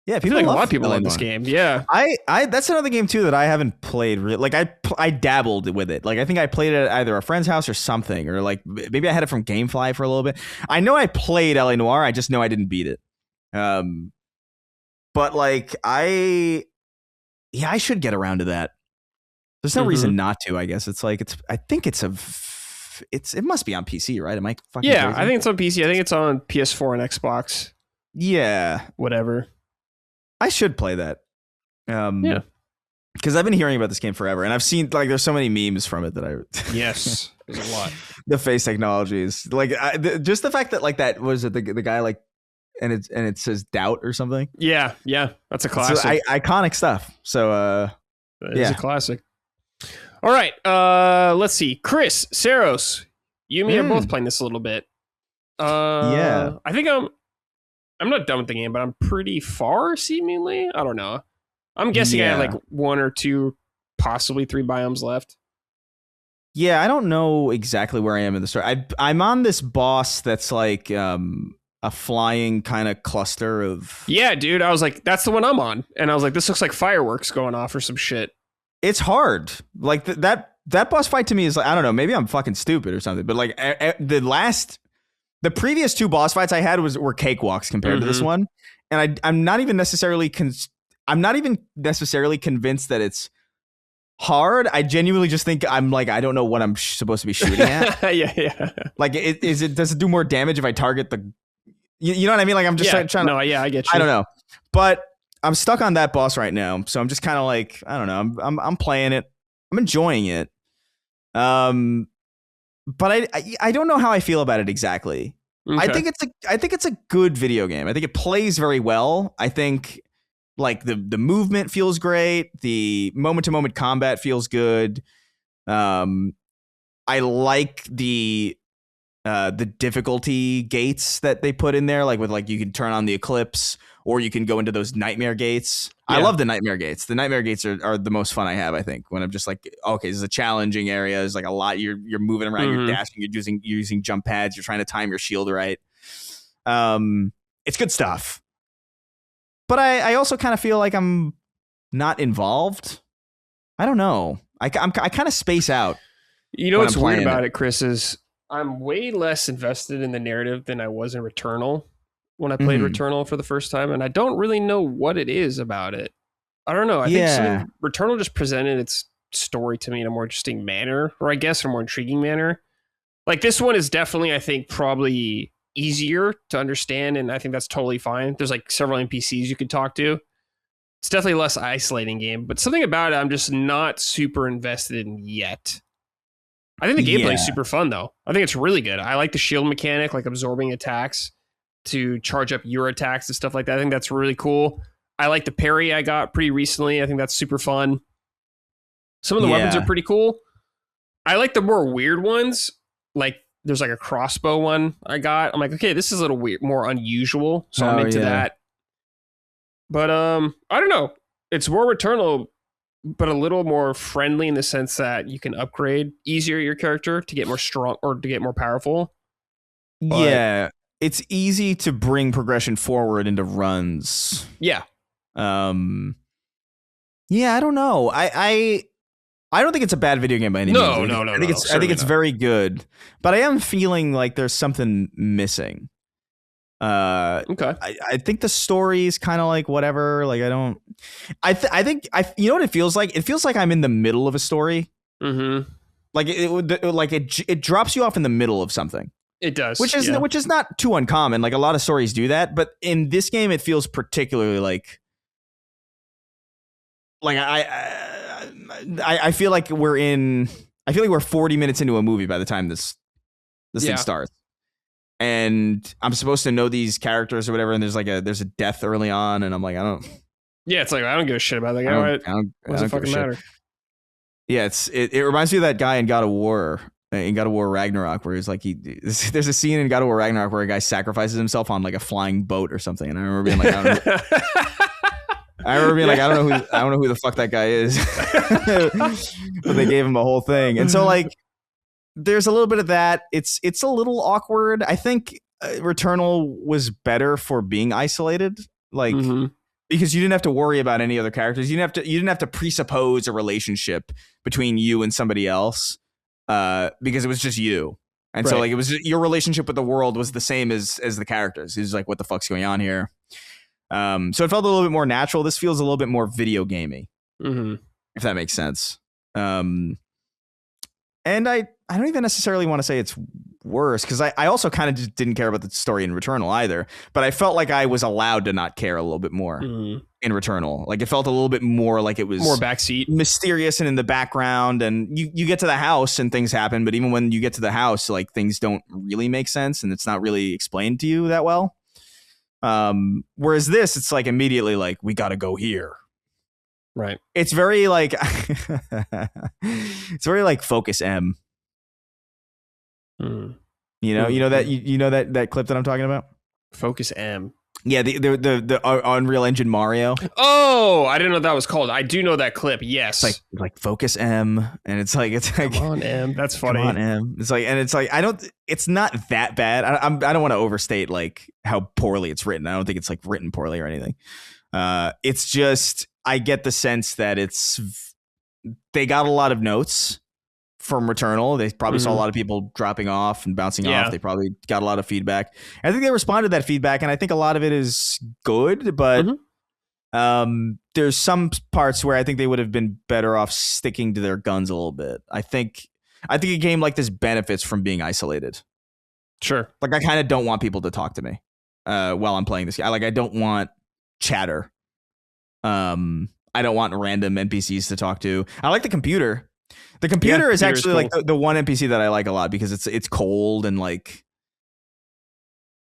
Yeah, people like a lot of people love this game. Yeah, I that's another game too that I haven't played. Like I dabbled with it. Like I think I played it at either a friend's house or something, or like maybe I had it from GameFly for a little bit. I know I played LA Noire. I just know I didn't beat it. But like I should get around to that. There's no reason not to. I guess it's like I think it must be on PC, right? Am I fucking crazy? I think it's on PC. I think it's on PS4 and Xbox. Yeah, whatever. I should play that. Because I've been hearing about this game forever, and I've seen like there's so many memes from it that yes, there's a lot. The face technologies, like just the fact that like that was it the guy like, and it says doubt or something. Yeah, that's a classic. So, iconic stuff. So it's a classic. All right, let's see. Chris, Saros, you and me are both playing this a little bit. I think I'm not done with the game, but I'm pretty far, seemingly. I don't know. I'm guessing I have like 1 or 2, possibly 3 biomes left. Yeah, I don't know exactly where I am in the story. I'm on this boss that's like a flying kind of cluster of... Yeah, dude. I was like, that's the one I'm on. And I was like, this looks like fireworks going off or some shit. It's hard. Like that boss fight to me is like, I don't know, maybe I'm fucking stupid or something. But like the previous 2 boss fights I had were cakewalks compared to this one, and I'm not even necessarily convinced that it's hard. I genuinely just think I'm like I don't know what I'm supposed to be shooting at. yeah. Like does it do more damage if I target the? You know what I mean? Like I'm just trying to. No, yeah, I get you. I don't know, but I'm stuck on that boss right now, so I'm just kind of like I don't know. I'm playing it. I'm enjoying it. but I don't know how I feel about it exactly. Okay. I think it's a good video game. I think it plays very well. I think like the movement feels great. The moment to moment combat feels good. I like the difficulty gates that they put in there, like with like you can turn on the eclipse or you can go into those nightmare gates. Yeah. I love the nightmare gates. The nightmare gates are the most fun I have, I think, when I'm just like, okay, this is a challenging area. There's like a lot. You're moving around, you're dashing, you're using jump pads, you're trying to time your shield right. It's good stuff. But I also kind of feel like I'm not involved. I don't know. I kind of space out. You know what's weird about it, Chris, is I'm way less invested in the narrative than I was in Returnal when I played Returnal for the first time, and I don't really know what it is about it. I don't know. I think Returnal just presented its story to me in a more interesting manner, or I guess in a more intriguing manner. Like this one is definitely, I think, probably easier to understand, and I think that's totally fine. There's like several NPCs you could talk to. It's definitely a less isolating game, but something about it I'm just not super invested in yet. I think the gameplay is super fun, though. I think it's really good. I like the shield mechanic, like absorbing attacks to charge up your attacks and stuff like that. I think that's really cool. I like the parry I got pretty recently. I think that's super fun. Some of the weapons are pretty cool. I like the more weird ones. Like, there's like a crossbow one I got. I'm like, okay, this is a little weird, more unusual. So I'm into that. But I don't know. It's more Returnal, but a little more friendly in the sense that you can upgrade easier your character to get more strong or to get more powerful. But it's easy to bring progression forward into runs. Yeah. I don't know. I don't think it's a bad video game by any means. No. I think it's very good, but I am feeling like there's something missing. Okay. I think the story is kind of like whatever. Like I think you know what it feels like? It feels like I'm in the middle of a story. Mm-hmm. Like it drops you off in the middle of something. It does, which is not too uncommon. Like a lot of stories do that, but in this game, it feels particularly like I feel like we're 40 minutes into a movie by the time this thing starts. And I'm supposed to know these characters or whatever, and there's a death early on, and I'm like, I don't. Yeah, it's like I don't give a shit about that guy. What does it fucking matter? Yeah, it reminds me of that guy in God of War Ragnarok, where he's like there's a scene in God of War Ragnarok where a guy sacrifices himself on like a flying boat or something, and I remember being like, I don't know who the fuck that guy is, but they gave him a whole thing, and so like. There's a little bit of that. It's a little awkward. I think Returnal was better for being isolated, like because you didn't have to worry about any other characters. You didn't have to presuppose a relationship between you and somebody else, because it was just you. And so like it was your relationship with the world was the same as the characters. It's like, what the fuck's going on here? So it felt a little bit more natural. This feels a little bit more video gamey, if that makes sense. And I don't even necessarily want to say it's worse, because I also kind of just didn't care about the story in Returnal either. But I felt like I was allowed to not care a little bit more in Returnal. Like it felt a little bit more like it was more backseat, mysterious and in the background. And you get to the house and things happen. But even when you get to the house, like things don't really make sense and it's not really explained to you that well. Whereas this, it's like immediately like, we got to go here. Right. It's very like Focus M. You know that clip that I'm talking about? Focus M. Yeah, the Unreal Engine Mario. Oh, I didn't know that was called. I do know that clip. Yes. It's like Focus M, and it's like come on M. That's funny. Come on M. It's like it's not that bad. I don't want to overstate like how poorly it's written. I don't think it's like written poorly or anything. It's just I get the sense that they got a lot of notes from Returnal. They probably saw a lot of people dropping off and bouncing off. They probably got a lot of feedback. I think they responded to that feedback, and I think a lot of it is good, but there's some parts where I think they would have been better off sticking to their guns a little bit. I think a game like this benefits from being isolated. Sure. Like I kind of don't want people to talk to me while I'm playing this game. I don't want chatter. I don't want random NPCs to talk to. I like the computer. The computer is actually cool. like the one NPC that I like a lot because it's cold and like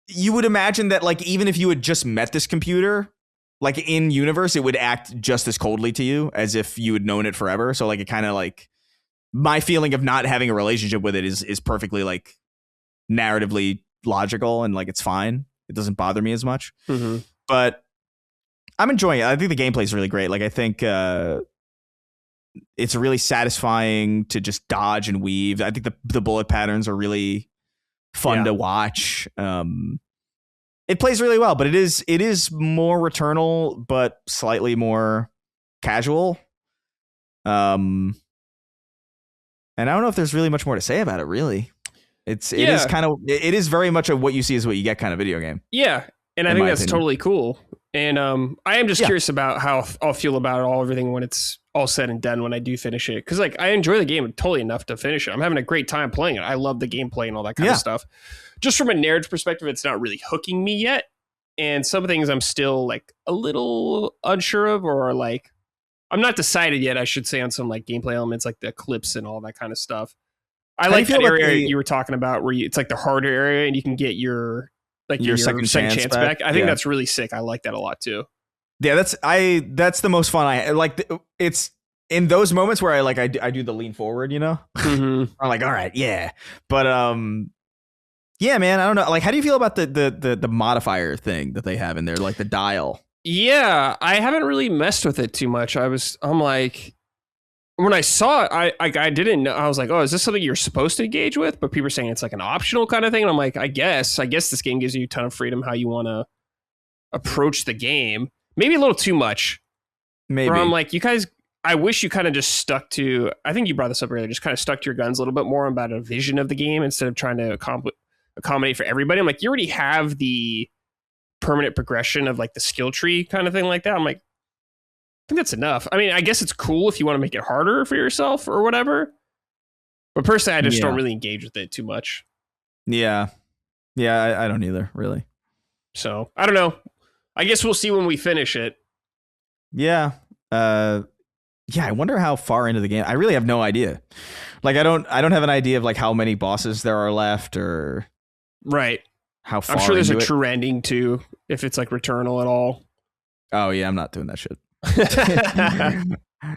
you would imagine that like even if you had just met this computer like in universe, it would act just as coldly to you as if you had known it forever. So like it kind of like my feeling of not having a relationship with it is perfectly like narratively logical and like it's fine. It doesn't bother me as much. Mm-hmm. But I'm enjoying it. I think the gameplay is really great. Like I think it's really satisfying to just dodge and weave. I think the bullet patterns are really fun to watch. It plays really well, but it is more Returnal, but slightly more casual. And I don't know if there's really much more to say about it. Really, it is very much a what you see is what you get kind of video game. Yeah, and I think that's totally cool. And I am just curious about how I'll feel about everything when it's all said and done when I do finish it. Because like I enjoy the game totally enough to finish it. I'm having a great time playing it. I love the gameplay and all that kind of stuff. Just from a narrative perspective, it's not really hooking me yet. And some things I'm still like a little unsure of, or like I'm not decided yet, I should say, on some like gameplay elements like the clips and all that kind of stuff. I like that area you were talking about where it's like the harder area and you can get your second chance back. I think that's really sick. I like that a lot too. Yeah, that's the most fun I like. It's in those moments where I do the lean forward, you know. Mm-hmm. I'm like, all right, yeah, but yeah, man, I don't know. Like, how do you feel about the modifier thing that they have in there, like the dial? Yeah, I haven't really messed with it too much. I'm like, when I saw it, I didn't know. I was like, oh, is this something you're supposed to engage with? But people are saying it's like an optional kind of thing. And I'm like, I guess this game gives you a ton of freedom how you want to approach the game. Maybe a little too much. Maybe. Where I'm like, you guys, I wish you kind of just stuck to, I think you brought this up earlier, just kind of stuck to your guns a little bit more about a vision of the game instead of trying to accommodate for everybody. I'm like, you already have the permanent progression of like the skill tree kind of thing like that. I'm like, I think that's enough. I mean, I guess it's cool if you want to make it harder for yourself or whatever. But personally, I just don't really engage with it too much. Yeah. Yeah, I don't either, really. So, I don't know. I guess we'll see when we finish it. Yeah. I wonder how far into the game. I really have no idea. Like, I don't have an idea of like how many bosses there are left or right. How far. I'm sure there's a true ending too, if it's like Returnal at all. Oh yeah, I'm not doing that shit.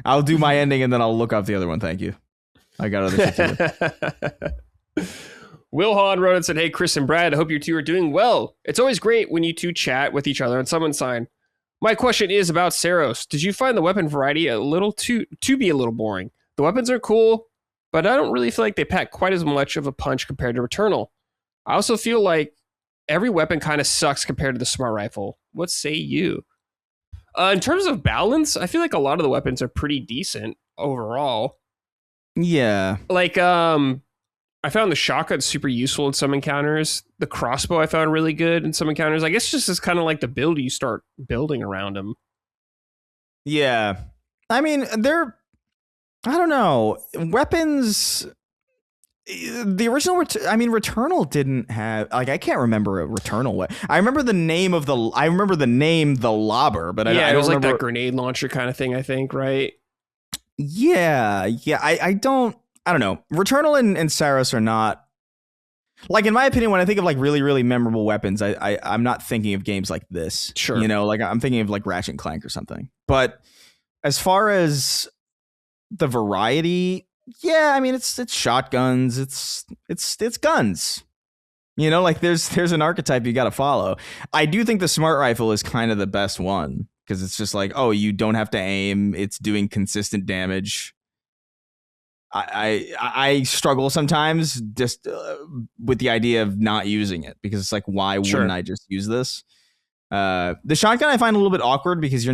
I'll do my ending and then I'll look up the other one. Thank you. I got other shit to do. Will Hahn wrote and said, "Hey, Chris and Brad, I hope you two are doing well. It's always great when you two chat with each other on Summon Sign. My question is about Saros. Did you find the weapon variety a little to be a little boring? The weapons are cool, but I don't really feel like they pack quite as much of a punch compared to Returnal. I also feel like every weapon kind of sucks compared to the smart rifle. What say you?" In terms of balance, I feel like a lot of the weapons are pretty decent overall. Yeah. Like, I found the shotgun super useful in some encounters. The crossbow I found really good in some encounters. I guess just as kind of like the build you start building around them. Yeah. I mean, I don't know. Weapons... The original, Returnal didn't have like I can't remember a Returnal way. I remember the name the Lobber, but I don't was remember. Like that grenade launcher kind of thing. I think, right? Yeah. I don't know. Returnal and Saros are not like, in my opinion, when I think of like really really memorable weapons, I'm not thinking of games like this. Sure, you know, like I'm thinking of like Ratchet and Clank or something. But as far as the variety. Yeah, I mean it's shotguns, it's guns. You know, like there's an archetype you got to follow. I do think the smart rifle is kind of the best one because it's just like, oh, you don't have to aim, it's doing consistent damage. I struggle sometimes just with the idea of not using it because it's like, why wouldn't I just use this? The shotgun I find a little bit awkward because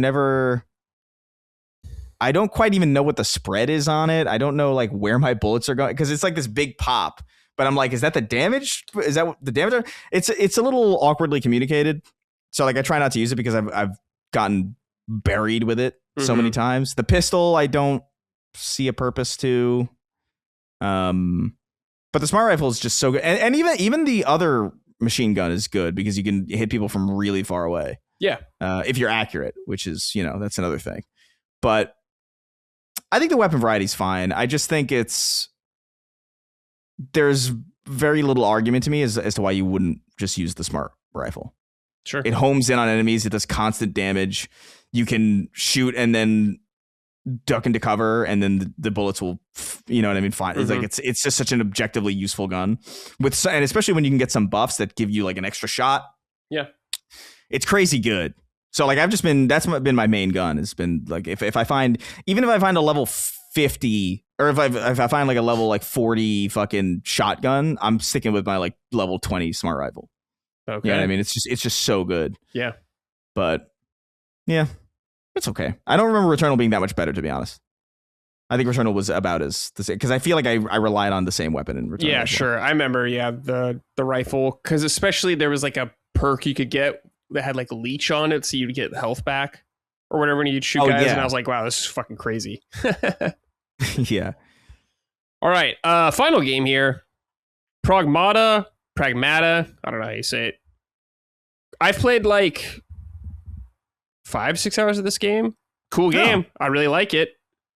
I don't quite even know what the spread is on it. I don't know like where my bullets are going because it's like this big pop. But I'm like, is that the damage? Is that what the damage? It's a little awkwardly communicated. So like I try not to use it because I've gotten buried with it so many times. The pistol I don't see a purpose to. But the smart rifle is just so good, and even the other machine gun is good because you can hit people from really far away. Yeah, if you're accurate, which is that's another thing. But I think the weapon variety is fine. I just think there's very little argument to me as to why you wouldn't just use the smart rifle. Sure. It homes in on enemies. It does constant damage. You can shoot and then duck into cover, and then the bullets will, you know what I mean? Fine. It's like it's just such an objectively useful gun and especially when you can get some buffs that give you like an extra shot. Yeah, it's crazy good. So like that's been my main gun. It's been like if I find a level 50 or if I find like a level like 40 fucking shotgun, I'm sticking with my like level 20 smart rifle. Okay. You know what I mean? It's just so good. Yeah. But yeah, it's okay. I don't remember Returnal being that much better, to be honest. I think Returnal was about as the same because I feel like I relied on the same weapon in Returnal. Yeah, sure. I remember. Yeah, the rifle, because especially there was like a perk you could get that had like leech on it, so you'd get health back or whatever when you'd shoot guys. Yeah. And I was like, wow, this is fucking crazy. Yeah. All right. Final game here. Pragmata. I don't know how you say it. I've played like 5-6 hours of this game. Cool game. I really like it.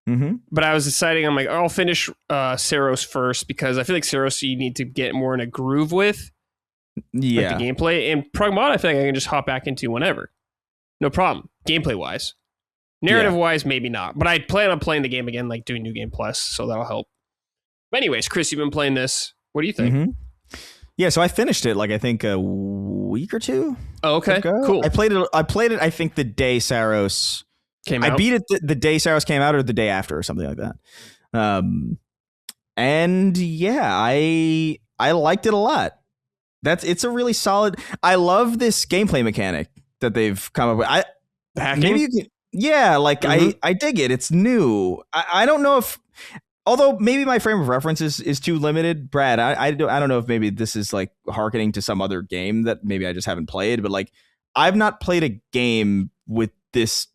Mm-hmm. But I was deciding, I'm like, I'll finish Saros first because I feel like Saros you need to get more in a groove with. Yeah. Like the gameplay. And Pragmata, I feel like I can just hop back into whenever. No problem. Gameplay wise. Narrative wise, maybe not. But I plan on playing the game again, like doing New Game Plus, so that'll help. But anyways, Chris, you've been playing this. What do you think? Mm-hmm. Yeah, so I finished it like I think a week or two. Oh, okay. Ago. Cool. I played it I think the day Saros came out. I beat it the day Saros came out or the day after or something like that. And yeah, I liked it a lot. It's a really solid. I love this gameplay mechanic that they've come up with. Hacking? Maybe you can, yeah, like I dig it. It's new. I don't know if, although maybe my frame of reference is too limited, Brad. I don't know if maybe this is like hearkening to some other game that maybe I just haven't played, but like I've not played a game with this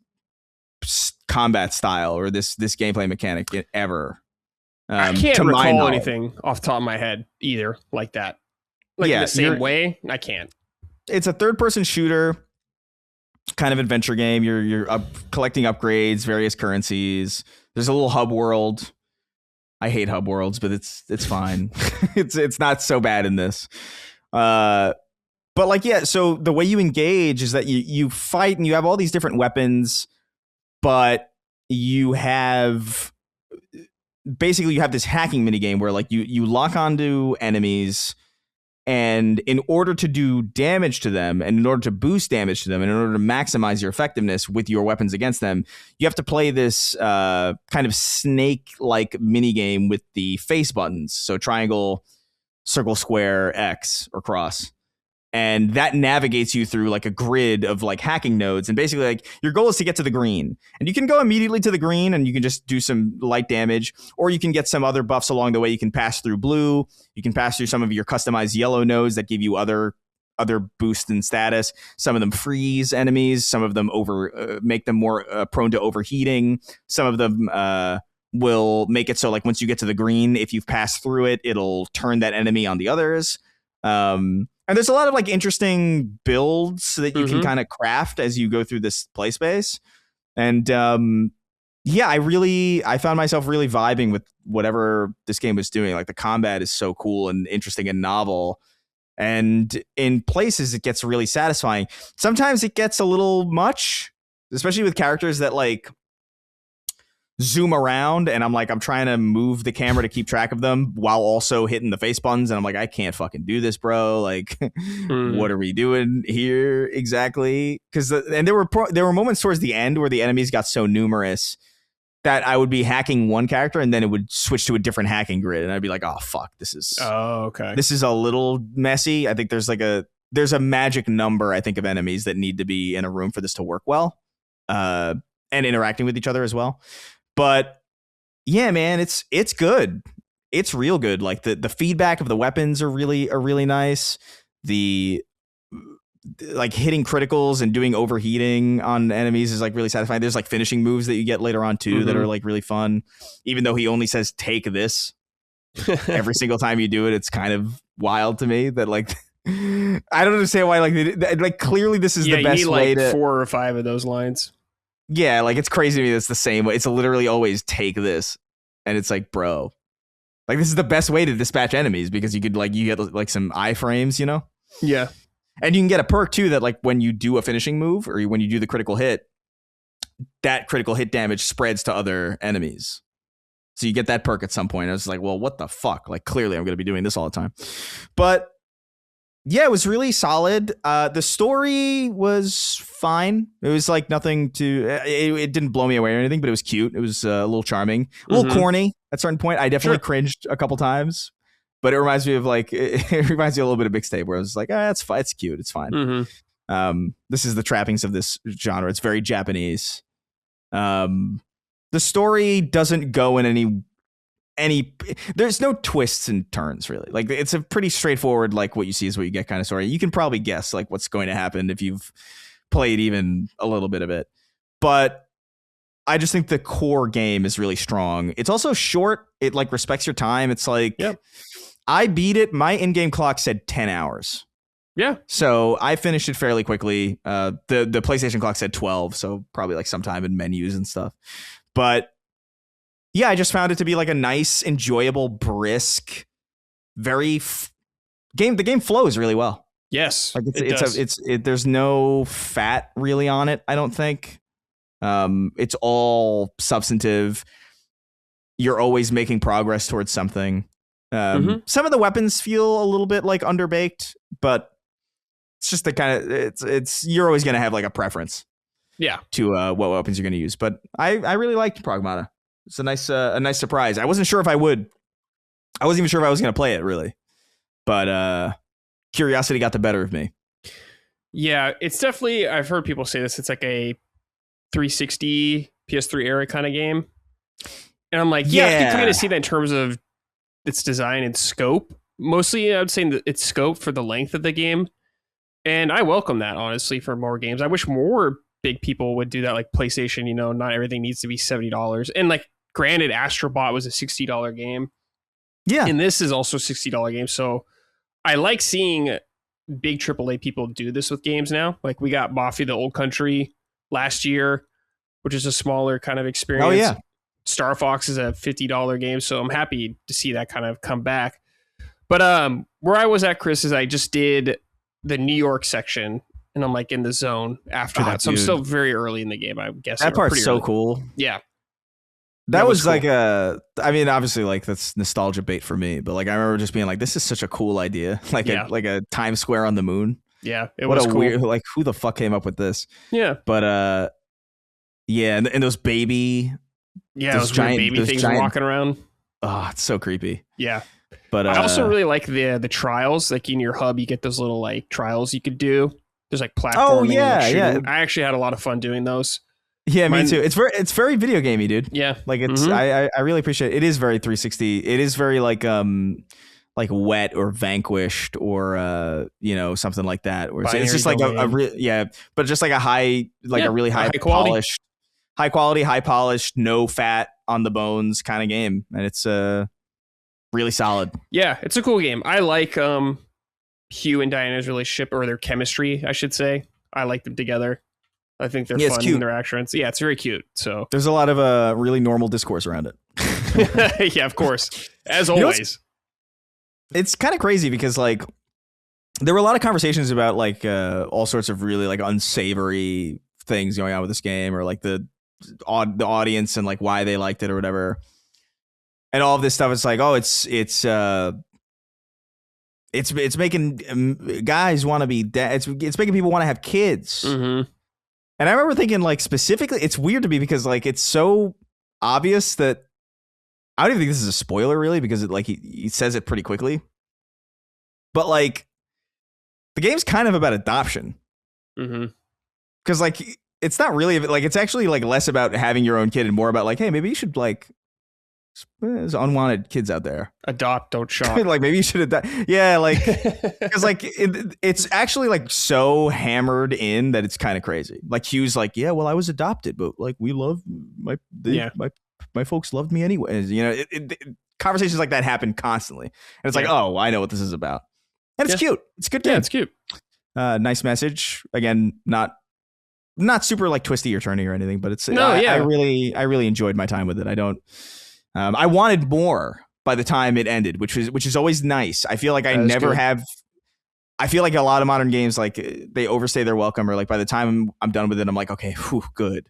combat style or this gameplay mechanic ever. I can't recall anything off the top of my head either like that. Like in the same way, I can't. It's a third-person shooter kind of adventure game. You're collecting upgrades, various currencies. There's a little hub world. I hate hub worlds, but it's fine. it's not so bad in this. But like, yeah, so the way you engage is that you fight and you have all these different weapons, but you have this hacking minigame where like you lock onto enemies, and in order to do damage to them, and in order to boost damage to them, and in order to maximize your effectiveness with your weapons against them, you have to play this kind of snake-like minigame with the face buttons. So triangle, circle, square, X, or cross. And that navigates you through like a grid of like hacking nodes. And basically like your goal is to get to the green. And you can go immediately to the green and you can just do some light damage, or you can get some other buffs along the way. You can pass through blue. You can pass through some of your customized yellow nodes that give you other boosts in status. Some of them freeze enemies. Some of them make them more prone to overheating. Some of them will make it so like once you get to the green, if you've passed through it, it'll turn that enemy on the others. And there's a lot of like interesting builds that you can kind of craft as you go through this play space. And yeah, I found myself really vibing with whatever this game was doing. Like the combat is so cool and interesting and novel. And in places it gets really satisfying. Sometimes it gets a little much, especially with characters that like zoom around and I'm trying to move the camera to keep track of them while also hitting the face buttons, and I'm like, I can't fucking do this, bro. Like what are we doing here exactly? Because and there were moments towards the end where the enemies got so numerous that I would be hacking one character and then it would switch to a different hacking grid, and I'd be like, oh fuck, this is a little messy. I think there's a magic number, I think, of enemies that need to be in a room for this to work well, and interacting with each other as well. But yeah, man, it's good. It's real good. Like the feedback of the weapons are really nice. The like hitting criticals and doing overheating on enemies is like really satisfying. There's like finishing moves that you get later on too that are like really fun. Even though he only says take this every single time you do it, it's kind of wild to me that like I don't understand why like clearly this is the best way to 4 or 5 of those lines. Yeah, like it's crazy to me. That's the same way. It's literally always take this, and it's like, bro, like this is the best way to dispatch enemies because you get like some iframes, you know. Yeah. And you can get a perk too that like when you do a finishing move or when you do the critical hit, that critical hit damage spreads to other enemies. So you get that perk at some point. I was like, well, what the fuck? Like clearly I'm going to be doing this all the time. But yeah, it was really solid. The story was fine. It was like nothing to, it didn't blow me away or anything, but it was cute. It was a little charming, a little corny at a certain point. I definitely cringed a couple times, but it reminds me of like, it reminds me a little bit of Mixtape where I was like, that's fine. It's cute. It's fine. This is the trappings of this genre. It's very Japanese. The story doesn't go in any there's no twists and turns really. Like it's a pretty straightforward, like what you see is what you get kind of story. You can probably guess like what's going to happen if you've played even a little bit of it. But I just think the core game is really strong. It's also short. It like respects your time. It's like, I beat it. My in-game clock said 10 hours. Yeah. So I finished it fairly quickly. The PlayStation clock said 12. So probably like sometime in menus and stuff. But yeah, I just found it to be like a nice, enjoyable, brisk, very game. The game flows really well. Yes, like there's no fat really on it. I don't think. It's all substantive. You're always making progress towards something. Some of the weapons feel a little bit like underbaked, but it's just the kind of it's you're always gonna have like a preference. Yeah. To what weapons you're gonna use, but I really liked Pragmata. It's a nice surprise. I wasn't sure if I would. I wasn't even sure if I was going to play it, really. But curiosity got the better of me. Yeah, it's definitely, I've heard people say this, it's like a 360 PS3 era kind of game. And I'm like, yeah, I can kind of see that in terms of its design and scope. Mostly, I would say that its scope for the length of the game. And I welcome that, honestly, for more games. I wish more big people would do that, like PlayStation, not everything needs to be $70. And like, granted, Astrobot was a $60 game. Yeah. And this is also a $60 game. So I like seeing big AAA people do this with games now. Like we got Mafia the Old Country last year, which is a smaller kind of experience. Oh, yeah. Star Fox is a $50 game. So I'm happy to see that kind of come back. But where I was at, Chris, is I just did the New York section. And I'm like in the zone after that. So I'm still very early in the game, I guess. That part's so cool. Yeah. That was cool. Like I mean, obviously like that's nostalgia bait for me, but like I remember just being like, this is such a cool idea. Like a Times Square on the moon. Yeah. It was cool. Weird, like who the fuck came up with this? Yeah. But yeah, and those baby. Yeah, those giant baby things walking around. Oh, it's so creepy. Yeah. But I also really like the trials. Like in your hub, you get those little like trials you could do. There's like platforming. Oh yeah, yeah. I actually had a lot of fun doing those. Yeah, me too. It's very video gamey, dude. Yeah, like it's I really appreciate it. It is very 360. It is very like Wet or Vanquished or something like that. Where it's just like but just like a really high polished, high quality, high polished, no fat on the bones kind of game, and it's really solid. Yeah, it's a cool game. I like Hugh and Diana's relationship, or their chemistry, I should say. I like them together. I think they're fun interactions. Yeah, it's very cute. So there's a lot of really normal discourse around it. Yeah, of course. As always. It's kind of crazy because like there were a lot of conversations about like all sorts of really like unsavory things going on with this game, or like the audience and like why they liked it or whatever. And all of this stuff is like, oh, it's making guys want to be it's making people want to have kids. And I remember thinking, like, specifically, it's weird to me because, like, it's so obvious that I don't even think this is a spoiler, really, because it, like, he says it pretty quickly. But, like, the game's kind of about adoption. Because, like, it's not really, like, it's actually, like, less about having your own kid and more about, like, hey, maybe you should, like, there's unwanted kids out there. Adopt, don't shop. Like maybe you should adopt. Yeah, like because like it's actually like so hammered in that it's kind of crazy. Like Hugh's like, yeah, well, I was adopted, but like we love my folks loved me anyways. Conversations like that happen constantly, and it's like, oh, I know what this is about, and it's cute. It's a good game. Yeah, it's cute. Nice message. Again, not not super like twisty or turny or anything, but it's No, yeah. I really enjoyed my time with it. I wanted more by the time it ended, which is always nice. I feel like I never have. I feel like a lot of modern games, like they overstay their welcome, or like by the time I'm done with it, I'm like, okay, whew, good.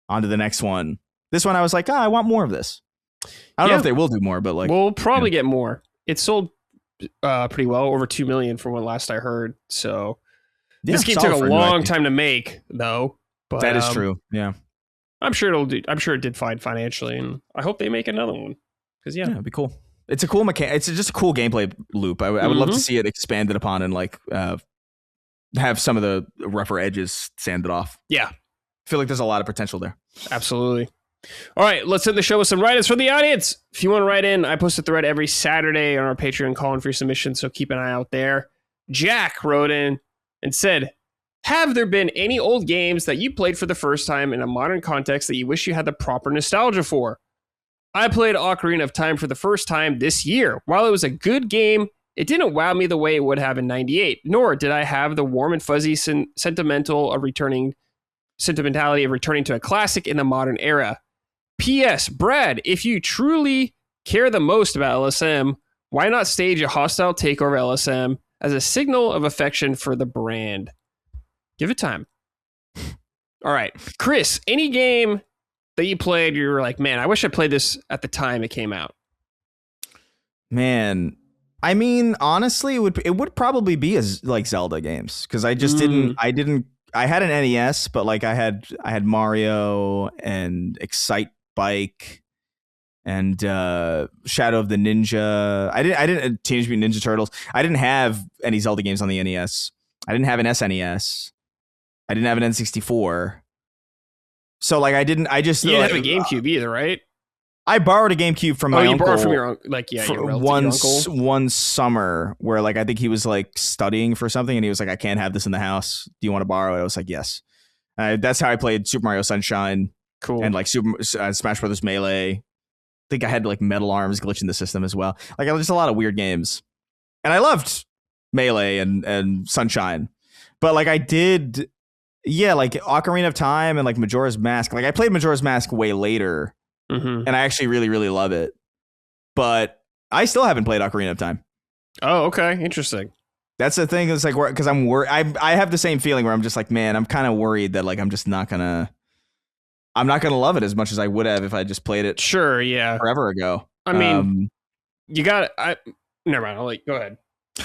On to the next one. This one, I was like, I want more of this. I don't know if they will do more, but like we'll probably get more. It sold pretty well, over 2 million from what last I heard. So this game took a long time to make, though. But that is true. Yeah, I'm sure it'll do. I'm sure it did fine financially, and I hope they make another one because it'd be cool. It's a cool mechanic. It's just a cool gameplay loop. I would love to see it expanded upon and like have some of the rougher edges sanded off. Yeah, I feel like there's a lot of potential there. Absolutely. All right, let's end the show with some write-ins from the audience. If you want to write in, I post a thread every Saturday on our Patreon calling for your submissions, so keep an eye out there. Jack wrote in and said, have there been any old games that you played for the first time in a modern context that you wish you had the proper nostalgia for? I played Ocarina of Time for the first time this year. While it was a good game, it didn't wow me the way it would have in 98, nor did I have the warm and fuzzy sentimentality of returning to a classic in the modern era. P.S. Brad, if you truly care the most about LSM, why not stage a hostile takeover LSM as a signal of affection for the brand? Give it time. All right. Chris, any game that you played, you were like, man, I wish I played this at the time it came out? Man, I mean, honestly, it would probably be as like Zelda games, because I just I had an NES, but like I had Mario and Excite Bike and Shadow of the Ninja. I didn't Teenage Mutant Ninja Turtles. I didn't have any Zelda games on the NES. I didn't have an SNES. I didn't have an N64. So like you didn't have a GameCube either, right? I borrowed a GameCube from my uncle. You borrowed from your uncle, like your one summer where like I think he was like studying for something and he was like, I can't have this in the house. Do you want to borrow it? I was like, yes. That's how I played Super Mario Sunshine. Cool. And like Smash Brothers Melee. I think I had like Metal Arms glitching the system as well. Like just a lot of weird games. And I loved Melee and Sunshine. But like I did, like Ocarina of Time and like Majora's Mask. Like I played Majora's Mask way later. And I actually really, really love it. But I still haven't played Ocarina of Time. Oh, okay. Interesting. That's the thing. It's like, because I'm worried. I have the same feeling where I'm just like, man, I'm kind of worried that like I'm not gonna love it as much as I would have if I just played it. Sure, yeah. Forever ago. I mean, you got it. Never mind. Go ahead.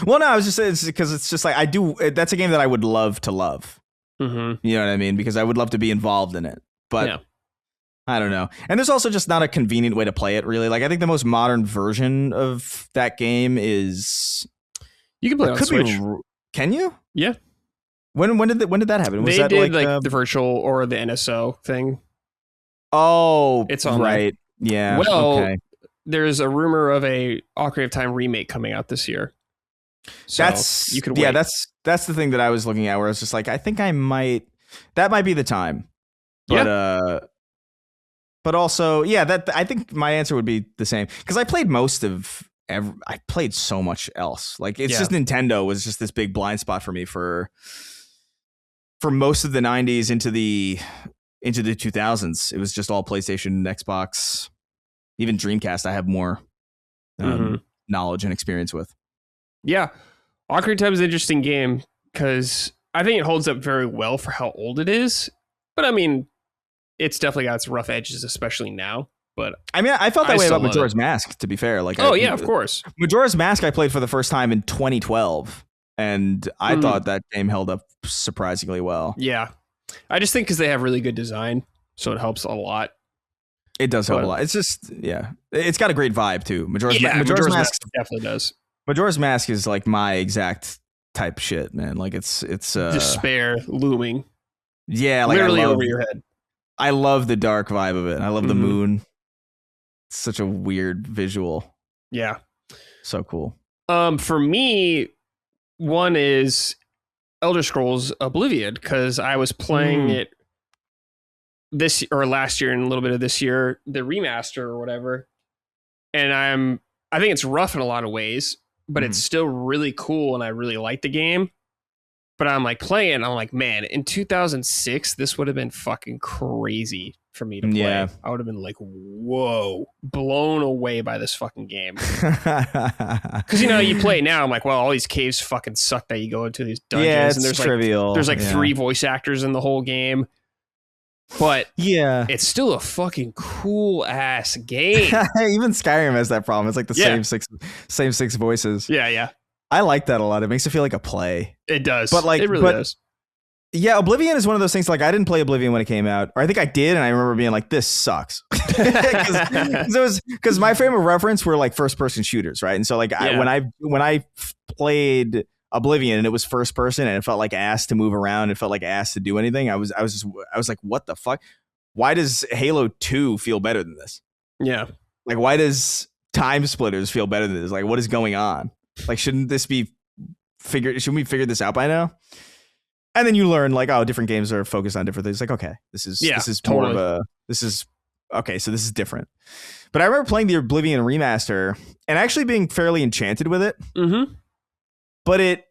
Well, no, I was just saying because it's just like that's a game that I would love to love. You know what I mean? Because I would love to be involved in it. But yeah. I don't know. And there's also just not a convenient way to play it, really. Like, I think the most modern version of that game is... You can play it on Switch. Can you? Yeah. When did that happen? Was they did like the virtual or the NSO thing. Oh, it's on right. There. Yeah. Well, okay. There's a rumor of a Ocarina of Time remake coming out this year. So you could wait. Yeah, that's the thing that I was looking at where I was just like, I think that might be the time. But but also, I think my answer would be the same, because I played I played so much else. Like it's just Nintendo was just this big blind spot for me for most of the 90s into the 2000s. It was just all PlayStation, Xbox, even Dreamcast. I have more knowledge and experience with. Yeah, Ocarina of Time is an interesting game because I think it holds up very well for how old it is. But I mean, it's definitely got its rough edges, especially now. But I mean, I felt that way about Majora's Mask, to be fair. Like, of course. Majora's Mask I played for the first time in 2012, and I thought that game held up surprisingly well. Yeah. I just think because they have really good design, so it helps a lot. It does help a lot. It's just, it's got a great vibe, too. Majora's Mask definitely does. Majora's Mask is like my exact type shit, man. Like it's despair looming. Yeah, like literally over your head. I love the dark vibe of it. I love the moon. It's such a weird visual. Yeah. So cool. For me, one is Elder Scrolls Oblivion, because I was playing it this or last year and a little bit of this year, the remaster or whatever. And I think it's rough in a lot of ways, but it's still really cool and I really like the game. But I'm like playing. I'm like, man, in 2006, this would have been fucking crazy for me to play. Yeah. I would have been like, whoa, blown away by this fucking game. Because you play it now. I'm like, well, all these caves fucking suck that you go into these dungeons. Yeah, it's and there's trivial. There's 3 voice actors in the whole game. But yeah, it's still a fucking cool ass game. Even Skyrim has that problem. It's like the same six voices. Yeah. I like that a lot. It makes it feel like a play. It does. But it really does. Yeah, Oblivion is one of those things. Like, I didn't play Oblivion when it came out, or I think I did, and I remember being like, "This sucks," because my frame of reference were like first-person shooters, right? And so, like, when I played Oblivion and it was first person and it felt like ass to move around, it felt like ass to do anything. I was like, "What the fuck? Why does Halo 2 feel better than this?" Yeah, like, why does Time Splitters feel better than this? Like, what is going on? Like, shouldn't we figure this out by now? And then you learn like, oh, different games are focused on different things. Like, okay, this is totally more of okay, so this is different. But I remember playing the Oblivion remaster and actually being fairly enchanted with it. Mm-hmm. But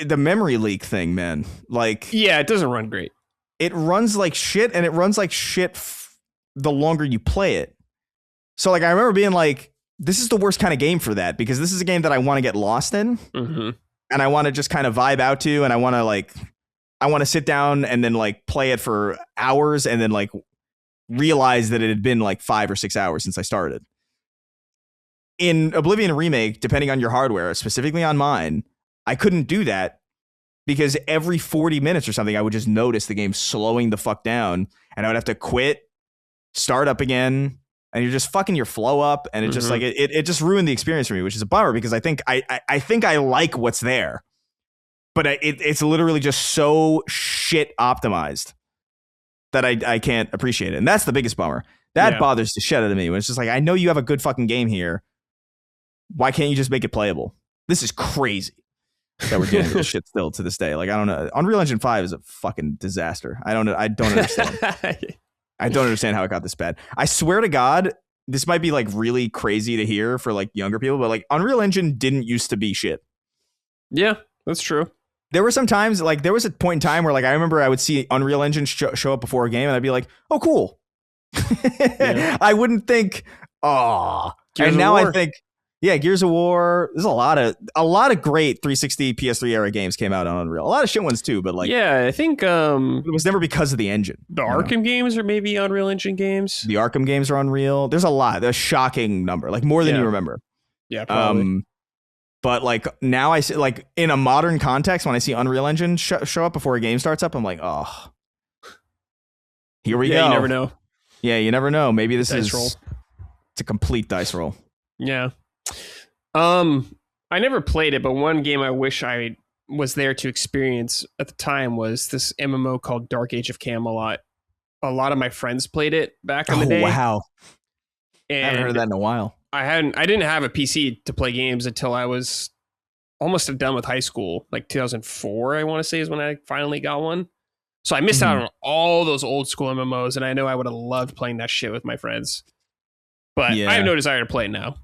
the memory leak thing, man, like, yeah, it doesn't run great. It runs like shit, and it runs like shit the longer you play it. So like, I remember being like, this is the worst kind of game for that, because this is a game that I want to get lost in. Mm-hmm. And I want to just kind of vibe out to, and I want to sit down and then like play it for hours and then like realize that it had been like 5 or 6 hours since I started. In Oblivion Remake, depending on your hardware, specifically on mine, I couldn't do that because every 40 minutes or something, I would just notice the game slowing the fuck down, and I would have to quit, start up again, and you're just fucking your flow up, and it just like it just ruined the experience for me, which is a bummer because I think I like what's there, but it's literally just so shit optimized that I can't appreciate it, and that's the biggest bummer. That bothers the shit out of me when it's just like, I know you have a good fucking game here. Why can't you just make it playable? This is crazy that we're dealing with this shit still to this day. Like, I don't know. Unreal Engine 5 is a fucking disaster. I don't understand. I don't understand how it got this bad. I swear to God, this might be like really crazy to hear for like younger people, but like, Unreal Engine didn't used to be shit. Yeah, that's true. There were some times, like, there was a point in time where like, I remember I would see Unreal Engine show up before a game and I'd be like, oh, cool. I wouldn't think, oh. And now I think, yeah, Gears of War. There's a lot of great 360 PS3 era games came out on Unreal. A lot of shit ones too, but like, yeah, I think it was never because of the engine. The Arkham games are maybe Unreal Engine games. The Arkham games are Unreal. There's a lot. There's a shocking number, like more than you remember. Yeah, probably. But like, now I see, like, in a modern context, when I see Unreal Engine show up before a game starts up, I'm like, oh, here we go. You never know. Yeah, you never know. Maybe this dice roll. It's a complete dice roll. Yeah. I never played it, but one game I wish I was there to experience at the time was this MMO called Dark Age of Camelot. A lot of my friends played it back in the day. Wow. And I haven't heard that in a while. I didn't have a PC to play games until I was almost done with high school, like 2004, I want to say, is when I finally got one. So I missed out on all those old school MMOs, and I know I would have loved playing that shit with my friends. But I have no desire to play it now.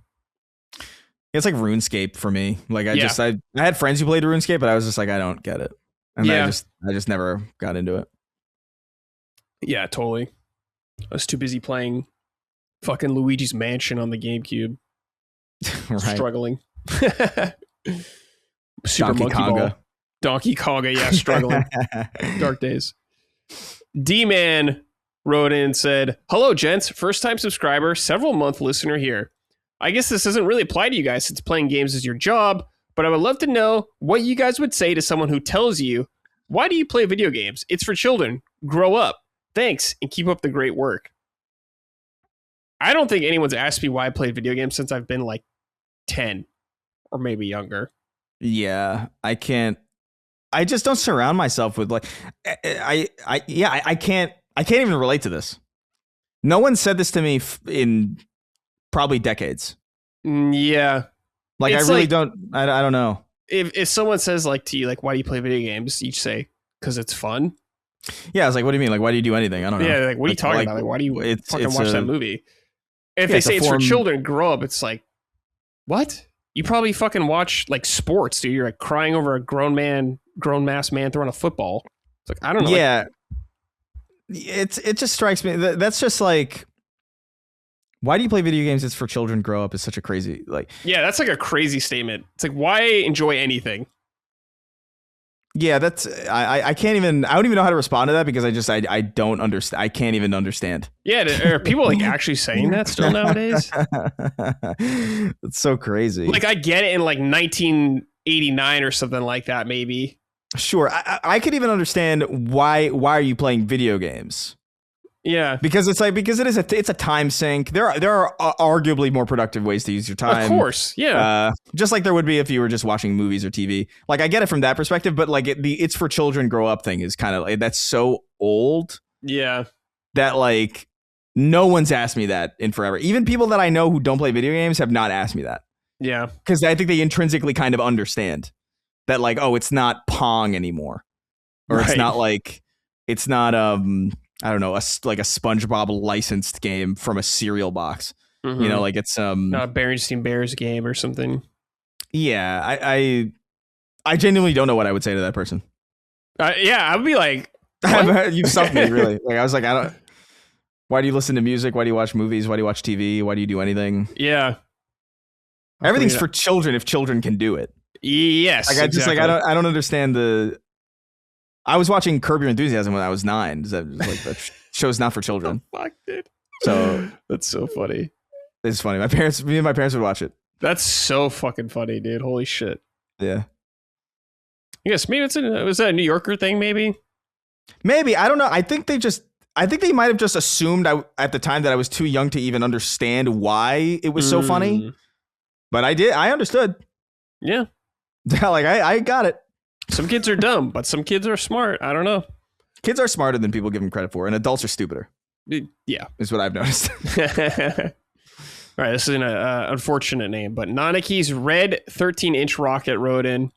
It's like RuneScape for me. Like, I had friends who played RuneScape, but I was just like, I don't get it. And I just never got into it. Yeah, totally. I was too busy playing fucking Luigi's Mansion on the GameCube. Right. Struggling. Super Donkey Monkey Konga. Ball. Donkey Konga, yeah, struggling. Dark days. D-Man wrote in and said, hello, gents. First time subscriber, several month listener here. I guess this doesn't really apply to you guys since playing games is your job, but I would love to know what you guys would say to someone who tells you, why do you play video games? It's for children. Grow up. Thanks, and keep up the great work. I don't think anyone's asked me why I played video games since I've been like 10 or maybe younger. Yeah, I just don't surround myself with like, I can't even relate to this. No one said this to me in probably decades. Yeah. Like, it's I really like, don't, I don't know. If someone says like to you, like, why do you play video games? You say, because it's fun. Yeah, I was like, what do you mean? Like, why do you do anything? I don't know. Yeah, like, what are you talking about? Like, why do you fucking watch that movie? If they say it's for children, grow up, it's like, what? you probably fucking watch like sports, dude. You're like crying over a grown mass man throwing a football. It's like, I don't know. Yeah. It just strikes me. That's just like, why do you play video games? It's for children. Grow up is such a crazy, like. Yeah, that's like a crazy statement. It's like, why enjoy anything? Yeah, that's I can't even. I don't even know how to respond to that because I don't understand. I can't even understand. Yeah, are people like actually saying that still nowadays? It's so crazy. Like I get it in like 1989 or something like that, maybe. Sure, I could even understand why are you playing video games? Yeah, because it's a time sink. There are arguably more productive ways to use your time. Of course, yeah. Just like there would be if you were just watching movies or TV. Like I get it from that perspective, but like it's for children grow up thing is kind of like, that's so old. Yeah, that like no one's asked me that in forever. Even people that I know who don't play video games have not asked me that. Yeah, because I think they intrinsically kind of understand that like, oh, it's not Pong anymore, or right. it's not I don't know, like a SpongeBob licensed game from a cereal box. Mm-hmm. You know, like it's not a Berenstain Bears game or something. Yeah, I genuinely don't know what I would say to that person. Yeah, I would be like, you stumped me, really. Like I was like, I don't. Why do you listen to music? Why do you watch movies? Why do you watch TV? Why do you do anything? Yeah, everything's for children if children can do it. Yes, like I just like I don't understand the. I was watching Curb Your Enthusiasm when I was 9. That show's not for children. Oh, fuck, dude. So that's so funny. It's funny. Me and my parents would watch it. That's so fucking funny, dude. Holy shit. Yeah. Yes, maybe was that a New Yorker thing? Maybe. I don't know. I think they might have just assumed at the time that I was too young to even understand why it was so funny. But I understood. Yeah. Like I got it. Some kids are dumb, but some kids are smart. I don't know. Kids are smarter than people give them credit for, and adults are stupider. Yeah. Is what I've noticed. All right, this is an unfortunate name, but Nanaki's red 13-inch rocket wrote in.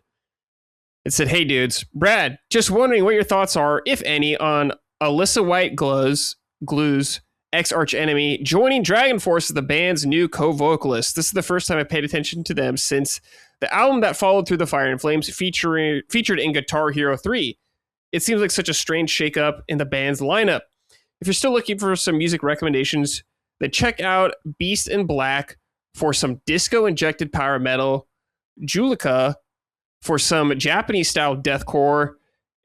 It said, "Hey dudes, Brad, just wondering what your thoughts are, if any, on Alyssa White Glue's ex-arch enemy joining Dragon Force as the band's new co-vocalist. This is the first time I paid attention to them since the album that followed Through the Fire and Flames featured in Guitar Hero 3. It seems like such a strange shakeup in the band's lineup. If you're still looking for some music recommendations, then check out Beast in Black for some disco-injected power metal, Julica for some Japanese-style deathcore,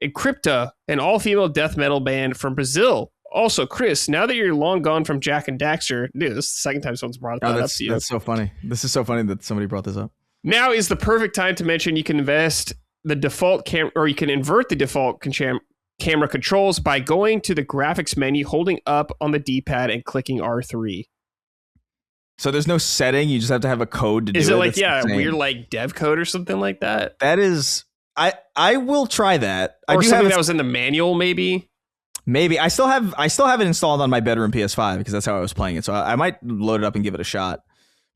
and Crypta, an all-female death metal band from Brazil. Also, Chris, now that you're long gone from Jack and Daxter," dude, this is the second time someone's brought that up to you. That's so funny. This is so funny that somebody brought this up. "Now is the perfect time to mention you can invest the default or you can invert the default camera controls by going to the graphics menu, holding up on the D-pad and clicking R3. So there's no setting. You just have to have a code to do it. Is it like, yeah, weird like dev code or something like that? That is, I will try that. Or something that was in the manual, maybe. Maybe I still have it installed on my bedroom PS5 because that's how I was playing it. So I might load it up and give it a shot.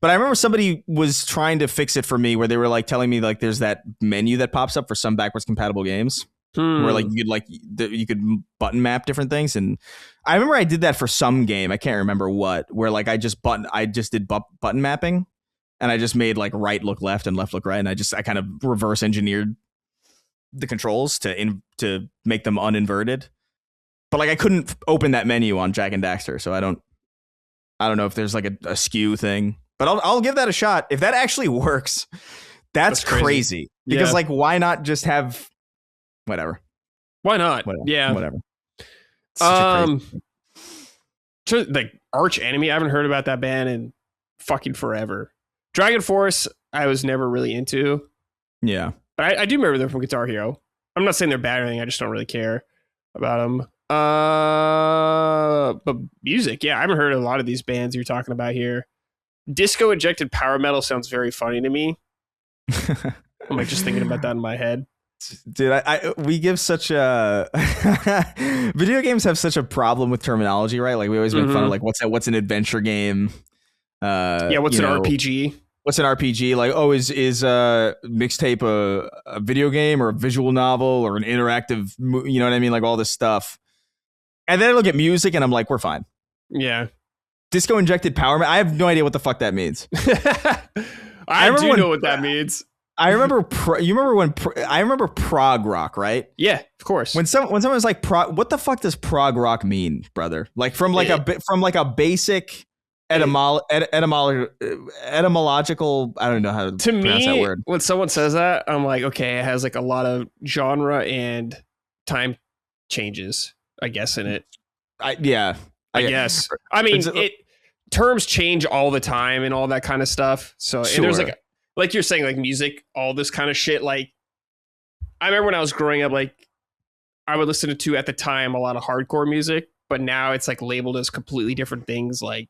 But I remember somebody was trying to fix it for me, where they were like telling me like there's that menu that pops up for some backwards compatible games where like you could button map different things. And I remember I did that for some game. I can't remember what, where like I just did button mapping, and I just made like right look left and left look right, and I kind of reverse engineered the controls to make them uninverted. But like I couldn't open that menu on Jack and Daxter, so I don't know if there's like a skew thing. But I'll give that a shot. If that actually works, that's crazy. Because like, why not just have whatever? Why not? Yeah, whatever. Like arch enemy, I haven't heard about that band in fucking forever. Dragon Force, I was never really into. Yeah, but I do remember them from Guitar Hero. I'm not saying they're bad or anything. I just don't really care about them. But music, yeah, I haven't heard of a lot of these bands you're talking about here. Disco injected power metal sounds very funny to me. I'm like just thinking about that in my head. Dude, we give such a video games have such a problem with terminology, right? Like we always make fun of like what's an adventure game? What's an RPG? What's an RPG? Like, oh, is Mixtape a video game or a visual novel or an interactive? You know what I mean? Like all this stuff. And then I look at music and I'm like, we're fine. Yeah. Disco injected power. I have no idea what the fuck that means. I do know what that means. I remember. I remember prog rock, right? Yeah, of course. When someone's like prog, what the fuck does prog rock mean, brother? Like from like a basic etymological. I don't know how to pronounce that word. When someone says that, I'm like, okay, it has like a lot of genre and time changes, I guess, in it. I guess. I mean, terms change all the time and all that kind of stuff. So and there's like you're saying, like music, all this kind of shit. Like, I remember when I was growing up, like I would listen to at the time a lot of hardcore music, but now it's like labeled as completely different things, like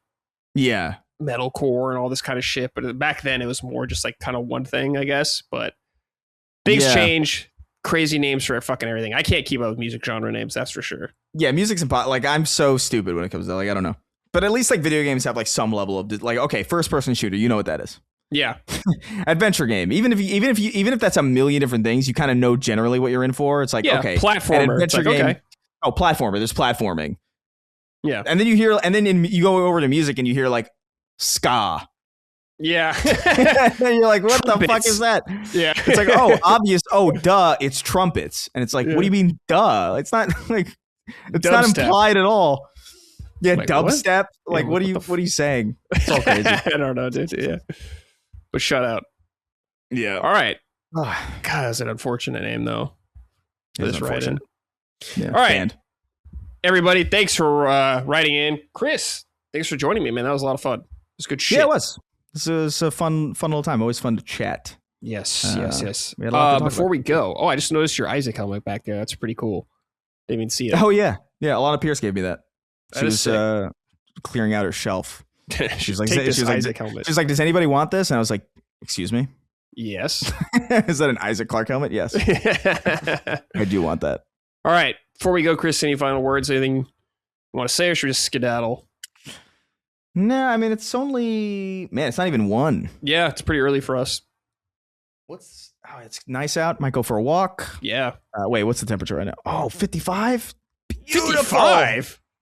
metalcore and all this kind of shit. But back then it was more just like kind of one thing, I guess. But things change. Crazy names for fucking everything. I can't keep up with music genre names, that's for sure. Yeah, music's impossible. Like, I'm so stupid when it comes to like, I don't know. But at least like video games have like some level of like, okay, first person shooter, you know what that is. Yeah. Adventure game. Even if that's a million different things, you kind of know generally what you're in for. It's like, okay, platformer. Adventure game. Okay. Oh, platformer. There's platforming. Yeah. And then you go over to music and you hear like ska. Yeah. And you're like, what trumpets. The fuck is that? Yeah. It's like, oh, obvious. Oh, duh. It's trumpets. And it's like, what do you mean, duh? It's not like, it's dubstep. Not implied at all. Yeah, like, dubstep. What? Like, what are you saying? It's all crazy. I don't know, dude. Yeah. But shut up. Yeah. All right. God, that's an unfortunate name, though. This writing. Yeah, all right. banned. Everybody, thanks for writing in. Chris, thanks for joining me, man. That was a lot of fun. It was good shit. Yeah, it was. This is a fun little time. Always fun to chat. Yes. Before we go, I just noticed your Isaac helmet back there. That's pretty cool. Didn't even see it. Oh, yeah. Yeah, Alana Pierce gave me that. She was clearing out her shelf. She's like, Isaac helmet. She's like, does anybody want this? And I was like, excuse me? Yes. Is that an Isaac Clarke helmet? Yes. I do want that. All right. Before we go, Chris, any final words? Anything you want to say, or should we just skedaddle? No, I mean, it's not even 1. Yeah, it's pretty early for us. It's nice out. Might go for a walk. Yeah. Wait, what's the temperature right now? Oh, 55? Beautiful.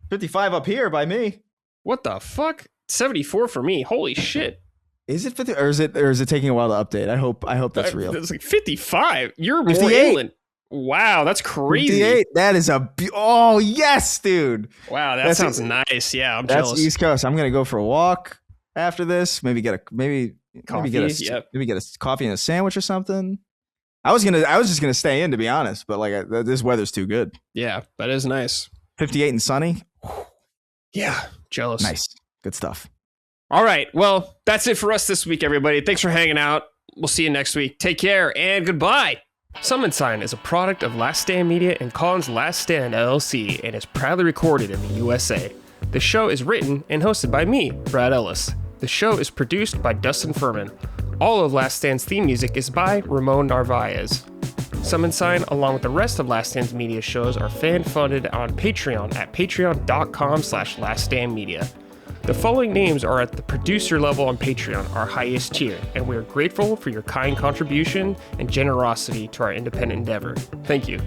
55 up here by me. What the fuck? 74 for me. Holy shit. Is it 50 or is it taking a while to update? I hope that's real. It's like 55. You're 58. more inland. Wow, that's crazy. 58. That is oh yes, dude. Wow, that sounds nice. Yeah, I'm jealous. That's East Coast. I'm gonna go for a walk after this. Maybe get a coffee and a sandwich or something. I was just gonna stay in, to be honest, but like this weather's too good. Yeah, that is nice. 58 and sunny. Yeah, jealous. Nice, good stuff. All right, well, that's it for us this week, everybody. Thanks for hanging out. We'll see you next week. Take care and goodbye. Summon Sign is a product of Last Stand Media and Colin's Last Stand LLC and is proudly recorded in the USA. The show is written and hosted by me, Brad Ellis. The show is produced by Dustin Furman. All of Last Stand's theme music is by Ramon Narvaez. Summon Sign, along with the rest of Last Stand's media shows, are fan-funded on Patreon at patreon.com/laststandmedia. The following names are at the producer level on Patreon, our highest tier, and we are grateful for your kind contribution and generosity to our independent endeavor. Thank you.